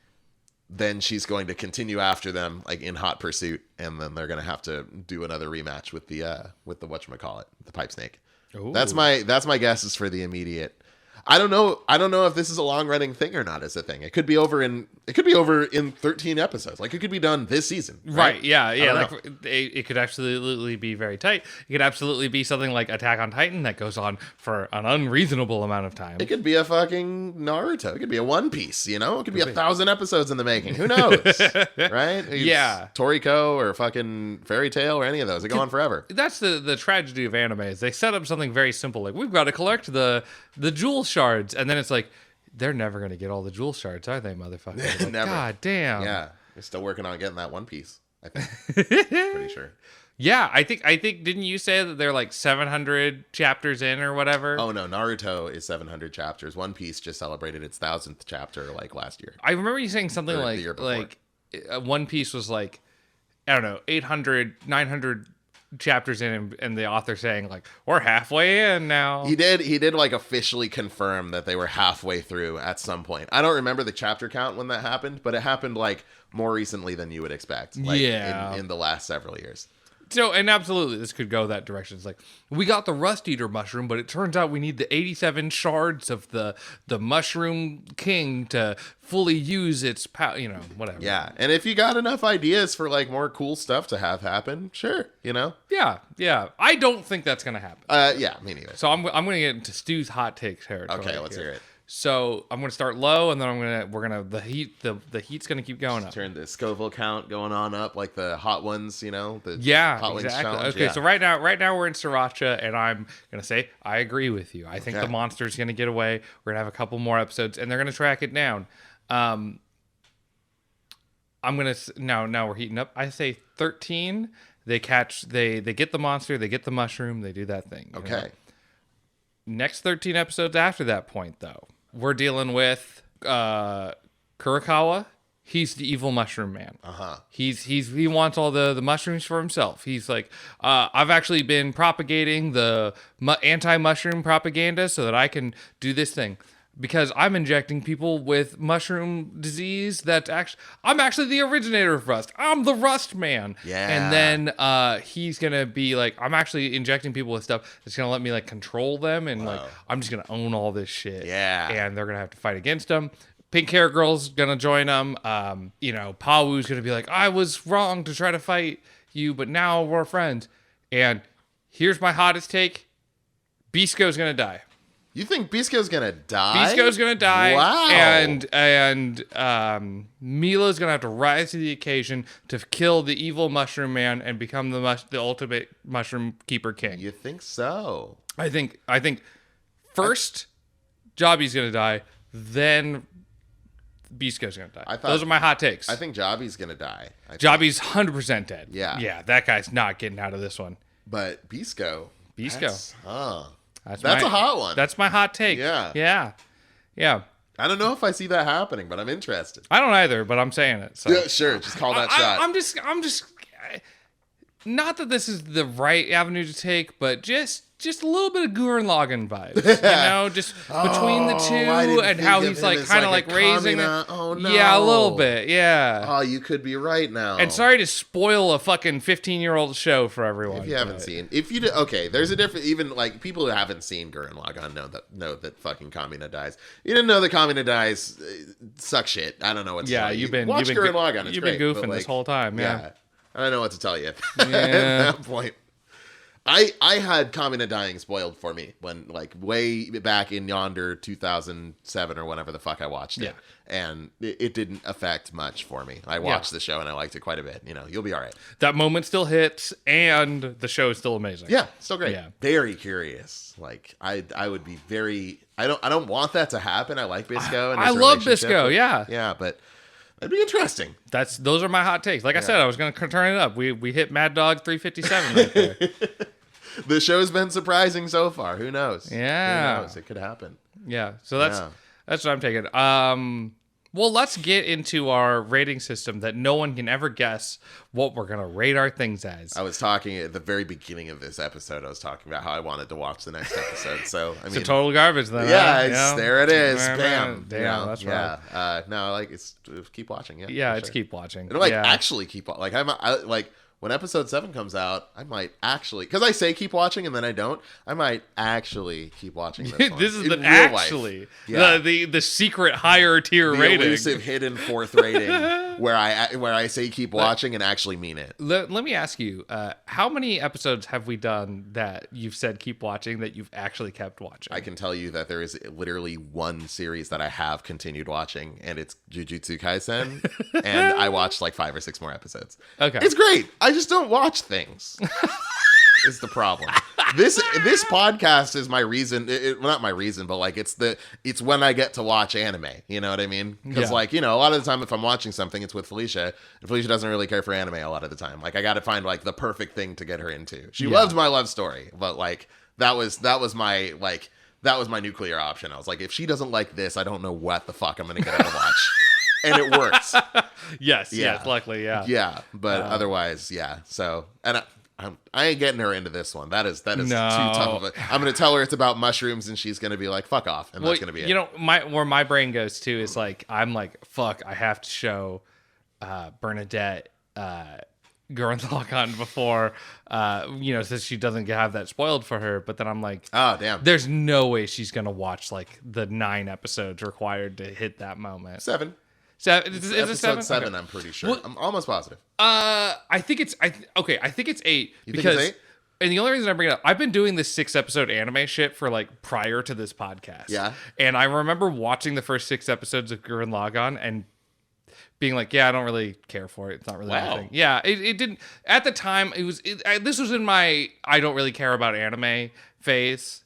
then she's going to continue after them like in hot pursuit. And then they're going to have to do another rematch with the whatchamacallit, the pipe snake. Ooh. That's my guesses for the immediate. I don't know if this is a long running thing or not as a thing. It could be over in 13 episodes. Like it could be done this season. Right. Yeah. Like it could absolutely be very tight. It could absolutely be something like Attack on Titan that goes on for an unreasonable amount of time. It could be a fucking Naruto. It could be a One Piece, It could be 1,000 episodes in the making. Who knows? Right? Yeah. Toriko or fucking Fairy Tail or any of those. They go on forever. That's the tragedy of anime is they set up something very simple. Like we've got to collect the jewel shards, and then it's like they're never going to get all the jewel shards, are they, motherfucker? Like, never. God damn. Yeah, they're still working on getting that One Piece, I think. Pretty sure. Yeah, I think didn't you say that they're like 700 chapters in or whatever? Oh no, Naruto is 700 chapters. One Piece just celebrated its 1,000th chapter like last year. I remember you saying something like One Piece was like, I don't know, 800, 900 chapters in, and the author saying like, we're halfway in now. He did like officially confirm that they were halfway through at some point. I don't remember the chapter count when that happened, but it happened like more recently than you would expect. Like, in the last several years. So, and absolutely, this could go that direction. It's like, we got the rust eater mushroom, but it turns out we need the 87 shards of the mushroom king to fully use its power, whatever. Yeah, and if you got enough ideas for like more cool stuff to have happen, sure, Yeah. I don't think that's gonna happen. Yeah, me neither. So I'm gonna get into Stu's hot takes territory. Okay, let's hear it. So I'm gonna start low, and then the heat's gonna keep going up. Turn the Scoville count going on up, like the hot ones, the hot wings exactly. challenge. Okay, yeah. so right now we're in Sriracha, and I'm gonna say I agree with you. I think the monster's gonna get away. We're gonna have a couple more episodes, and they're gonna track it down. I'm gonna now we're heating up. I say 13. They get the monster, they get the mushroom, they do that thing. Okay. Next 13 episodes after that point, though, we're dealing with Kurikawa. He's the evil mushroom man. He wants all the mushrooms for himself. He's like, I've actually been propagating the anti-mushroom propaganda so that I can do this thing. Because I'm injecting people with mushroom disease I'm actually the originator of rust. I'm the rust man. Yeah. And then he's going to be like, I'm actually injecting people with stuff that's going to let me like control them. And like, I'm just going to own all this shit. Yeah. And they're going to have to fight against him. Pink hair girl's going to join them. Pawu's going to be like, I was wrong to try to fight you, but now we're friends. And here's my hottest take. Bisco's going to die. You think Bisco's gonna die? Bisco's gonna die. Wow. And Mila's gonna have to rise to the occasion to kill the evil mushroom man and become the ultimate mushroom keeper king. You think so? I think first Jobby's gonna die, then Bisco's gonna die. Those are my hot takes. I think Jobby's gonna die. Jobby's 100% dead. Yeah. Yeah, that guy's not getting out of this one. But Bisco. That's a hot one. That's my hot take. Yeah. I don't know if I see that happening, but I'm interested. I don't either, but I'm saying it. So. Yeah, sure. Just call that shot. I'm just. Not that this is the right avenue to take, but just a little bit of Gurren Lagann vibes, just between the two and how he's like kind of like raising it. Oh no. Yeah, a little bit. Yeah. Oh, you could be right now. And sorry to spoil a fucking 15-year-old show for everyone. If you haven't seen, there's a different. Even like people who haven't seen Gurren Lagann know that fucking Kamina dies. You didn't know that Kamina dies. Suck shit. I don't know what to tell you. Watch Gurren Lagann. It's you've great, been goofing this whole time. Yeah. I don't know what to tell you at that point. I had Kamina dying spoiled for me when like way back in yonder 2007 or whenever the fuck I watched it. And it didn't affect much for me. I watched the show and I liked it quite a bit. You'll be all right. That moment still hits and the show is still amazing. Yeah, still great. Yeah. Very curious. Like I would be very I don't want that to happen. I like Bisco and I love Bisco, yeah. Yeah, but that'd be interesting. Those are my hot takes. Like I said, I was going to turn it up. We hit Mad Dog 357 right there. The show's been surprising so far. Who knows? Yeah. Who knows? It could happen. Yeah. So that's what I'm taking. Well, let's get into our rating system that no one can ever guess what we're going to rate our things as. I was talking at the very beginning of this episode. I was talking about how I wanted to watch the next episode. So, I mean, it's a total garbage then. Yeah, there it is. Bam. Damn, that's right. No, like it's keep watching. Yeah, it's keep watching. And actually keep like when episode 7 comes out, I might actually, because I say keep watching and then I don't, I might actually keep watching this one. This is the secret higher tier rating. The elusive hidden 4th rating where I say keep watching and actually mean it. Let me ask you, how many episodes have we done that you've said keep watching that you've actually kept watching? I can tell you that there is literally one series that I have continued watching, and it's Jujutsu Kaisen, and I watched like 5 or 6 more episodes. Okay. It's great. I just don't watch things. Is the problem. This podcast is my reason. Not my reason, but like it's when I get to watch anime. You know what I mean? Because a lot of the time if I'm watching something, it's with Felicia, and Felicia doesn't really care for anime a lot of the time. Like I got to find like the perfect thing to get her into. She loves my love story, but like that was my nuclear option. I was like, if she doesn't like this, I don't know what the fuck I'm gonna get her to watch. And it works. Yes, luckily, Yeah, but otherwise, yeah. So, and I ain't getting her into this one. That is No. too tough of a. I'm gonna tell her it's about mushrooms, and she's gonna be like, "Fuck off," and that's gonna be it. You know, where my brain goes to is like, I'm like, fuck, I have to show Bernadette Gurren Lagann before, since she doesn't have that spoiled for her. But then I'm like, Oh damn, there's no way she's gonna watch like the 9 episodes required to hit that moment. 7. Is it Episode 7? Okay. I'm pretty sure. Well, I'm almost positive. I think it's I think it's 8 You because think it's 8? and the only reason I bring it up, I've been doing this 6-episode anime shit for like prior to this podcast. Yeah. And I remember watching the first 6 episodes of Gurren Lagann and being like, yeah, I don't really care for it. It's not really my thing. Yeah, it didn't at the time. This was in my I don't really care about anime phase.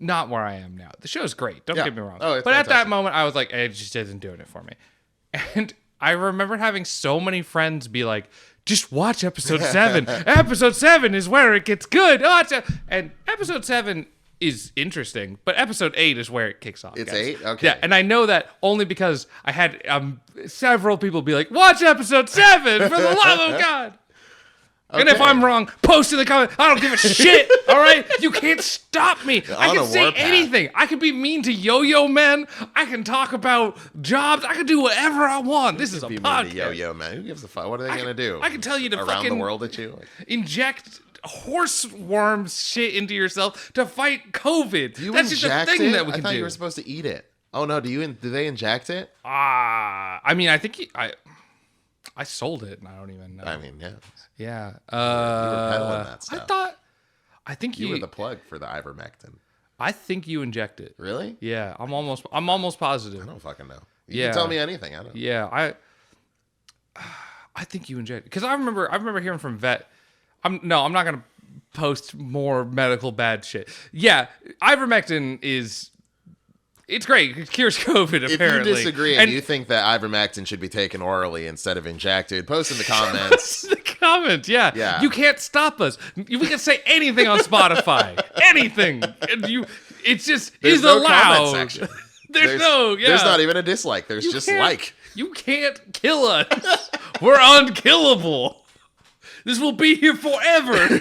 Not where I am now. The show's great. Don't get me wrong. Oh, it's but fantastic. at that moment, I was like, it just isn't doing it for me. And I remember having so many friends be like, just watch episode 7. Episode 7 is where it gets good. And episode 7 is interesting, but episode 8 is where it kicks off. It's guys. 8? Okay. Yeah, and I know that only because I had several people be like, watch episode 7 for the love of God. And if I'm wrong, post in the comments. I don't give a shit. All right, you can't stop me. I can say anything. I can be mean to Yo-Yo Men. I can talk about jobs. I can do whatever I want. This is a podcast. Yo-Yo Man. Who gives a fuck? What are they gonna do? I can tell you to around fucking the world at you. inject horse worm shit into yourself to fight COVID. Do you That's just a inject thing it? that we I can thought do. you were supposed to eat it. Oh no, do they inject it? I mean, I think I sold it, and I don't even know. I mean, yeah. Yeah. You were peddling that stuff. I think You were the plug for the ivermectin. I think you inject it. Really? Yeah, I'm almost positive. I don't fucking know. You Yeah. can tell me anything. I don't. Yeah, I think you inject it because I remember hearing from vet. I'm not gonna post more medical bad shit. Yeah, ivermectin it's great. It cures COVID, apparently. If you disagree and you think that ivermectin should be taken orally instead of injected, post in the comments. the comment, yeah. You can't stop us. We can say anything on Spotify. Anything. And it's just There's no comment section. There's not even a dislike. There's just like. You can't kill us. We're unkillable. This will be here forever.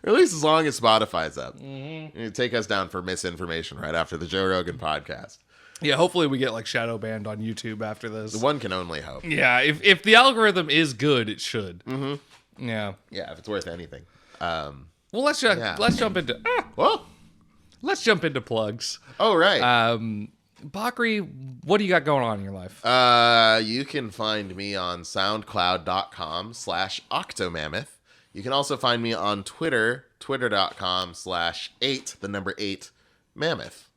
Or at least as long as Spotify's up. Mm-hmm. You take us down for misinformation right after the Joe Rogan podcast. Yeah, hopefully we get like shadow banned on YouTube after this. One can only hope. Yeah, if the algorithm is good, it should. Mm-hmm. Yeah. Yeah, if it's worth anything. Well, let's jump into let's jump into plugs. Oh right. Bakari, what do you got going on in your life? You can find me on soundcloud.com/octomammoth. You can also find me on Twitter, twitter.com/8 mammoth.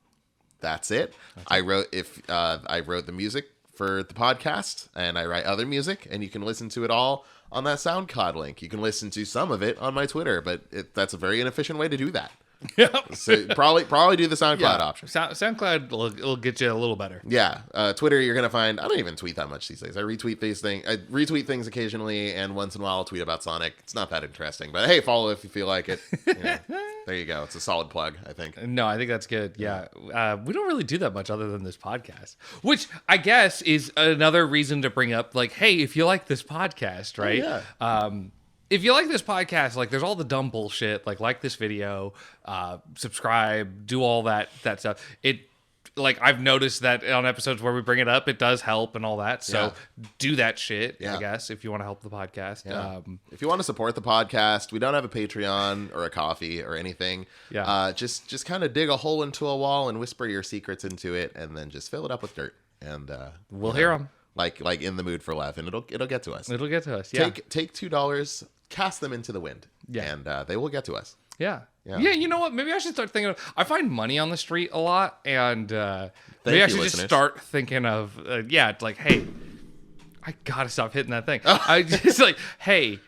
That's it. I wrote the music for the podcast, and I write other music, and you can listen to it all on that SoundCloud link. You can listen to some of it on my Twitter, but that's a very inefficient way to do that. Yep. So probably do the SoundCloud option. SoundCloud will get you a little better. Yeah. Twitter, you're gonna find. I don't even tweet that much these days. I retweet things occasionally, and once in a while I'll tweet about Sonic. It's not that interesting, but hey, follow if you feel like it. There you go. It's a solid plug, I think. No, I think that's good. Yeah. We don't really do that much other than this podcast, which I guess is another reason to bring up. Like, hey, if you like this podcast, right? Oh, yeah. If you like this podcast, like there's all the dumb bullshit, like this video, subscribe, do all that stuff. Like I've noticed that on episodes where we bring it up, it does help and all that. So do that shit, I guess, if you want to help the podcast. Yeah. If you want to support the podcast, we don't have a Patreon or a coffee or anything. Yeah. Just kind of dig a hole into a wall and whisper your secrets into it, and then just fill it up with dirt. And we'll hear them. Like in the mood for laugh, and it'll get to us. It'll get to us. Yeah. Take $2, cast them into the wind. Yeah. And they will get to us. Yeah. You know what? Maybe I should start thinking of. I find money on the street a lot, and maybe I should just start thinking of. It's like, hey, I gotta stop hitting that thing. I just like, hey,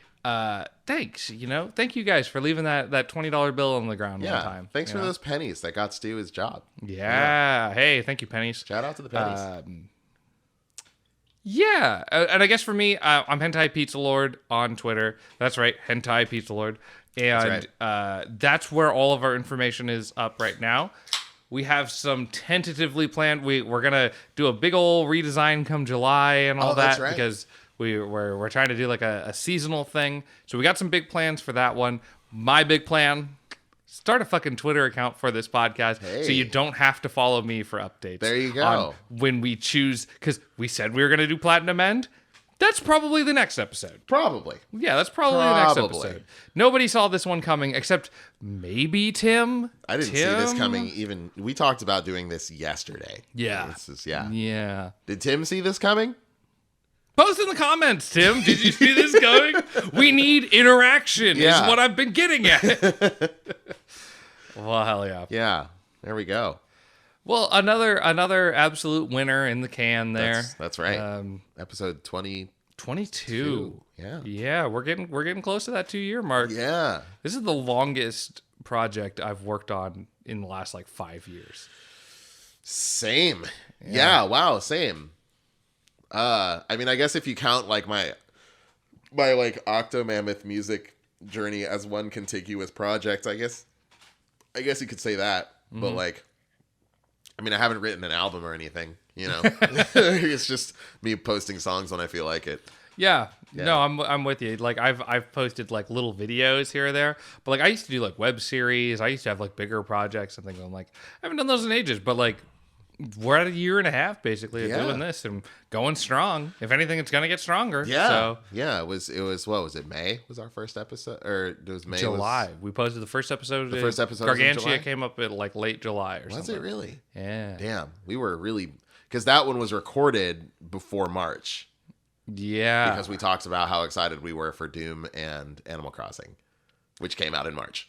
thanks. Thank you guys for leaving that $20 bill on the ground one time. Thanks for those pennies that got Stew his job. Yeah. Hey, thank you, pennies. Shout out to the pennies. Yeah, and I guess for me, I'm Hentai Pizza Lord on Twitter. That's right, Hentai Pizza Lord. And that's where all of our information is up right now. We have some tentatively planned. We're going to do a big old redesign come July and all that because We're trying to do like a seasonal thing. So we got some big plans for that one. My big plan: start a fucking Twitter account for this podcast, so you don't have to follow me for updates. There you go. On when we choose, because we said we were going to do Platinum End. That's probably the next episode. Probably. Yeah, that's probably the next episode. Nobody saw this one coming except maybe Tim. I didn't see this coming even. We talked about doing this yesterday. Yeah. Yeah. Did Tim see this coming? Post in the comments, Tim. Did you see this going? We need interaction is what I've been getting at. Well, hell yeah. Yeah. There we go. Well, another absolute winner in the can there. That's right. Episode 22. Yeah. Yeah, we're getting close to that 2-year mark. Yeah. This is the longest project I've worked on in the last like 5 years. Same. Yeah, wow, same. I mean, I guess if you count like my like Octomammoth music journey as one contiguous project, I guess you could say that. Mm-hmm. But like, I mean, I haven't written an album or anything, you know. It's just me posting songs when I feel like it. Yeah. No, I'm with you. Like I've posted like little videos here or there, but like I used to do like web series. I used to have like bigger projects and things. I'm like, I haven't done those in ages, but like we're at a year and a half basically of doing this and going strong. If anything, it's gonna get stronger. Yeah. So yeah. It was what was it? May was our first episode, or it was May? July. We posted the first episode. The first episode. Gargantia came up at like late July or something. Was it really? Yeah. Damn. We were really, because that one was recorded before March. Yeah. Because we talked about how excited we were for Doom and Animal Crossing, which came out in March.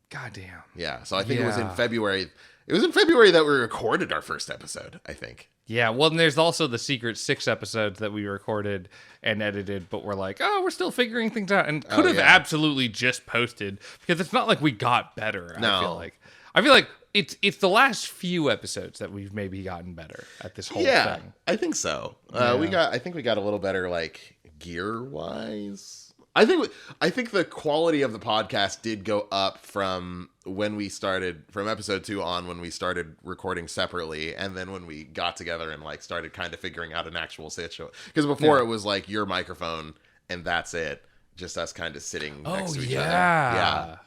God damn. Yeah. So I think it was in February. It was in February that we recorded our first episode, I think. Yeah, well, and there's also the secret 6 episodes that we recorded and edited, but we're like, oh, we're still figuring things out, and could have absolutely just posted, because it's not like we got better. No. I feel like it's the last few episodes that we've maybe gotten better at this whole thing. I think so. I think we got a little better, like, gear wise. I think the quality of the podcast did go up from when we started, from episode 2 on, when we started recording separately, and then when we got together and like started kind of figuring out an actual situation. Because before it was like your microphone and that's it, just us kind of sitting next to each other. Yeah.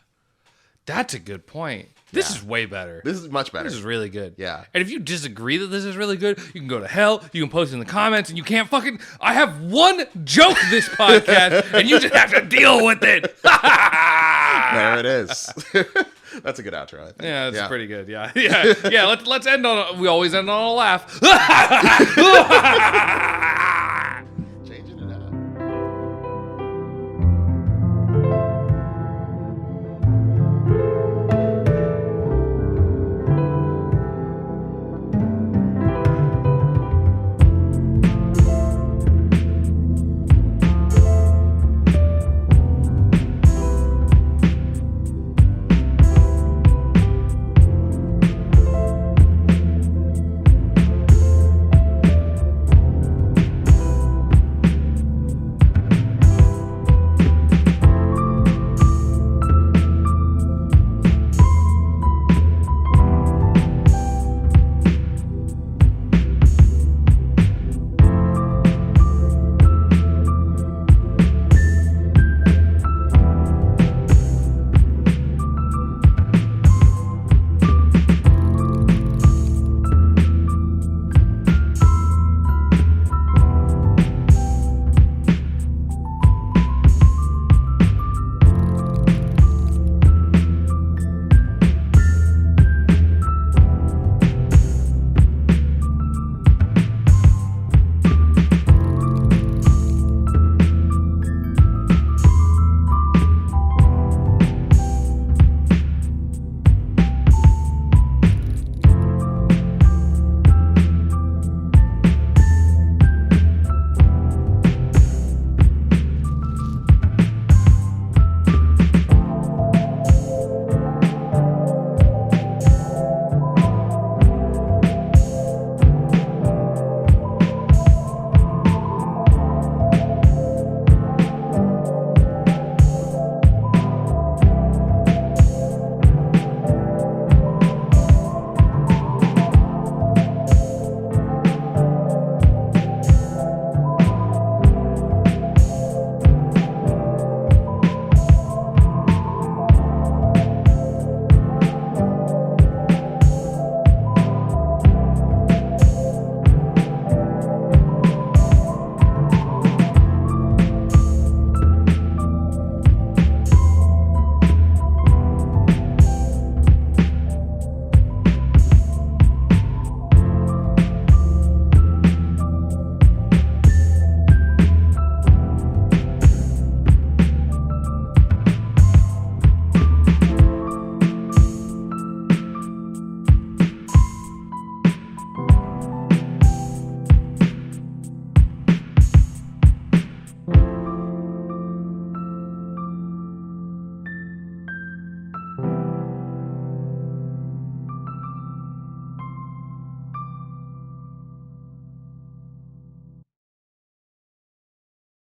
That's a good point. This is way better. This is much better. This is really good. Yeah. And if you disagree that this is really good, you can go to hell. You can post in the comments, and you can't fucking. I have one joke this podcast, and you just have to deal with it. There it is. That's a good outro, I think. Yeah, it's pretty good. Yeah. Let's end on. We always end on a laugh.